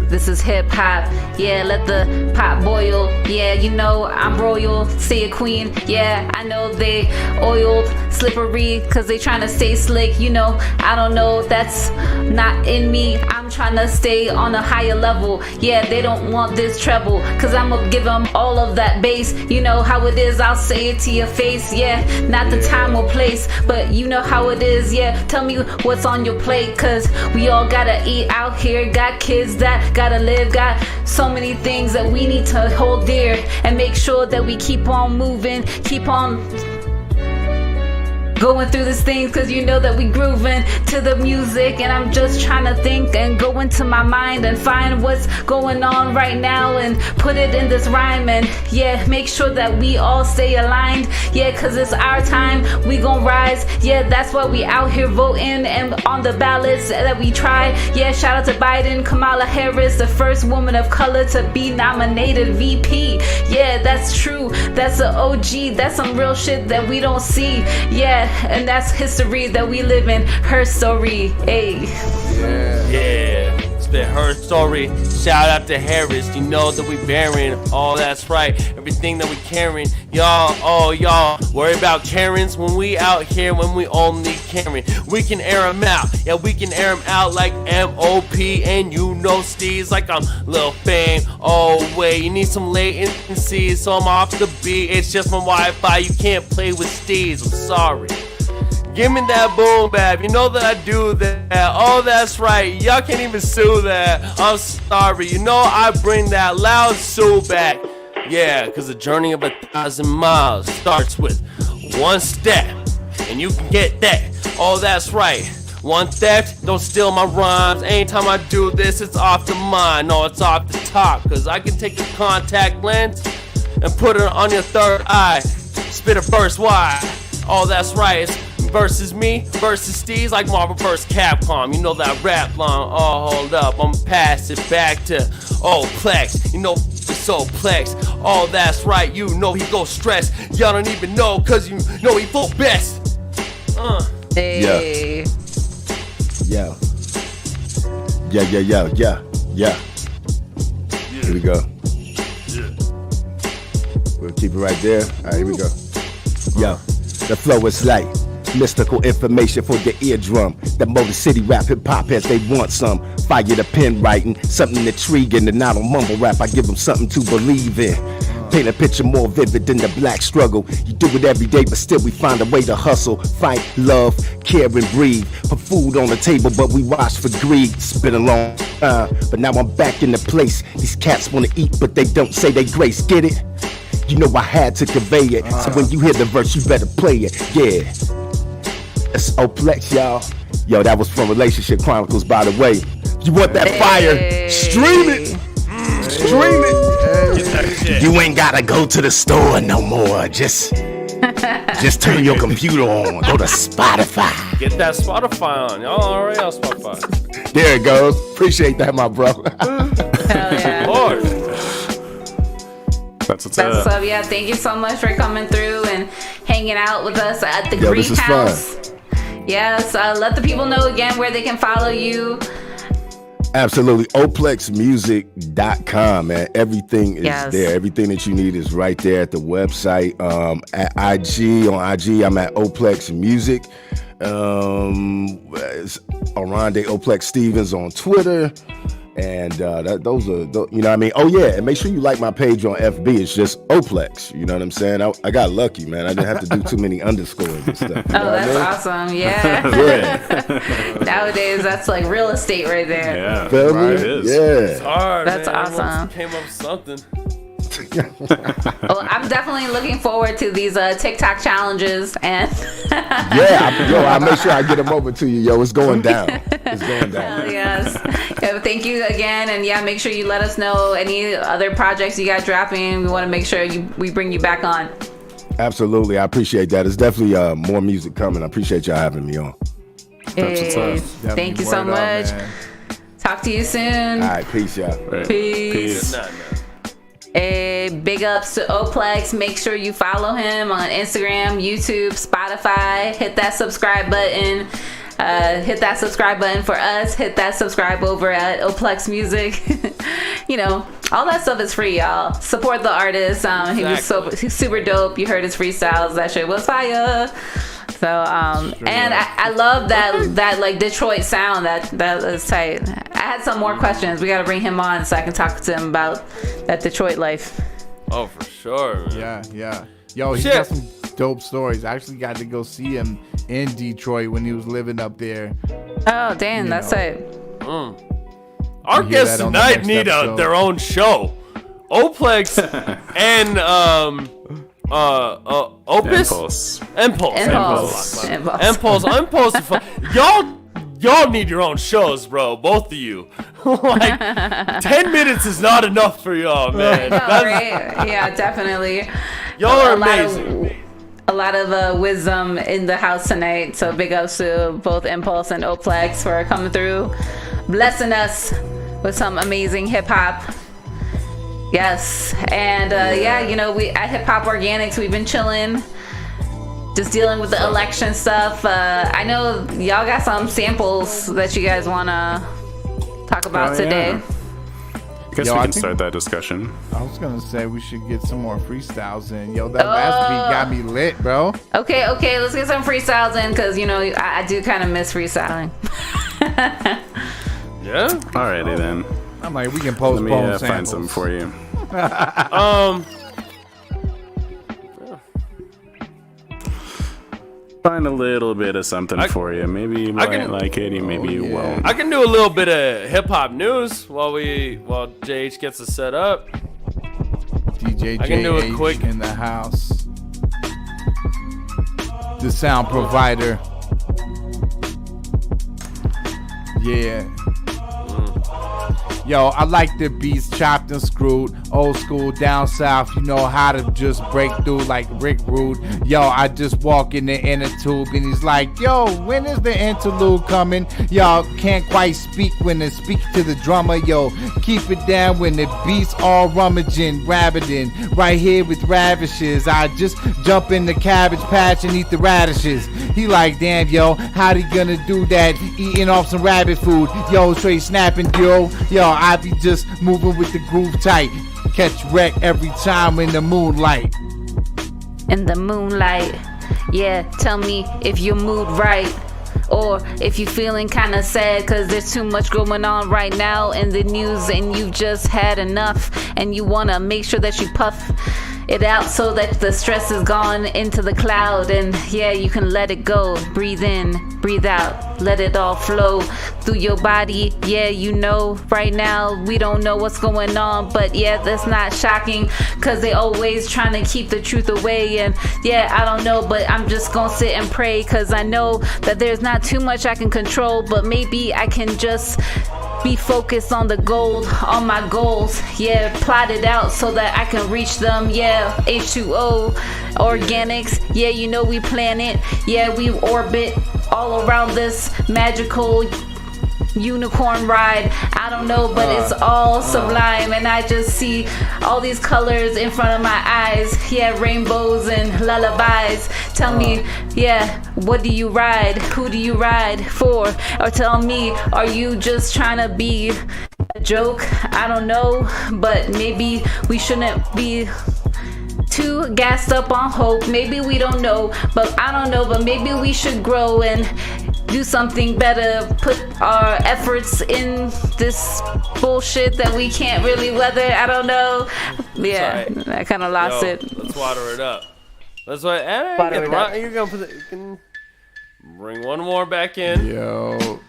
this is hip hop. Yeah, let the pot boil. Yeah, you know I'm royal. Say a queen. Yeah, I know they oiled, slippery, cause they trying to stay slick. You know, I don't know, that's not in me. I'm trying to stay on a higher level. Yeah, they don't want this treble, cause I'm gonna give them all of that bass. You know how it is, I'll say it to your face. Yeah, not the time or place, but you know how it is. Yeah, tell me what's on your plate, cause we all gotta eat out here. Got kids that gotta live, got so many things that we need to hold dear and make sure that we keep on moving, keep on going through this thing, cause you know that we grooving to the music. And I'm just trying to think and go into my mind and find what's going on right now and put it in this rhyme. And yeah, make sure that we all stay aligned. Yeah, cause it's our time, we gon' rise. Yeah, that's why we out here voting and on the ballots that we try. Yeah, shout out to Biden, Kamala Harris, the first woman of color to be nominated VP. Yeah, that's true, that's an OG, that's some real shit that we don't see. Yeah, and that's history that we live in. Her story. Hey. Yeah, it's been her story. Shout out to Harris. You know that we bearing. Oh, that's right. Everything that we carrying. Y'all, oh, y'all. Worry about Karens when we out here, when we only Karen. We can air them out. Yeah, we can air them out like MOP. And you know Steve's like I'm Lil Fame. Oh, wait, you need some latency, so I'm off the beat. It's just my Wi-Fi. You can't play with Steve's. I'm sorry. Give me that boom bap, you know that I do that. Oh, that's right, y'all can't even sue that. I'm sorry, you know I bring that loud sue back. Yeah, cause the journey of 1,000 miles starts with one step, and you can get that. Oh, that's right, one theft, don't steal my rhymes. Anytime I do this, it's off the mind. No, it's off the top, cause I can take a contact lens and put it on your third eye. Spit a verse wide. Oh, that's right, it's versus me, versus Steve's like Marvel vs. Capcom. You know that rap line. Oh, hold up, I'm pass it back to Oplex. You know it's Oplex. Oh, that's right, you know he go stress. Y'all don't even know, cause you know he full best. Hey. Yeah. Here we go. We'll keep it right there. All right, here we go. Yo, the flow is light. Mystical information for your eardrum. The Motor City rap hip hop heads, they want some. Fire the pen writing, something intriguing. And I don't mumble rap, I give them something to believe in. Paint a picture more vivid than the black struggle. You do it every day, but still we find a way to hustle. Fight, love, care and breathe. Put food on the table, but we watch for greed. It's been a long time, but now I'm back in the place. These cats wanna eat, but they don't say they grace. Get it? You know I had to convey it. So when you hear the verse, you better play it. Yeah. It's Oplex, y'all. Yo, that was from Relationship Chronicles, by the way. You want that fire? Stream it. Stream it. You ain't gotta go to the store no more. Just turn your computer on. Go to Spotify. Get that Spotify on. Y'all already on Spotify. There it goes. Appreciate that, my bro. Hell yeah. Lord. That's what's That's up. up. Yeah, thank you so much for coming through and hanging out with us at the Yo, this is greenhouse. Yes, let the people know again where they can follow you. Absolutely. Oplexmusic.com, man. Everything is Yes. there. Everything that you need is right there at the website. At IG, on IG, I'm at Oplex Music. It's Arande Oplex Stevens on Twitter. And those are, you know what I mean? Oh, yeah. And make sure you like my page on FB. It's just Oplex. You know what I'm saying? I got lucky, man. I didn't have to do too many underscores and stuff. Oh, that's awesome. Yeah. Nowadays, that's like real estate right there. Yeah. Right. It is. Yeah. It's hard, That's man. awesome. Came up with something. Well, I'm definitely looking forward to these TikTok challenges and I'll make sure I get them over to you, yo. It's going down. It's going down. yes. Yeah, thank you again, and yeah, make sure you let us know any other projects you got dropping. We want to make sure we bring you back on. Absolutely, I appreciate that. It's definitely more music coming. I appreciate y'all having me on. Hey, thank you so much. Talk to you soon. All right, peace, y'all. Peace. Big ups to Oplex. Make sure you follow him on Instagram, YouTube, Spotify. Hit that subscribe button. Hit that subscribe button for us. Hit that subscribe over at Oplex Music. You know, all that stuff is free, y'all. Support the artist. He's super dope. You heard his freestyles. That shit was fire. So and I love that like Detroit sound. That is tight. I had some more questions. We got to bring him on so I can talk to him about that Detroit life. Oh, for sure, man. Yeah. Yo, he got some dope stories. I actually got to go see him in Detroit when he was living up there. Oh, damn, that's it. Our guests tonight need their own show. Oplex and Opus? Impulse. Y'all need your own shows, bro. Both of you. Like 10 minutes is not enough for y'all, man. Right? Yeah, definitely. Y'all are amazing. A lot of wisdom in the house tonight. So big ups to both Impulse and Oplex for coming through, blessing us with some amazing hip hop. Yes, and you know, we at Hip Hop Organics, we've been chilling, just dealing with the election stuff. I know y'all got some samples that you guys want to talk about today. I guess we can start that discussion. I was gonna say we should get some more freestyles in. Yo, that last beat got me lit, bro. Okay, let's get some freestyles in, because you know I do kind of miss freestyling. Yeah. Alrighty then. I'm like, we can postpone. Let me find something for you. Find a little bit of something for you. Maybe you might like it, maybe you won't. I can do a little bit of hip hop news while JH gets us set up. DJ I can do it quick in the house. The sound provider. Yeah. Yo, I like the beats chopped and screwed. Old school down south, you know how to just break through like Rick Rude. Yo, I just walk in the inner tube and he's like, yo, when is the interlude coming? Y'all can't quite speak when they speak to the drummer. Yo, keep it down when the beats all rummaging, rabbiting. Right here with ravishes, I just jump in the cabbage patch and eat the radishes. He like, damn, yo, how he gonna do that? Eating off some rabbit food. Yo, straight snapping, yo. Yo, I be just moving with the groove tight. Catch wreck every time in the moonlight. In the moonlight, yeah, tell me if your mood right. Or if you feeling kind of sad cause there's too much going on right now in the news and you've just had enough and you want to make sure that you puff it out so that the stress is gone into the cloud, and yeah, you can let it go. Breathe in, breathe out, let it all flow through your body. Yeah, you know, right now we don't know what's going on, but yeah, that's not shocking cause they always trying to keep the truth away. And yeah, I don't know, but I'm just gonna sit and pray cause I know that there's not too much I can control, but maybe I can just be focused on the goal, on my goals. Yeah, plot it out so that I can reach them. Yeah, HHO Organics. Yeah, you know we plan it. Yeah, we orbit all around this magical unicorn ride. I don't know, but it's all sublime, and I just see all these colors in front of my eyes. Yeah, rainbows and lullabies. Tell me, yeah, what do you ride? Who do you ride for? Or tell me, are you just trying to be a joke? I don't know, but maybe we shouldn't be too gassed up on hope. Maybe we don't know, but I don't know, but maybe we should grow and do something better, put our efforts in this bullshit that we can't really weather. I don't know. Yeah, right. I kind of lost it. Let's water it up. That's why you're gonna you can bring one more back in. Yo.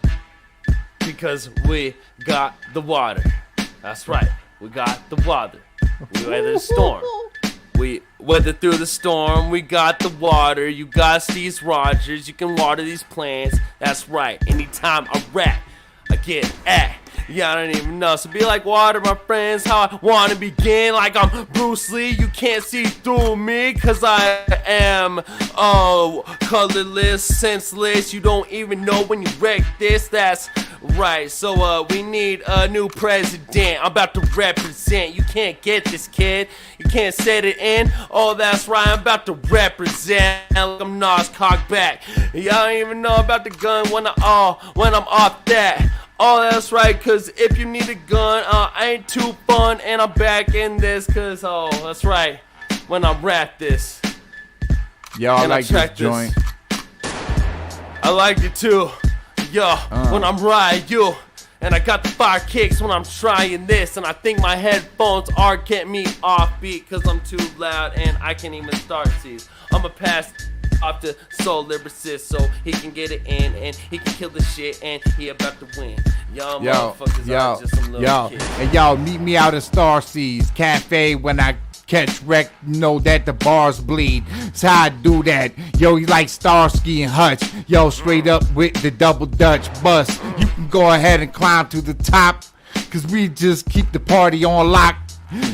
Because we got the water. That's right. We got the water. We weathered the storm. We weathered through the storm. We got the water. You got Steve Rogers. You can water these plants. That's right. Anytime I rap, I get at. Yeah, I don't even know. So be like water, my friends. How I wanna begin. Like I'm Bruce Lee. You can't see through me. Cause I am colorless, senseless. You don't even know when you wreck this. That's right. So we need a new president. I'm about to represent. You can't get this, kid. You can't set it in. Oh, that's right. I'm about to represent. Like I'm Nas Cockback. Y'all don't even know about the gun when I'm off that. Oh, that's right, cause if you need a gun, I ain't too fun, and I'm back in this, cause, oh, that's right, when I rap this. Yo, I like this joint. I like it too. Yo, when I'm riding you, and I got the fire kicks when I'm trying this, and I think my headphones are getting me off beat, cause I'm too loud, and I can't even start these. I'ma pass off the soul lyricist so he can get it in and he can kill the shit and he about to win. Y'all motherfuckers are just some little kids. And y'all meet me out in Star Seas Cafe when I catch wreck, know that the bars bleed. That's how I do that. Yo, you like Starsky and Hutch. Yo, straight up with the double Dutch bus. You can go ahead and climb to the top, cause we just keep the party on lock.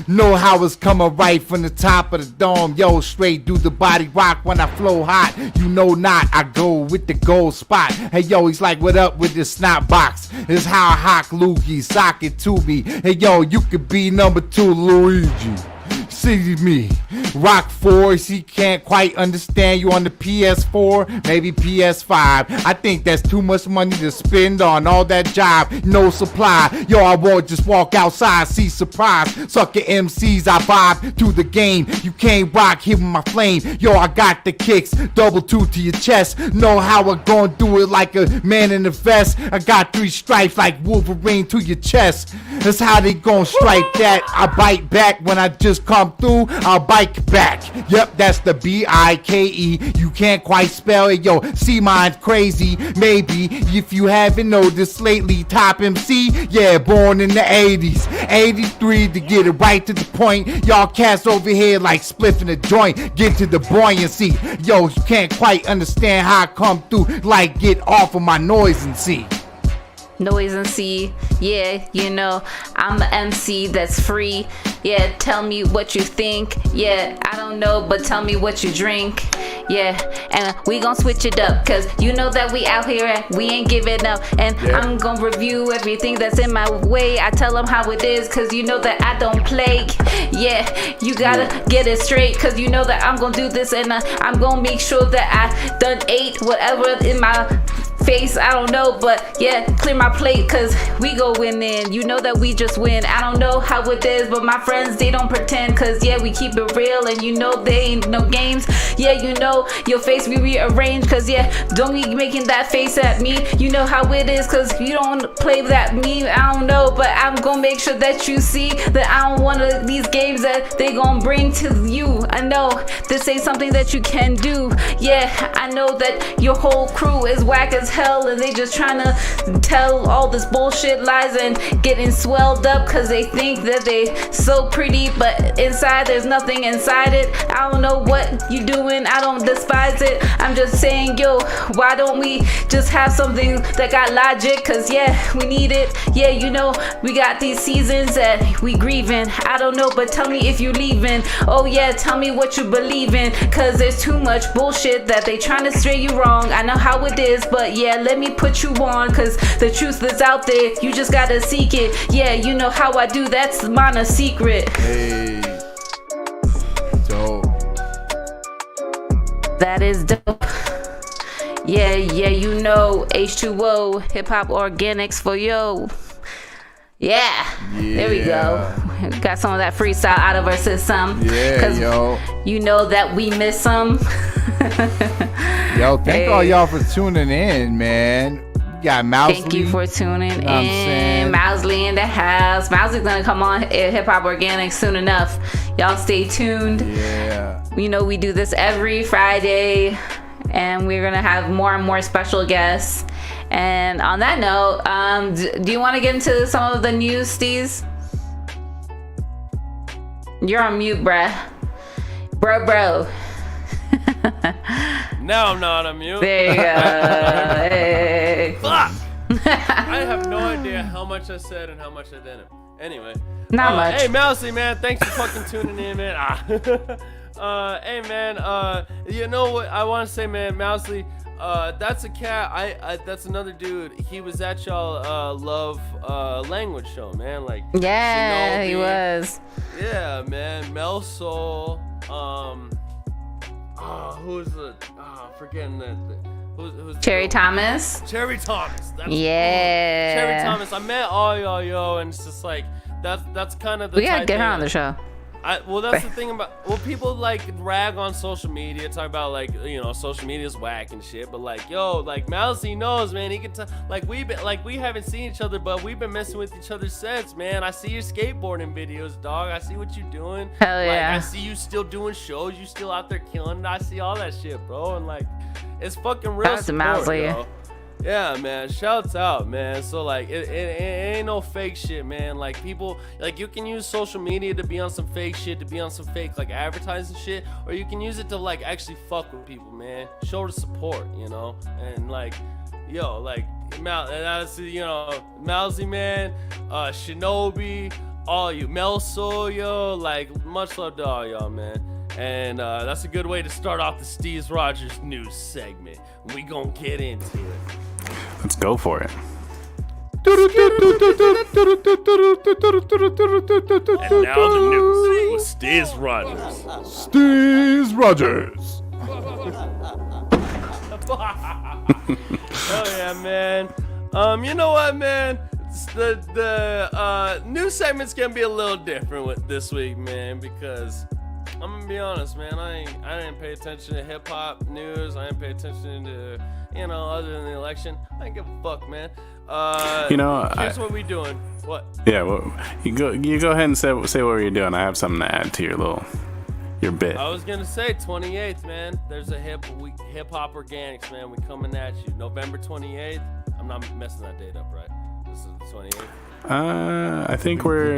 Know how it's coming right from the top of the dome. Yo, straight do the body rock when I flow hot. You know not, I go with the gold spot. Hey yo, he's like, what up with this snot box? It's how I hock loogie, sock it to me. Hey yo, you could be number 2 Luigi. See me, rock force, he can't quite understand you on the PS4, maybe PS5. I think that's too much money to spend on all that job, no supply. Yo, I won't just walk outside, see surprise. Sucker MCs, I vibe to the game. You can't rock here with my flame. Yo, I got the kicks, double 2 to your chest. Know how I gonna do it like a man in a vest. I got 3 stripes like Wolverine to your chest. That's how they gonna strike that. I bite back when I just come through, I'll bike back. Yep, that's the B-I-K-E. You can't quite spell it, yo. See, mine's crazy. Maybe if you haven't noticed lately, top MC, yeah, born in the 80s, 83 to get it right to the point. Y'all cats over here like spliffing a joint. Get to the buoyancy. Yo, you can't quite understand how I come through. Like, get off of my noise and see. Noise and see, yeah, you know, I'm the MC that's free. Yeah, tell me what you think. Yeah, I don't know, but tell me what you drink. Yeah, and we gon' switch it up, cause you know that we out here and we ain't giving up. And I'm gon' review everything that's in my way. I tell them how it is, cause you know that I don't play. Yeah, you gotta get it straight, cause you know that I'm gon' do this, and I'm gon' make sure that I done ate whatever in my face, I don't know, but yeah, clear my plate, cause we go win in. You know that we just win. I don't know how it is, but my friends, they don't pretend, cause yeah, we keep it real, and you know they ain't no games. Yeah, you know your face we rearrange, cause yeah, don't be making that face at me. You know how it is, cause you don't play that me. I don't know, but I'm gonna make sure that you see that I don't want these games that they gonna bring to you. I know this ain't something that you can do. Yeah, I know that your whole crew is whack as hell, and they just trying to tell all this bullshit lies and getting swelled up cause they think that they so pretty, but inside there's nothing inside it. I don't know what you doing, I don't despise it. I'm just saying, yo, why don't we just have something that got logic, cause yeah, we need it. Yeah, you know, we got these seasons that we grieving. I don't know, but tell me if you leaving. Oh yeah, tell me what you believe in, cause there's too much bullshit that they trying to stray you wrong. I know how it is, but yeah, let me put you on, cause the truth is out there, you just gotta seek it. Yeah, you know how I do, that's mine a secret. Hey, dope. That is dope. Yeah, you know, H2O, hip hop organics for yo. Yeah, there we go. got some of that freestyle out of our system. Yeah, yo. You know that we miss them. Yo, thank all y'all for tuning in, man. We got Mousley. Thank you for tuning in. Mousley in the house. Mousley's gonna come on Hip Hop Organic soon enough. Y'all stay tuned. Yeah. You know we do this every Friday, and we're gonna have more and more special guests. And on that note, do you want to get into some of the news, Steez? You're on mute, bruh. Bro. Now I'm not on mute. There you go. Hey. Fuck! I have no idea how much I said and how much I didn't. Anyway. Not much. Hey, Mousy, man. Thanks for fucking tuning in, man. Hey, man. You know what I want to say, man? Mousy, that's a cat. That's another dude. He was at y'all love language show, man. Like, yeah, Shinobi. He was. Yeah, man. Mel Soul. Who's the? Forgetting who's Cherry Thomas. Cherry Thomas. Yeah. Cherry Thomas. I met all y'all, yo, and it's just like that's kind of the. We gotta get her on the show. Well, that's the thing about people like rag on social media, talk about like social media's whack and shit. But like like Mousy knows, man. He can tell. Like we haven't seen each other, but we've been messing with each other since, man. I see your skateboarding videos, dog. I see what you're doing. Hell yeah. Like, I see you still doing shows. You still out there killing it. I see all that shit, bro. And like, it's fucking real. That's Mousy. Yo. Yeah, man. Shouts out, man. So like, it ain't no fake shit, man. Like people, like you can use social media to be on some fake shit, to be on some fake like advertising shit, or you can use it to like actually fuck with people, man. Show the support, and like, like Mousy, man, Shinobi, all you, Melso, like much love to all y'all, man. And that's a good way to start off the Steve Rogers news segment. We gonna get into it. Let's go for it. And now the news with Steve Rogers. Steve Rogers. Oh yeah, man. You know what, man? The news segment's gonna be a little different with this week, man, because I'm gonna be honest, man. I didn't pay attention to hip hop news. I didn't pay attention to other than the election. I didn't give a fuck, man. Here's what we doing. What? Yeah, well, you go ahead and say what you're doing. I have something to add to your bit. I was gonna say 28th, man. There's a hip hop organics, man. We coming at you, November 28th. I'm not messing that date up, right? This is the 28th. I think we're.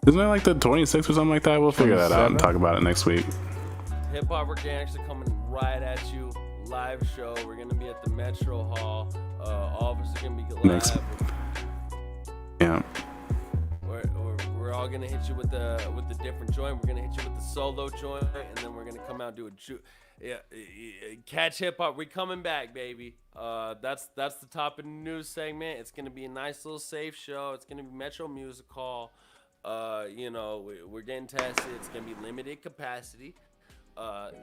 Isn't it like the 26th or something like that? We'll figure that out and talk about it next week. Hip Hop Organics are coming right at you. Live show. We're gonna be at the Metro Hall. All of us are gonna be live. Yeah. We're all gonna hit you with the different joint. We're gonna hit you with the solo joint, and then we're gonna come out and do catch hip hop. We're coming back, baby. That's the top of the news segment. It's gonna be a nice little safe show. It's gonna be Metro Music Hall. We're getting tested. It's gonna be limited capacity.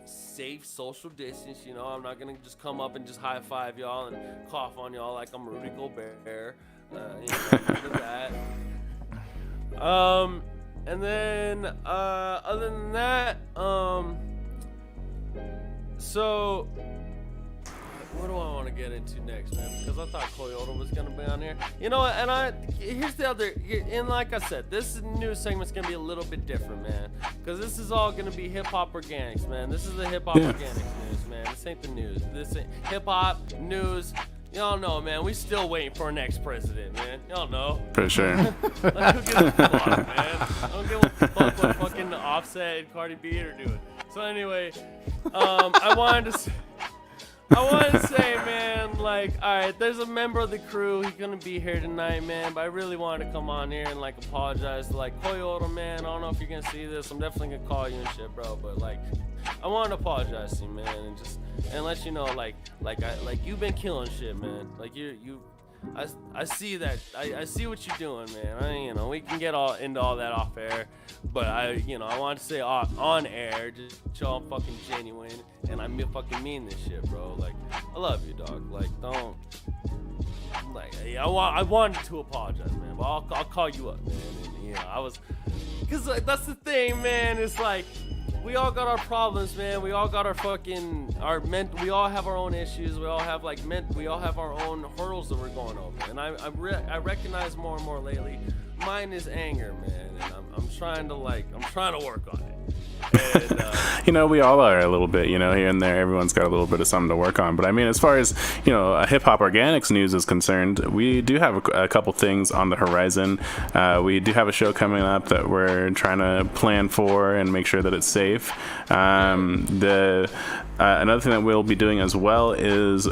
Safe social distance. I'm not gonna just come up and just high five y'all and cough on y'all like I'm Rudy Gobert. That. And then other than that, so what do I want to get into next, man? Because I thought Toyota was gonna be on here. You know what? And here's the other. And like I said, this news segment's gonna be a little bit different, man. Because this is all gonna be hip hop organics, man. This is the hip hop organics news, man. This ain't the news. This ain't hip hop news. Y'all know, man. We still waiting for our next president, man. Y'all know. For sure. Like, who gives a fuck, man? I don't give a fuck what fucking Offset and Cardi B are doing. So anyway, I wanted to say, man, like, all right, there's a member of the crew. He's gonna be here tonight, man. But I really wanted to come on here and like apologize to like Toyota, man. I don't know if you're gonna see this. I'm definitely gonna call you and shit, bro. But like, I wanted to apologize to you, man, and let you know, like you've been killing shit, man. Like I see that. I see what you're doing, man. We can get into all that off air, but I want to say on air, just show I'm fucking genuine, and I fucking mean this shit, bro. Like, I love you, dog. Like, don't like, hey, I wanted to apologize, man, but I'll call you up, man. And, you know, I was, cause like, that's the thing, man. It's like we all got our problems, man. We all got our we all have our own issues. We all have we all have our own hurdles that we're going over. And I recognize more and more lately, mine is anger, man. And I'm trying to work on it. And, you know, we all are a little bit, you know, here and there. Everyone's got a little bit of something to work on. But I mean, as far as, you know, Hip Hop Organics news is concerned, we do have a couple things on the horizon. We do have a show coming up that we're trying to plan for and make sure that it's safe. Another thing that we'll be doing as well is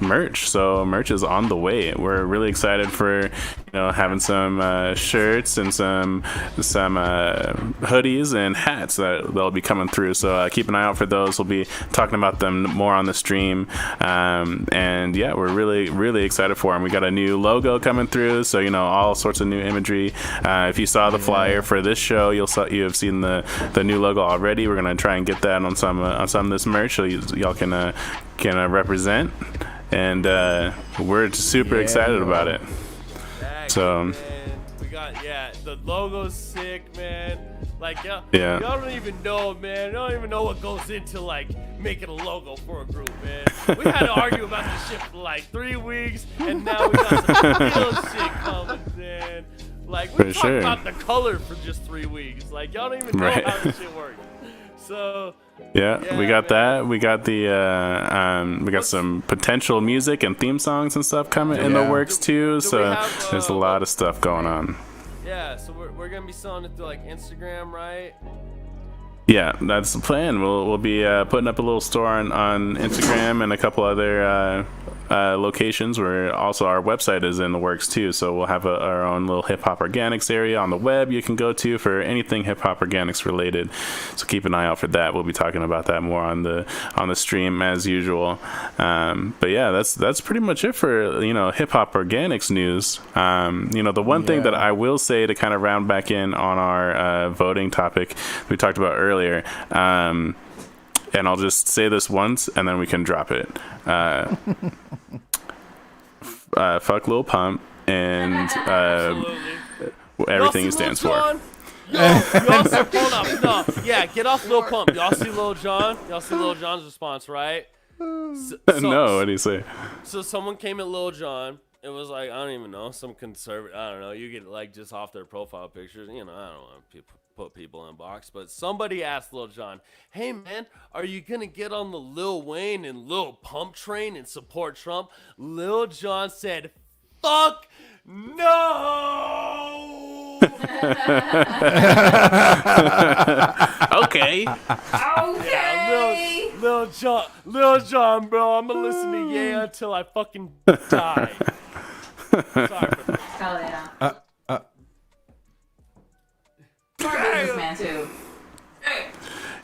merch. So merch is on the way. We're really excited for, you know, having some shirts and some hoodies and hats that'll be coming through. So keep an eye out for those. We'll be talking about them more on the stream. And yeah, we're really, really excited for them. We got a new logo coming through. So, you know, all sorts of new imagery. If you saw the flyer for this show, you have seen the new logo already. We're going to try and get that on some of this merch so y'all can represent. And we're super excited about it. So we got the logo's sick, man. Like y'all don't even know, man. You don't even know what goes into like making a logo for a group, man. We had to argue about this shit for like 3 weeks, and now we got some real shit coming, man. Like we talked about the color for just 3 weeks. Like y'all don't even know how this shit works. So yeah, we got that. We got we got some potential music and theme songs and stuff coming in the works too. So there's a lot of stuff going on. Yeah, so we're gonna be selling it through like Instagram, right? Yeah, that's the plan. We'll be putting up a little store on Instagram and a couple other locations where also our website is in the works too. So we'll have our own little Hip Hop Organics area on the web you can go to for anything Hip Hop Organics related. So keep an eye out for that. We'll be talking about that more on the stream as usual. But yeah, that's pretty much it for, you know, Hip Hop Organics news. You know, the one thing that I will say to kind of round back in on our voting topic we talked about earlier, and I'll just say this once and then we can drop it. Fuck Lil Pump and everything he stands for. Yo, y'all see, hold up, no, yeah, get off Lil Pump. Y'all see Lil Jon? Y'all see Lil Jon's response, right? No, what do you say? So someone came at Lil Jon. It was like, I don't even know, some conservative, I don't know, you get like just off their profile pictures, you know, I don't want to put people in a box, but somebody asked Lil Jon, hey man, are you gonna get on the Lil Wayne and Lil Pump train and support Trump? Lil Jon said, fuck no. Okay. Yeah, Lil Jon, bro, I'm gonna listen to Yeah until I fucking die. Sorry for that. Hell yeah. Smart businessman too.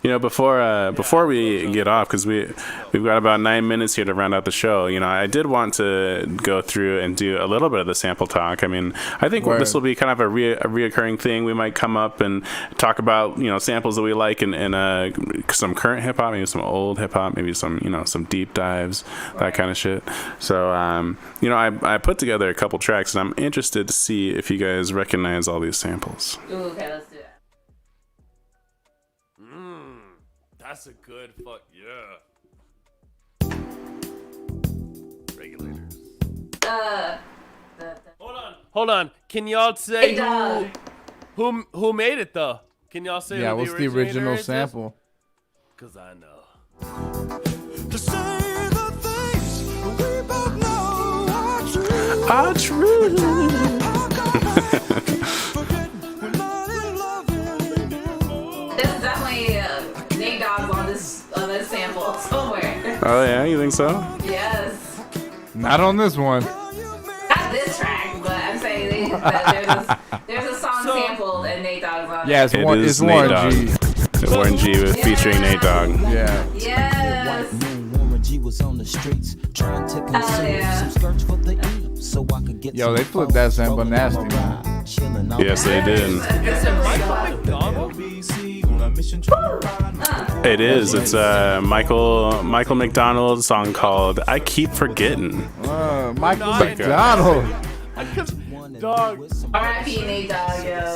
You know, before we get off, because we've got about 9 minutes here to round out the show. You know, I did want to go through and do a little bit of the sample talk. I mean, I think this will be kind of a reoccurring thing. We might come up and talk about, you know, samples that we like and some current hip hop, maybe some old hip hop, maybe some, you know, some deep dives, that kind of shit. So, you know, I put together a couple tracks, and I'm interested to see if you guys recognize all these samples. Ooh, okay, let's do it. That's a good Regulators. Hold on. Can y'all say who made it though? Can y'all say? Yeah, who what's the original sample? Cause I know. To say the things we both know are true. This is definitely Nate Dogg's on this sample somewhere. Oh yeah, you think so? Yes. Not on this one. Not this track, but I'm saying that there's a song sampled and Nate Dogg's on it. Yeah, it's Warren G. Warren G featuring Nate Dogg. Yeah. Yes. Warren G was on the streets trying to consume some skirts for the E, so I could get. Yo, they flipped that sample nasty, man. Yes, they did. It is. It's Michael McDonald's song called "I Keep Forgetting." Oh. Michael McDonald. Dog. R.I.P. Nate Dogg, yo.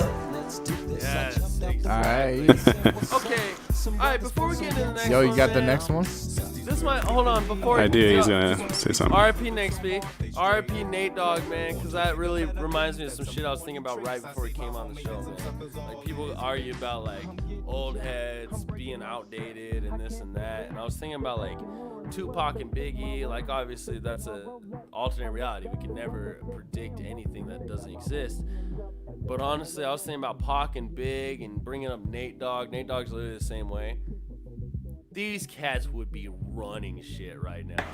Yes. Alright. Okay. Alright, before we get into the next Yo, you one, got the man, next one? This might, hold on, before I do. He's gonna say something. R.I.P. Next B. R.I.P. Nate Dogg, man, because that really reminds me of some shit I was thinking about right before he came on the show, man. Like, people argue about, like, old heads being outdated and this and that. And I was thinking about, like, Tupac and Biggie. Like, obviously, that's a alternate reality. We can never predict anything that doesn't exist. But honestly, I was thinking about Pac and Big and bringing up Nate Dogg. Nate Dogg's literally the same way. These cats would be running shit right now.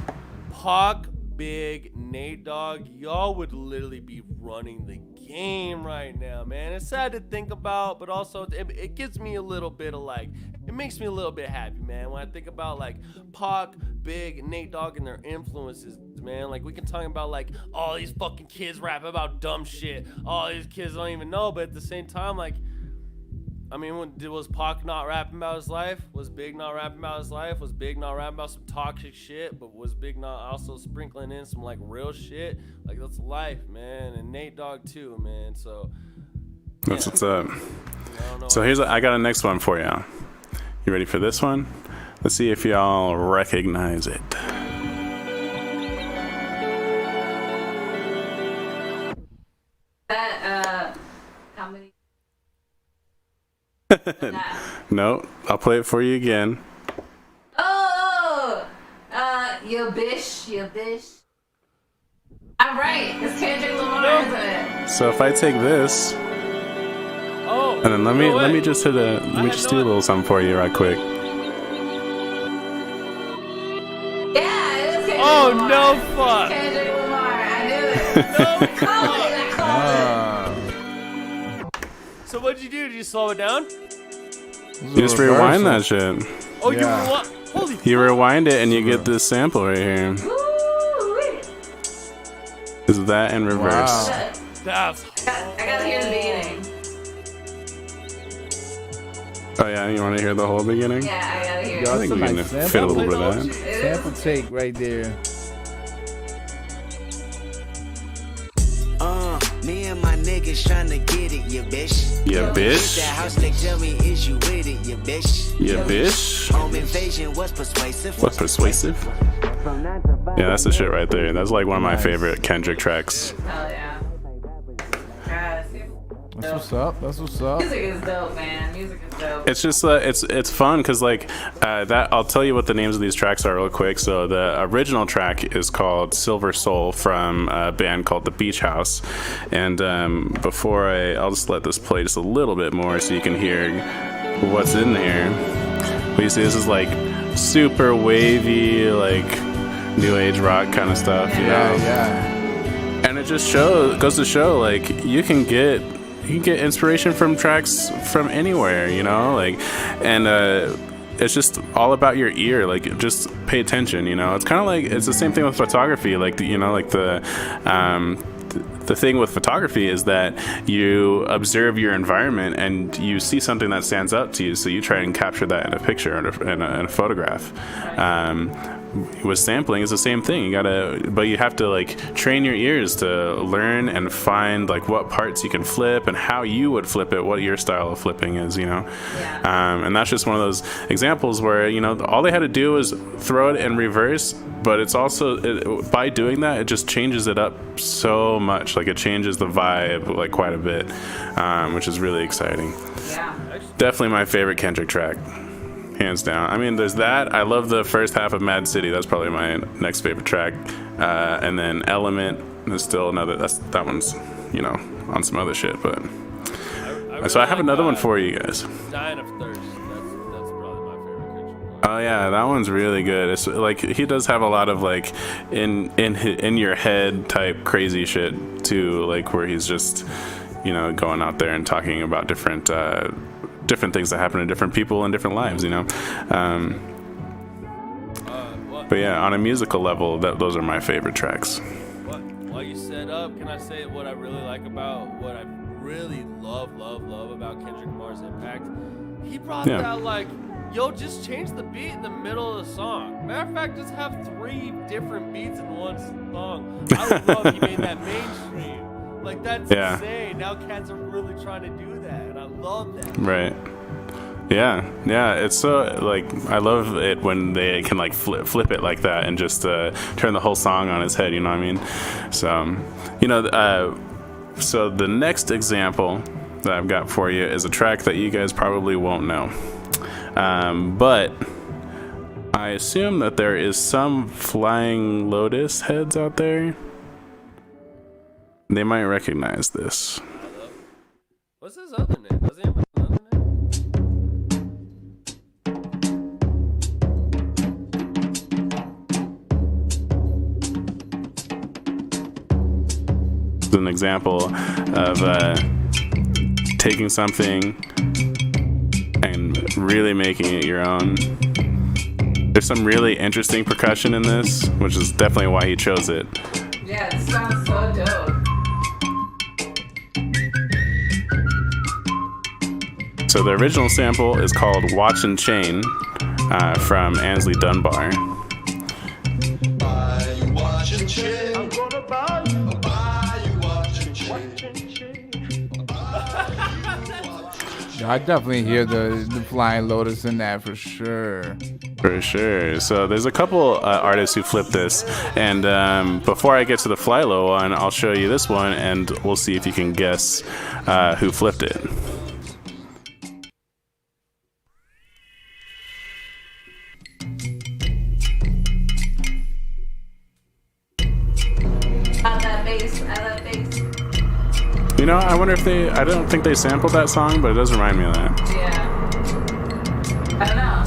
Pac, Big, Nate Dogg, y'all would literally be running the game right now, man. It's sad to think about, but also it gives me a little bit of like, it makes me a little bit happy, man, when I think about like Pac, Big, Nate Dogg and their influences, man. Like, we can talk about like, all these fucking kids rap about dumb shit. All these kids don't even know, but at the same time, like, I mean, was Pac not rapping about his life? Was Big not rapping about his life? Was Big not rapping about some toxic shit? But was Big not also sprinkling in some, like, real shit? Like, that's life, man. And Nate Dogg, too, man. So, yeah. That's what's up. So I got a next one for you. You ready for this one? Let's see if y'all recognize it. How many? No, I'll play it for you again. Oh, you bitch. I'm right. It's Kendrick Lamar, isn't it? So if I take this, and then let me just do a little something for you right quick. Yeah, it is Kendrick Oh, Lamar. no fuck. Kendrick Lamar, I knew it. I called it. So what'd you do? Did you slow it down? You just rewind that shit. Oh, Yeah. you holy You rewind it and you get this sample right here. Woo-wee. Is that in reverse? Wow. that's I gotta hear the beginning. Oh yeah, you want to hear the whole beginning? Yeah, I gotta hear Yo, it. I think we That's a can nice fit a sample. little bit of that. Sample take right there. Me and my niggas tryna get it, you bitch. Yeah, Hit bitch. that house, like, tell me, is you with it, you bitch? Yeah, bitch. Home invasion was persuasive. What's persuasive? Yeah, that's the shit right there. That's like one of my favorite Kendrick tracks. Hell yeah. Guys, That's what's up. That's what's up. music is dope, man. Music is dope. It's just it's fun because like that. I'll tell you what the names of these tracks are real quick. So the original track is called Silver Soul from a band called The Beach House. And before I'll just let this play just a little bit more so you can hear what's in there. But you see, this is like super wavy, like new age rock kind of stuff. You know? Yeah. And it just goes to show like you can get inspiration from tracks from anywhere, you know, like, and it's just all about your ear. Like, just pay attention, you know. It's kind of like, it's the same thing with photography. Like, you know, like the thing with photography is that you observe your environment and you see something that stands out to you, so you try and capture that in a picture in a photograph. With sampling, it's the same thing. But you have to like train your ears to learn and find like what parts you can flip and how you would flip it, what your style of flipping is, you know. And that's just one of those examples where, you know, all they had to do was throw it in reverse, but it's also by doing that, it just changes it up so much. Like, it changes the vibe like quite a bit, which is really exciting. Yeah. Definitely my favorite Kendrick track. Hands down. I mean, there's that. I love the first half of Mad City. That's probably my next favorite track. And then Element is still another. That one's, you know, on some other shit. But so I have another one for you guys. Dying of Thirst. That's probably my favorite Kendrick. Oh yeah, that one's really good. It's like he does have a lot of like in your head type crazy shit too. Like where he's just, you know, going out there and talking about different things that happen to different people in different lives, you know. But yeah, on a musical level, those are my favorite tracks. While you set up, can I say what I really like about what I really love about Kendrick Lamar's impact? He brought that like yo, just change the beat in the middle of the song. Matter of fact, just have 3 different beats in one song. I would love you made that mainstream. Like, that's insane. Now cats are really trying to do that, and I love that. Right. Yeah, it's so, like, I love it when they can, like, flip it like that and just turn the whole song on its head, you know what I mean? So, you know, so the next example that I've got for you is a track that you guys probably won't know. But I assume that there is some Flying Lotus heads out there. They might recognize this. What's his other name? Does he have another name? An example of taking something and really making it your own. There's some really interesting percussion in this, which is definitely why he chose it. Yeah, it sounds so dope. So the original sample is called Watch and Chain from Ansley Dunbar. Buy you watch and chain. I'm gonna buy you. Buy you watch and chain. I definitely hear the Flying Lotus in that for sure. For sure. So there's a couple artists who flipped this, and before I get to the Fly Low one, I'll show you this one, and we'll see if you can guess who flipped it. You know, I wonder if I don't think they sampled that song, but it does remind me of that. Yeah. I don't know.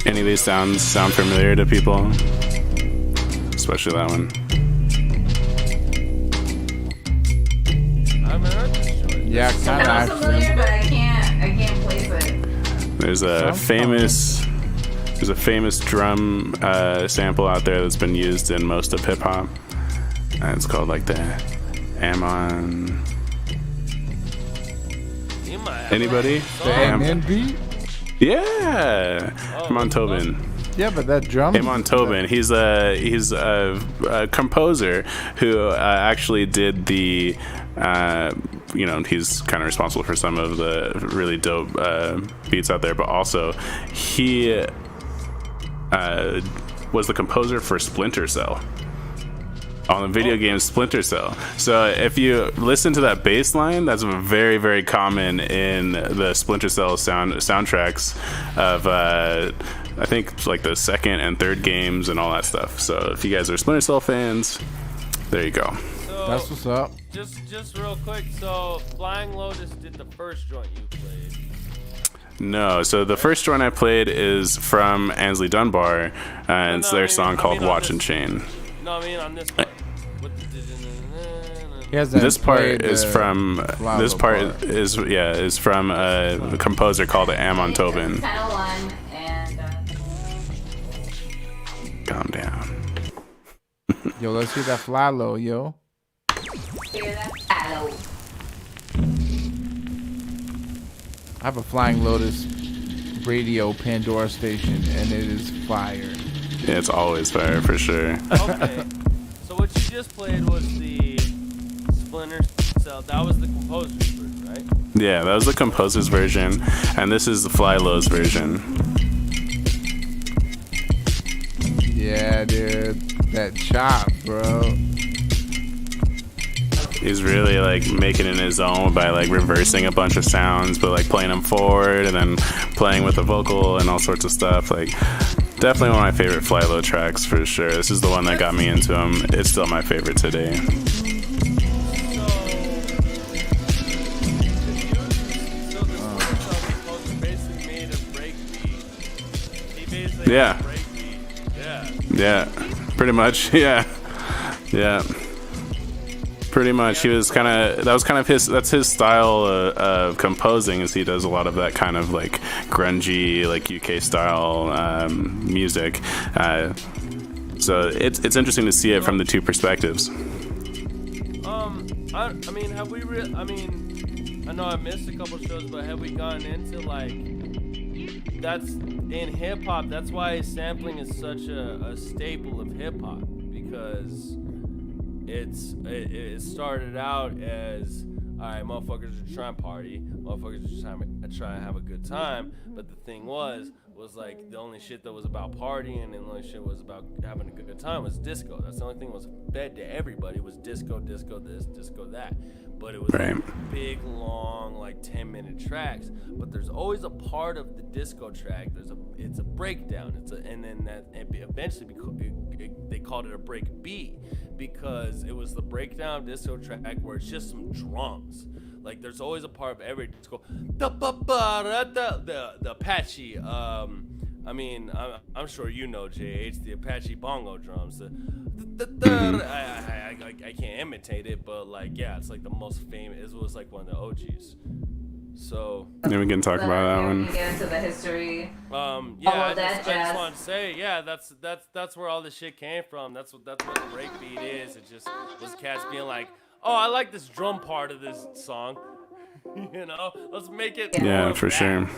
Any of these sound familiar to people? Especially that one. I've heard this joint. Yeah, kind Sounds of. familiar, but I can't place it. There's a famous drum sample out there that's been used in most of hip hop. It's called like the Amon. Anybody? The Amon beat? Yeah, Amon Tobin. Yeah, but that drum. Amon Tobin. He's a composer who actually did the. You know, he's kind of responsible for some of the really dope beats out there, but also he was the composer for Splinter Cell. On the video game Splinter Cell. So if you listen to that bass line, that's very, very common in the Splinter Cell soundtracks of I think like the second and third games and all that stuff. So if you guys are Splinter Cell fans, there you go. So, that's what's up. Just real quick. So Flying Lotus did the first joint you played. No, so the first joint I played is from Ansley Dunbar, and it's their song called Watch and Chain. No, I mean on this part. This part is from a composer called Amon Tobin. Calm down. Yo, let's hear that fly low, yo. I have a Flying Lotus radio Pandora station, and it is fire. Yeah, it's always fire for sure. Okay, so what you just played was the Splinter Cell. That was the composer's version, right? Yeah, that was the composer's version, and this is the Fly Low's version. Yeah, dude, that chop, bro. He's really like making it his own by like reversing a bunch of sounds, but like playing them forward and then playing with the vocal and all sorts of stuff. Like, definitely one of my favorite Fly Low tracks for sure. This is the one that got me into him. It's still my favorite today. Yeah. Yeah. Pretty much. Yeah. Yeah. Pretty much. He was kind of, that was kind of that's his style of composing, is he does a lot of that kind of like grungy, like UK style music. So it's interesting to see it from the two perspectives. I mean, have we I know I missed a couple shows, but have we gotten into like that's in hip hop. That's why sampling is such a staple of hip hop, because it started out as, all right, motherfuckers are trying to party, motherfuckers are just trying to have a good time. But the thing was like the only shit that was about partying and the only shit was about having a good time was disco. That's the only thing that was fed to everybody was disco this, disco that. But it was like big, long, like 10-minute tracks. But there's always a part of the disco track. It's a breakdown. Eventually they called it a break beat, because it was the breakdown disco track where it's just some drums. Like there's always a part of every disco, the Apache. I mean, I'm sure you know JH, the Apache bongo drums. I can't imitate it, but like, yeah, it's like the most famous. It was like one of the OGs. So yeah, we can talk about that one. Get into the history. I just want to say, yeah, that's where all this shit came from. That's what the breakbeat is. It just was cats being like, oh, I like this drum part of this song. You know, let's make it. Yeah, for sure.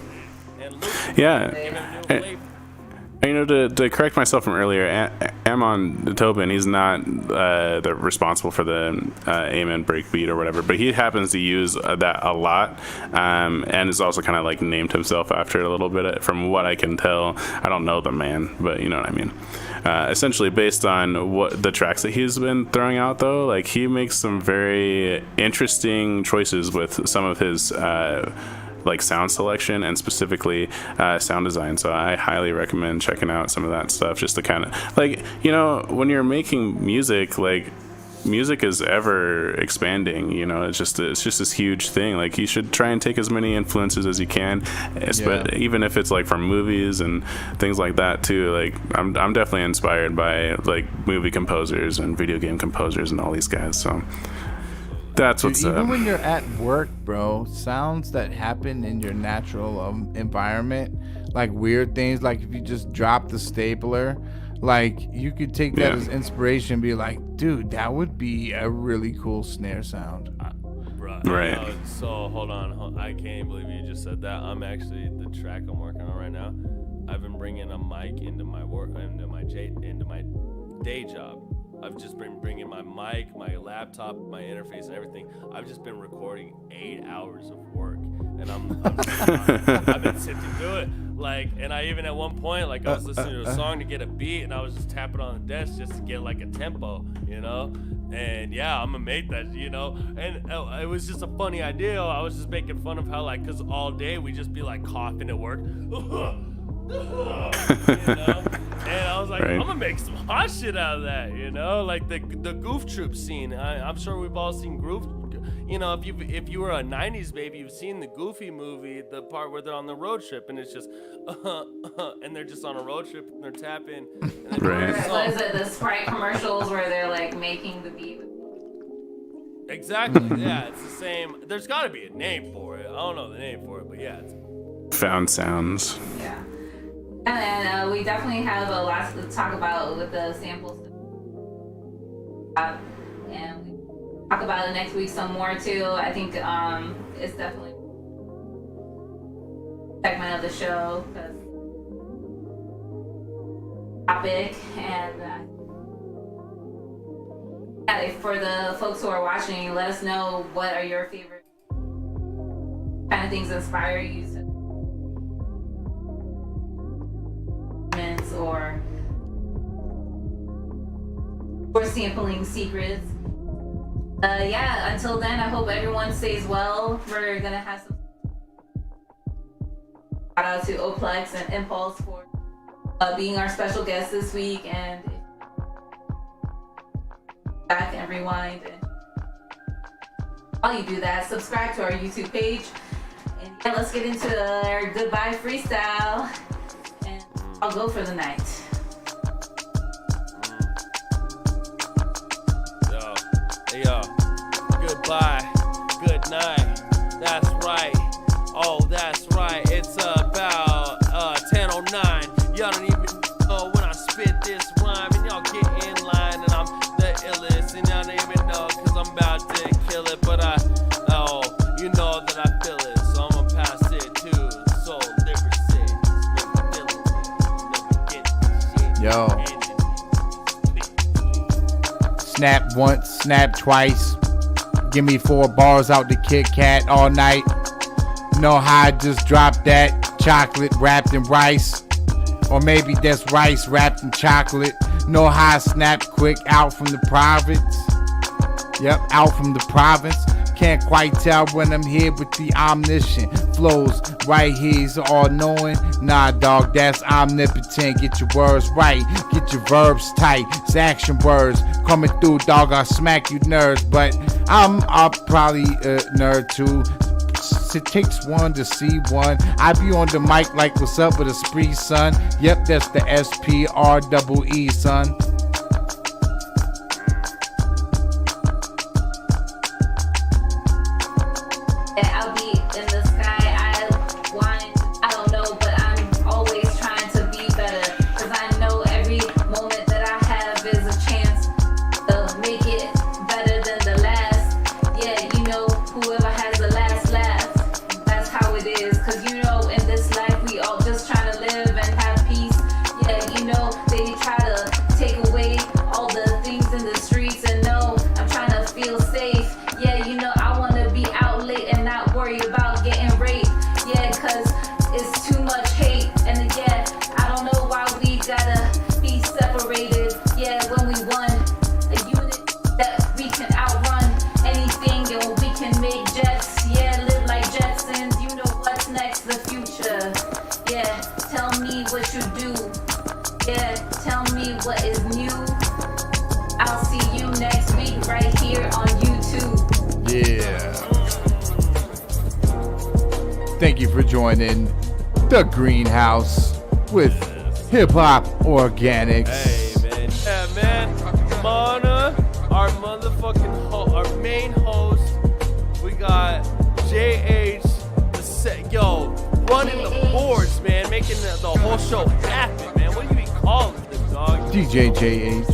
Yeah. You know, to correct myself from earlier, Amon Tobin, he's not the responsible for the Amen breakbeat or whatever, but he happens to use that a lot, and has also kind of like named himself after it a little bit. From what I can tell, I don't know the man, but you know what I mean. Essentially, based on what the tracks that he's been throwing out, though, like he makes some very interesting choices with some of his like sound selection and specifically sound design. So I highly recommend checking out some of that stuff, just to kind of like, you know, when you're making music, like music is ever expanding, you know, it's just this huge thing. Like you should try and take as many influences as you can, even if it's like from movies and things like that too. Like I'm definitely inspired by like movie composers and video game composers and all these guys. So that's what's even when you're at work, bro, sounds that happen in your natural environment, like weird things, like if you just drop the stapler, like you could take that as inspiration and be like, dude, that would be a really cool snare sound. Right. So hold on, I can't believe you just said that. I'm actually, the track I'm working on right now, I've been bringing a mic into my work, into my day job. I've just been bringing my mic, my laptop, my interface, and everything. I've just been recording 8 hours of work, and I've been sitting through it. Like, and I even at one point, like, I was listening to a song to get a beat, and I was just tapping on the desk just to get like a tempo, you know. And yeah, I'm gonna make that, you know. And it was just a funny idea. I was just making fun of how, like, cause all day we just be like coughing at work. You know? And I was like, I'm gonna make some hot shit out of that, you know, like the Goof Troop scene. I'm sure we've all seen Goof. You know, if you were a '90s baby, you've seen the Goofy movie, the part where they're on the road trip and it's just and they're just on a road trip and they're tapping. And what is it? The Sprite commercials where they're like making the beat. Exactly. Yeah, it's the same. There's got to be a name for it. I don't know the name for it, but yeah. Found sounds. Yeah. And then we definitely have a lot to talk about with the samples. And we talk about it next week some more too. I think it's definitely a segment of the show because topic and for the folks who are watching, let us know what are your favorite kind of things inspire you to or sampling secrets. Until then, I hope everyone stays well. We're gonna have some shout out to Oplex and Empuls for being our special guest this week, and back and rewind, and while you do that, subscribe to our YouTube page, and let's get into our goodbye freestyle. I'll go for the night. Yo, goodbye, good night. That's right. Oh, that's right. It's about 10:09. Y'all don't even know when I spit this rhyme, and y'all get in line, and I'm the illest, and y'all don't even know, cause I'm about to kill it, but you know that I feel it, so I'ma pass it to Soul Liberty. Snap once, snap twice. Give me 4 bars out the Kit Kat all night. Know how I just dropped that chocolate wrapped in rice. Or maybe that's rice wrapped in chocolate. Know how I snap quick out from the province. Yep, out from the province. Can't quite tell when I'm here with the omniscient flows. Right here, he's all knowing. Nah, dog, that's omnipotent. Get your words right, get your verbs tight. It's action words coming through, dog. I'll smack you nerds, but I'm probably a nerd too. It takes one to see one. I be on the mic like what's up with a spree, son. Yep, that's the SPREE, son. I'll be in the sky, I don't know, but I'm always trying to be better. Cause I know every moment that I have is a chance to make it better than the last. Yeah, you know, whoever has the last laugh, that's how it is. Cause you know, in this life, we all just trying to live and have peace. Yeah, you know, they try to take away all the things in the streets, and no, I'm trying to feel safe. Yeah, you know, I want to be out late and not worry about getting raped. Yeah, cause it's too much hate. And yeah, I don't know why we gotta be separated. Yeah, when we won a unit that we can outrun anything, and we can make jets. Yeah, live like Jetsons. You know what's next, the future. Yeah, tell me what you do. Yeah, tell me what is new. I'll see you next week right here on YouTube. Yeah. Thank you for joining the Greenhouse with Hip Hop Organics. Hey, man. Yeah, man. Mana, our motherfucking our main host. We got JH, yo, running the boards, man, making the whole show happen, man. What do you even call this, dog? DJ JH.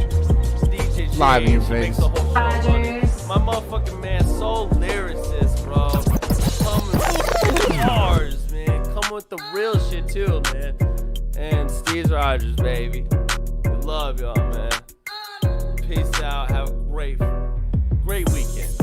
DJ JH. Live in your face. My motherfucking man, soul lyricist, bro. Coming with bars, man. Coming with the real shit too, man. And Steve Rogers, baby. We love y'all, man. Peace out. Have a great weekend.